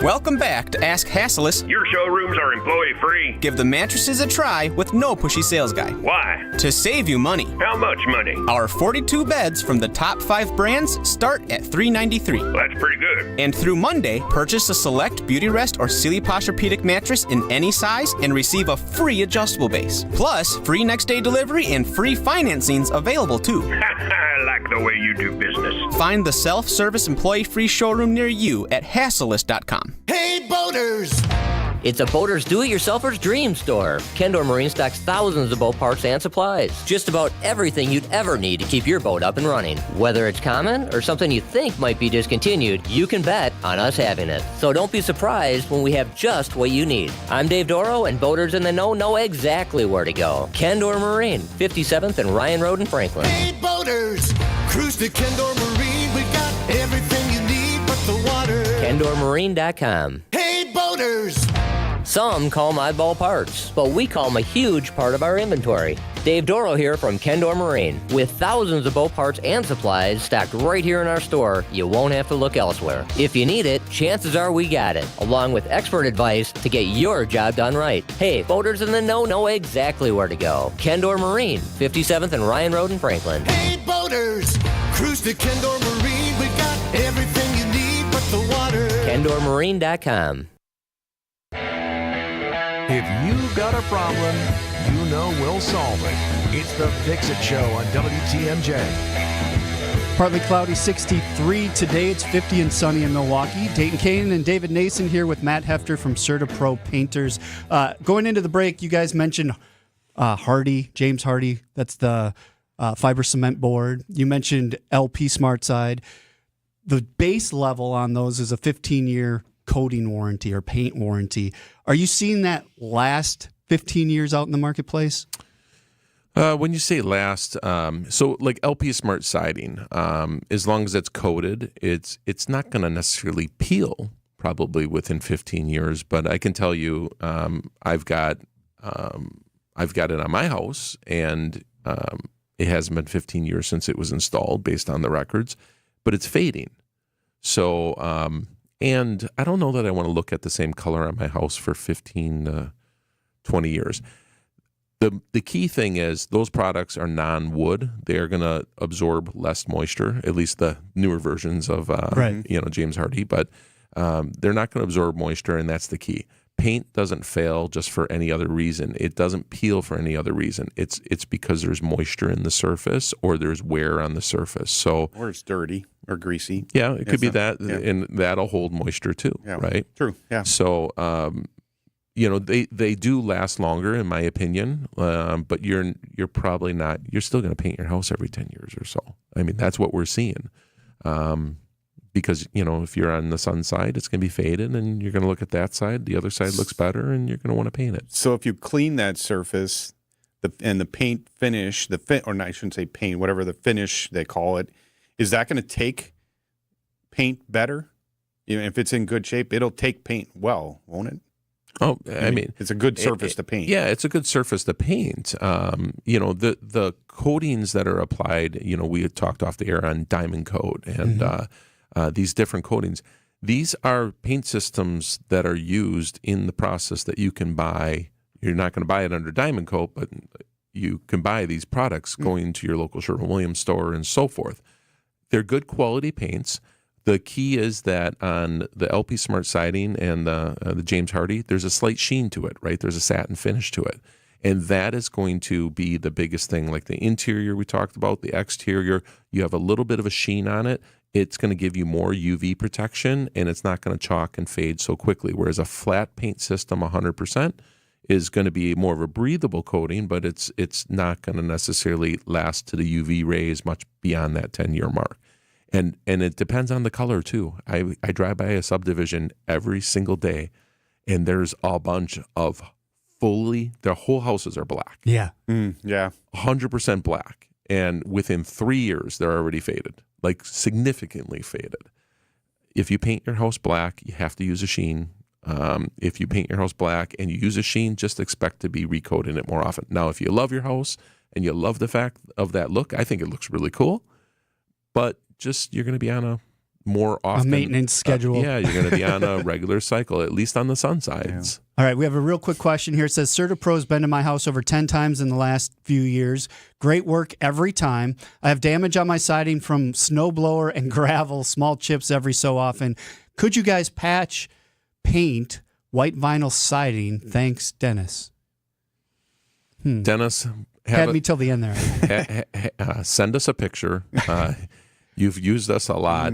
Welcome back to Ask Hassleus. Your showrooms are employee-free. Give the mattresses a try with no pushy sales guy. Why? To save you money. How much money? Our 42 beds from the top 5 brands start at $393. That's pretty good. And through Monday, purchase a select Beauty Rest or Silly Posturepedic mattress in any size and receive a free adjustable base. Plus, free next-day delivery and free financing's available too. I like the way you do business. Find the self-service employee-free showroom near you at Hassleus.com. Hey, boaters! It's a boater's do-it-yourselfer's dream store. Kendor Marine stocks thousands of boat parts and supplies. Just about everything you'd ever need to keep your boat up and running. Whether it's common or something you think might be discontinued, you can bet on us having it. So don't be surprised when we have just what you need. I'm Dave Doro, and boaters in the know exactly where to go. Kendor Marine, 57th and Ryan Road in Franklin. Hey, boaters! Cruise to Kendor Marine. We got everything you need but the water. KendorMarine.com. Hey, boaters! Some call them oddball parts, but we call them a huge part of our inventory. Dave Doro here from Kendor Marine. With thousands of boat parts and supplies stocked right here in our store, you won't have to look elsewhere. If you need it, chances are we got it, along with expert advice to get your job done right. Hey, boaters in the know exactly where to go. Kendor Marine, 57th and Ryan Road in Franklin. Hey, boaters! Cruise to Kendor Marine. We got everything you need but the water. KendorMarine.com. If you've got a problem, you know we'll solve it. It's the Fix It Show on WTMJ. Partly cloudy, 63 today. It's 50 and sunny in Milwaukee. Dayton Kane and David Nason here with Matt Hefter from CertaPro Painters. Going into the break, you guys mentioned Hardy, James Hardy. That's the fiber cement board. You mentioned LP Smart Side. The base level on those is a 15-year coating warranty or paint warranty. Are you seeing that last 15 years out in the marketplace? When you say last, so like LP Smart Siding, as long as it's coated, it's not going to necessarily peel probably within 15 years. But I can tell you, I've got it on my house, and it hasn't been 15 years since it was installed, based on the records, but it's fading. So. And I don't know that I want to look at the same color on my house for 15, 20 years. The key thing is those products are non-wood. They're going to absorb less moisture, at least the newer versions of James Hardy. But they're not going to absorb moisture, and that's the key. Paint doesn't fail just for any other reason. It doesn't peel for any other reason. It's because there's moisture in the surface or there's wear on the surface. Or it's dirty or greasy. Yeah, it could be that, and that'll hold moisture too, right? True, yeah. So, they do last longer, in my opinion, but you're probably not, you're still going to paint your house every 10 years or so. I mean, that's what we're seeing. Because, if you're on the sun side, it's going to be faded, and you're going to look at that side. The other side looks better, and you're going to want to paint it. So if you clean that surface, and the paint finish, I shouldn't say paint, whatever the finish they call it, is that going to take paint better? If it's in good shape, it'll take paint well, won't it? Oh, I mean, it's a good surface to paint. Yeah, it's a good surface to paint. The coatings that are applied, we had talked off the air on diamond coat and these different coatings. These are paint systems that are used in the process that you can buy. You're not going to buy it under diamond coat, but you can buy these products going to your local Sherwin-Williams store and so forth. They're good quality paints. The key is that on the LP Smart Siding and the James Hardy, there's a slight sheen to it, right? There's a satin finish to it. And that is going to be the biggest thing. Like the interior we talked about, the exterior, you have a little bit of a sheen on it. It's going to give you more UV protection, and it's not going to chalk and fade so quickly. Whereas a flat paint system, 100%, is going to be more of a breathable coating, but it's not going to necessarily last to the UV rays much beyond that 10-year mark. And it depends on the color, too. I drive by a subdivision every single day, and there's a bunch of their whole houses are black. Yeah. Yeah. 100% black. And within 3 years, they're already faded, like significantly faded. If you paint your house black, you have to use a sheen. If you paint your house black and you use a sheen, just expect to be recoating it more often. Now, if you love your house and you love the fact of that look, I think it looks really cool. But just you're going to be on a more often. A maintenance schedule. You're going to be on a regular cycle, at least on the sun sides. All right, we have a real quick question here. It says, CertaPro's been to my house over 10 times in the last few years. Great work every time. I have damage on my siding from snowblower and gravel, small chips every so often. Could you guys patch, paint, white vinyl siding? Thanks, Dennis. Dennis, had me till the end there. Send us a picture. You've used us a lot.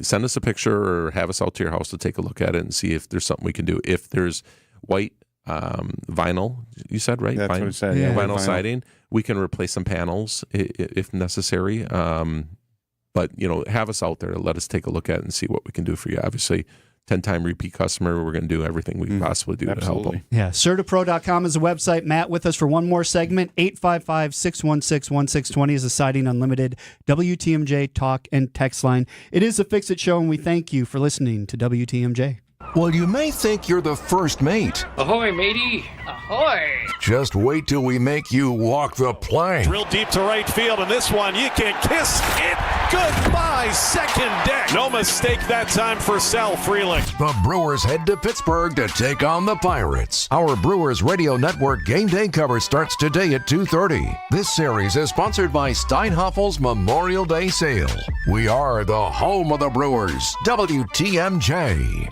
Send us a picture or have us out to your house to take a look at it and see if there's something we can do. If there's white vinyl, you said, right? That's what it said. Vinyl siding. We can replace some panels if necessary. But, have us out there. Let us take a look at it and see what we can do for you. Obviously, 10-time repeat customer. We're going to do everything we can possibly do to help them. Yeah, CertaPro.com is the website. Matt with us for one more segment. 855-616-1620 is the Siding Unlimited WTMJ talk and text line. It is the Fix It Show, and we thank you for listening to WTMJ. Well, you may think you're the first mate. Ahoy, matey. Ahoy. Just wait till we make you walk the plank. Drill deep to right field, and this one, you can kiss it goodbye, second deck. No mistake that time for Sal Freeling. The Brewers head to Pittsburgh to take on the Pirates. Our Brewers Radio Network game day coverage starts today at 2:30. This series is sponsored by Steinhoffel's Memorial Day Sale. We are the home of the Brewers, WTMJ.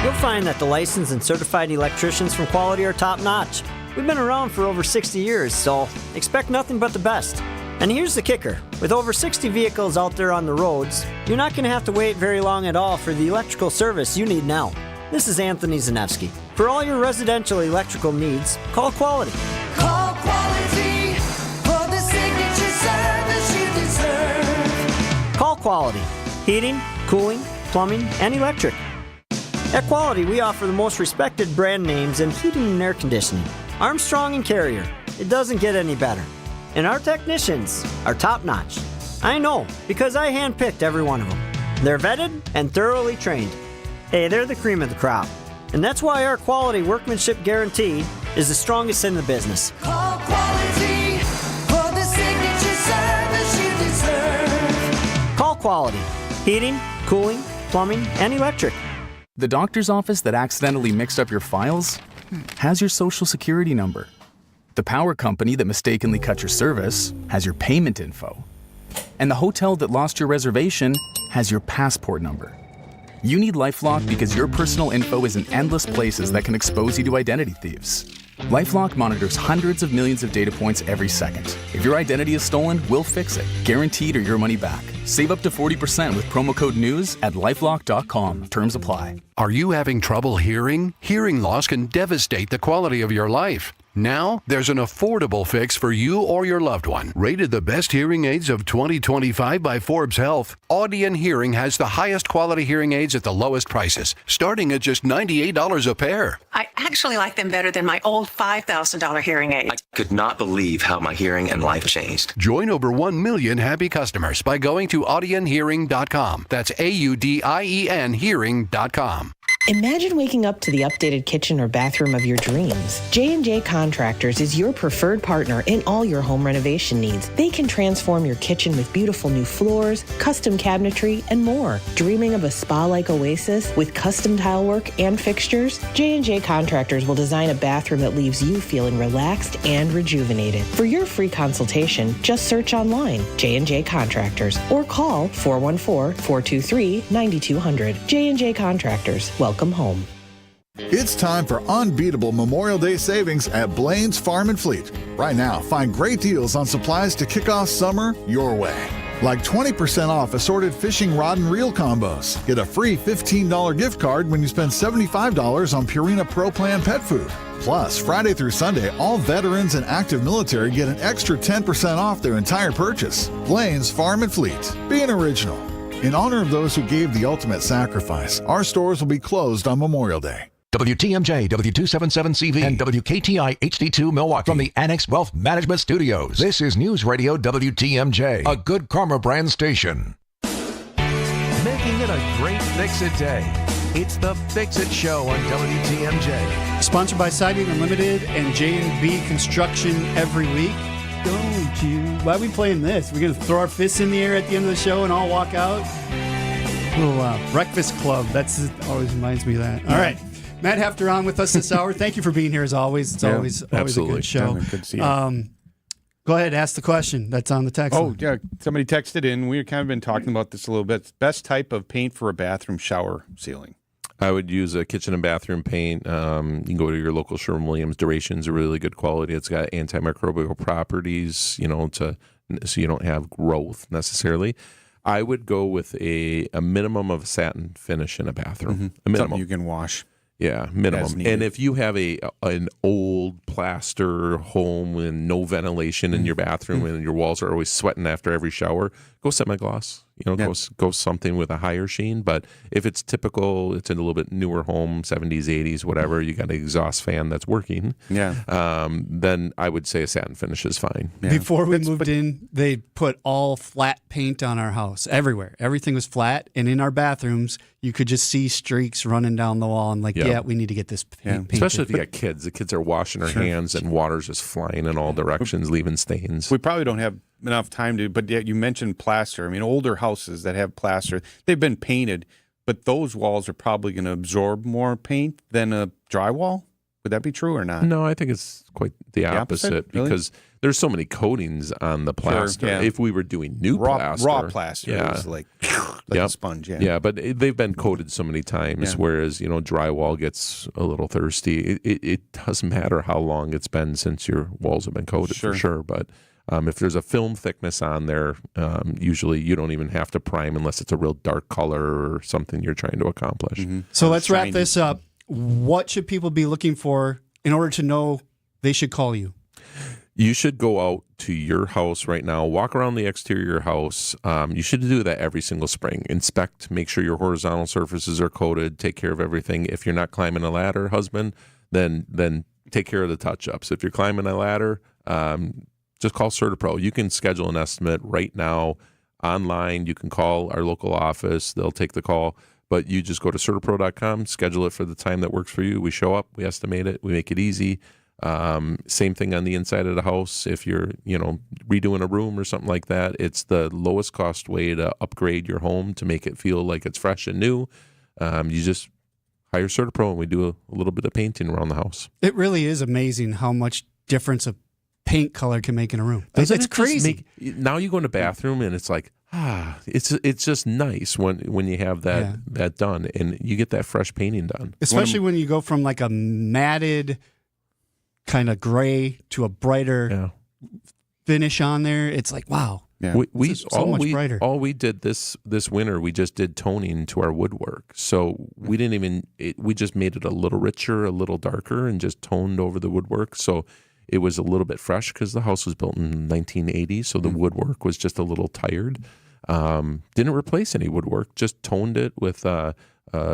You'll find that the licensed and certified electricians from Quality are top-notch. We've been around for over 60 years, so expect nothing but the best. And here's the kicker. With over 60 vehicles out there on the roads, you're not going to have to wait very long at all for the electrical service you need now. This is Anthony Zanevsky. For all your residential electrical needs, call Quality. Call Quality for the signature service you deserve. Call Quality. Heating, cooling, plumbing, and electric. At Quality, we offer the most respected brand names in heating and air conditioning. Armstrong and Carrier. It doesn't get any better. And our technicians are top-notch. I know, because I handpicked every one of them. They're vetted and thoroughly trained. Hey, they're the cream of the crop. And that's why our quality workmanship guarantee is the strongest in the business. Call Quality for the signature service you deserve. Call Quality. Heating, cooling, plumbing, and electric. The doctor's office that accidentally mixed up your files has your social security number. The power company that mistakenly cut your service has your payment info. And the hotel that lost your reservation has your passport number. You need LifeLock because your personal info is in endless places that can expose you to identity thieves. LifeLock monitors hundreds of millions of data points every second. If your identity is stolen, we'll fix it, guaranteed or your money back. Save up to 40% with promo code NEWS at LifeLock.com. Terms apply. Are you having trouble hearing? Hearing loss can devastate the quality of your life. Now, there's an affordable fix for you or your loved one. Rated the best hearing aids of 2025 by Forbes Health, Audion Hearing has the highest quality hearing aids at the lowest prices, starting at just $98 a pair. I actually like them better than my old $5,000 hearing aid. I could not believe how my hearing and life changed. Join over 1 million happy customers by going to audionhearing.com. That's AUDIEN hearing.com. Imagine waking up to the updated kitchen or bathroom of your dreams. J&J Contractors is your preferred partner in all your home renovation needs. They can transform your kitchen with beautiful new floors, custom cabinetry, and more. Dreaming of a spa-like oasis with custom tile work and fixtures? J&J Contractors will design a bathroom that leaves you feeling relaxed and rejuvenated. For your free consultation, just search online, J&J Contractors, or call 414-423-9200. J&J Contractors. Welcome home. It's time for unbeatable Memorial Day savings at Blaine's Farm and Fleet. Right now, find great deals on supplies to kick off summer your way. Like 20% off assorted fishing rod and reel combos. Get a free $15 gift card when you spend $75 on Purina Pro Plan pet food. Plus, Friday through Sunday, all veterans and active military get an extra 10% off their entire purchase. Blaine's Farm and Fleet. Be an original. In honor of those who gave the ultimate sacrifice, our stores will be closed on Memorial Day. WTMJ, W277CV, and WKTI HD2 Milwaukee from the Annex Wealth Management Studios. This is News Radio WTMJ, a Good Karma brand station. Making it a great Fix-It day. It's the Fix-It Show on WTMJ. Sponsored by Siding Unlimited and J&B Construction every week. Don't you? Why are we playing this? We're going to throw our fists in the air at the end of the show and all walk out? Little Breakfast Club. That's always reminds me of that. All right. Matt Hefter on with us this hour. Thank you for being here as always. It's always a good show. Yeah, good to see you. Go ahead, ask the question that's on the text line. Yeah. Somebody texted in. We've kind of been talking about this a little bit. Best type of paint for a bathroom shower ceiling? I would use a kitchen and bathroom paint. You can go to your local Sherwin-Williams. Duration's a really good quality. It's got antimicrobial properties, so you don't have growth necessarily. I would go with a minimum of satin finish in a bathroom. Mm-hmm. A minimum. Something you can wash. Yeah, minimum. And if you have an old plaster home with no ventilation in your bathroom and your walls are always sweating after every shower, go semi-gloss. Go something with a higher sheen. But if it's typical, it's in a little bit newer home, 70s, 80s, whatever, you got an exhaust fan that's working, then I would say a satin finish is fine. Yeah. Before we moved in, they put all flat paint on our house, everywhere. Everything was flat, and in our bathrooms, you could just see streaks running down the wall, and we need to get this painted. Especially if you got kids. The kids are washing their hands, and water's just flying in all directions, leaving stains. We probably don't have enough time to, but you mentioned plaster. I mean, older houses that have plaster, they've been painted, but those walls are probably going to absorb more paint than a drywall. Would that be true or not? No, I think it's quite the opposite really? Because there's so many coatings on the plaster. Sure, yeah. If we were doing new plaster, raw plaster, is like a sponge. Yeah, but they've been coated so many times. Whereas drywall gets a little thirsty. It doesn't matter how long it's been since your walls have been coated for sure. But if there's a film thickness on there, usually you don't even have to prime unless it's a real dark color or something you're trying to accomplish. Mm-hmm. So let's wrap this up. What should people be looking for in order to know they should call you? You should go out to your house right now, walk around the exterior of your house. You should do that every single spring. Inspect, make sure your horizontal surfaces are coated, take care of everything. If you're not climbing a ladder, husband, then take care of the touch-ups. If you're climbing a ladder, just call CertaPro. You can schedule an estimate right now online. You can call our local office. They'll take the call. But you just go to CertaPro.com, schedule it for the time that works for you. We show up, we estimate it, we make it easy. Same thing on the inside of the house. If you're, redoing a room or something like that, it's the lowest cost way to upgrade your home to make it feel like it's fresh and new. You just hire CertaPro and we do a little bit of painting around the house. It really is amazing how much difference a paint color can make in a room. It's crazy. Now you go in the bathroom and it's like, it's just nice when you have that done and you get that fresh painting done. Especially when you go from like a matted kind of gray to a brighter finish on there. It's like, wow. Yeah. Much brighter. All we did this winter, we just did toning to our woodwork. So we didn't we just made it a little richer, a little darker, and just toned over the woodwork. So it was a little bit fresh because the house was built in 1980, so the woodwork was just a little tired. Didn't replace any woodwork, just toned it with a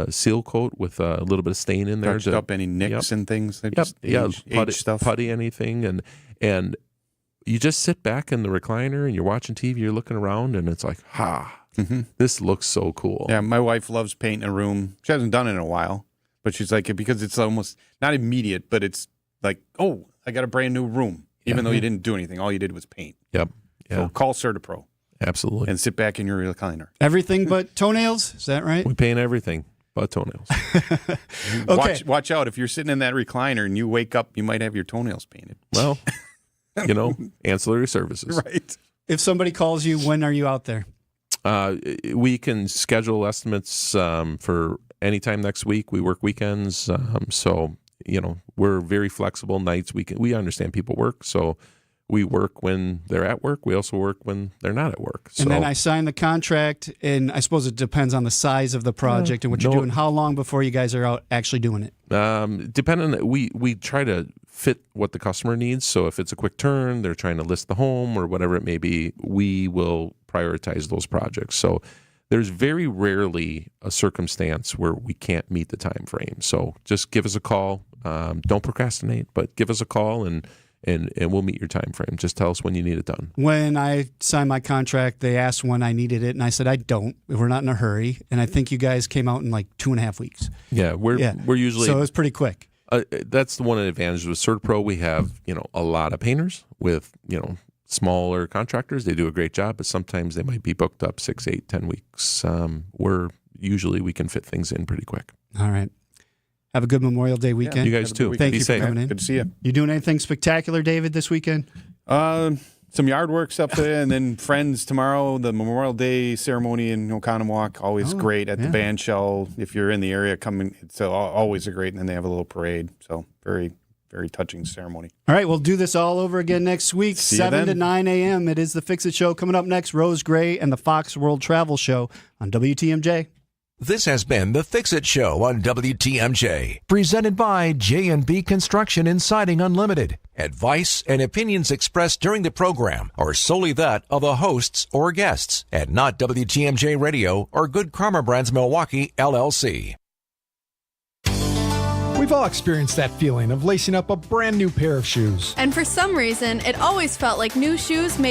seal coat with a little bit of stain in there. Touched up any nicks and things. Age stuff. Putty anything. And you just sit back in the recliner and you're watching TV, you're looking around, and it's like, this looks so cool. Yeah, my wife loves painting a room. She hasn't done it in a while, but she's like, because it's almost not immediate, but it's like, oh, I got a brand new room, even though you didn't do anything. All you did was paint. Yep. So call CertaPro. Absolutely. And sit back in your recliner. Everything but toenails? Is that right? We paint everything but toenails. Okay. Watch out. If you're sitting in that recliner and you wake up, you might have your toenails painted. Well, ancillary services. Right. If somebody calls you, when are you out there? We can schedule estimates for anytime next week. We work weekends. So we're very flexible. Nights, we understand people work, so we work when they're at work. We also work when they're not at work. So, and then I sign the contract, and I suppose it depends on the size of the project and what you're doing. How long before you guys are out actually doing it? Depending on we try to fit what the customer needs. So if it's a quick turn, they're trying to list the home or whatever it may be, we will prioritize those projects. So there's very rarely a circumstance where we can't meet the time frame. So just give us a call. Don't procrastinate, but give us a call and we'll meet your time frame. Just tell us when you need it done. When I signed my contract, they asked when I needed it, and I said I don't. We're not in a hurry. And I think you guys came out in like 2.5 weeks. Yeah, we're usually so it was pretty quick. That's the one advantage with CertaPro. We have a lot of painters with smaller contractors. They do a great job, but sometimes they might be booked up 6, 8, 10 weeks. We're usually we can fit things in pretty quick. All right. Have a good Memorial Day weekend. You guys too. Thank Be you safe. for coming in. Good to see you. You doing anything spectacular, David, this weekend? Some yard work stuff today, and then friends tomorrow. The Memorial Day ceremony in Oconomowoc, always great at the band shell. If you're in the area, coming, it's always a great. And then they have a little parade, so very, very touching ceremony. All right, we'll do this all over again next week, 7 to 9 a.m. It is the Fix It Show. Coming up next, Rose Gray and the Fox World Travel Show on WTMJ. This has been the Fix It Show on WTMJ, presented by J&B Construction and Siding Unlimited. Advice and opinions expressed during the program are solely that of the hosts or guests, and not WTMJ Radio or Good Karma Brands Milwaukee, LLC. We've all experienced that feeling of lacing up a brand new pair of shoes. And for some reason, it always felt like new shoes made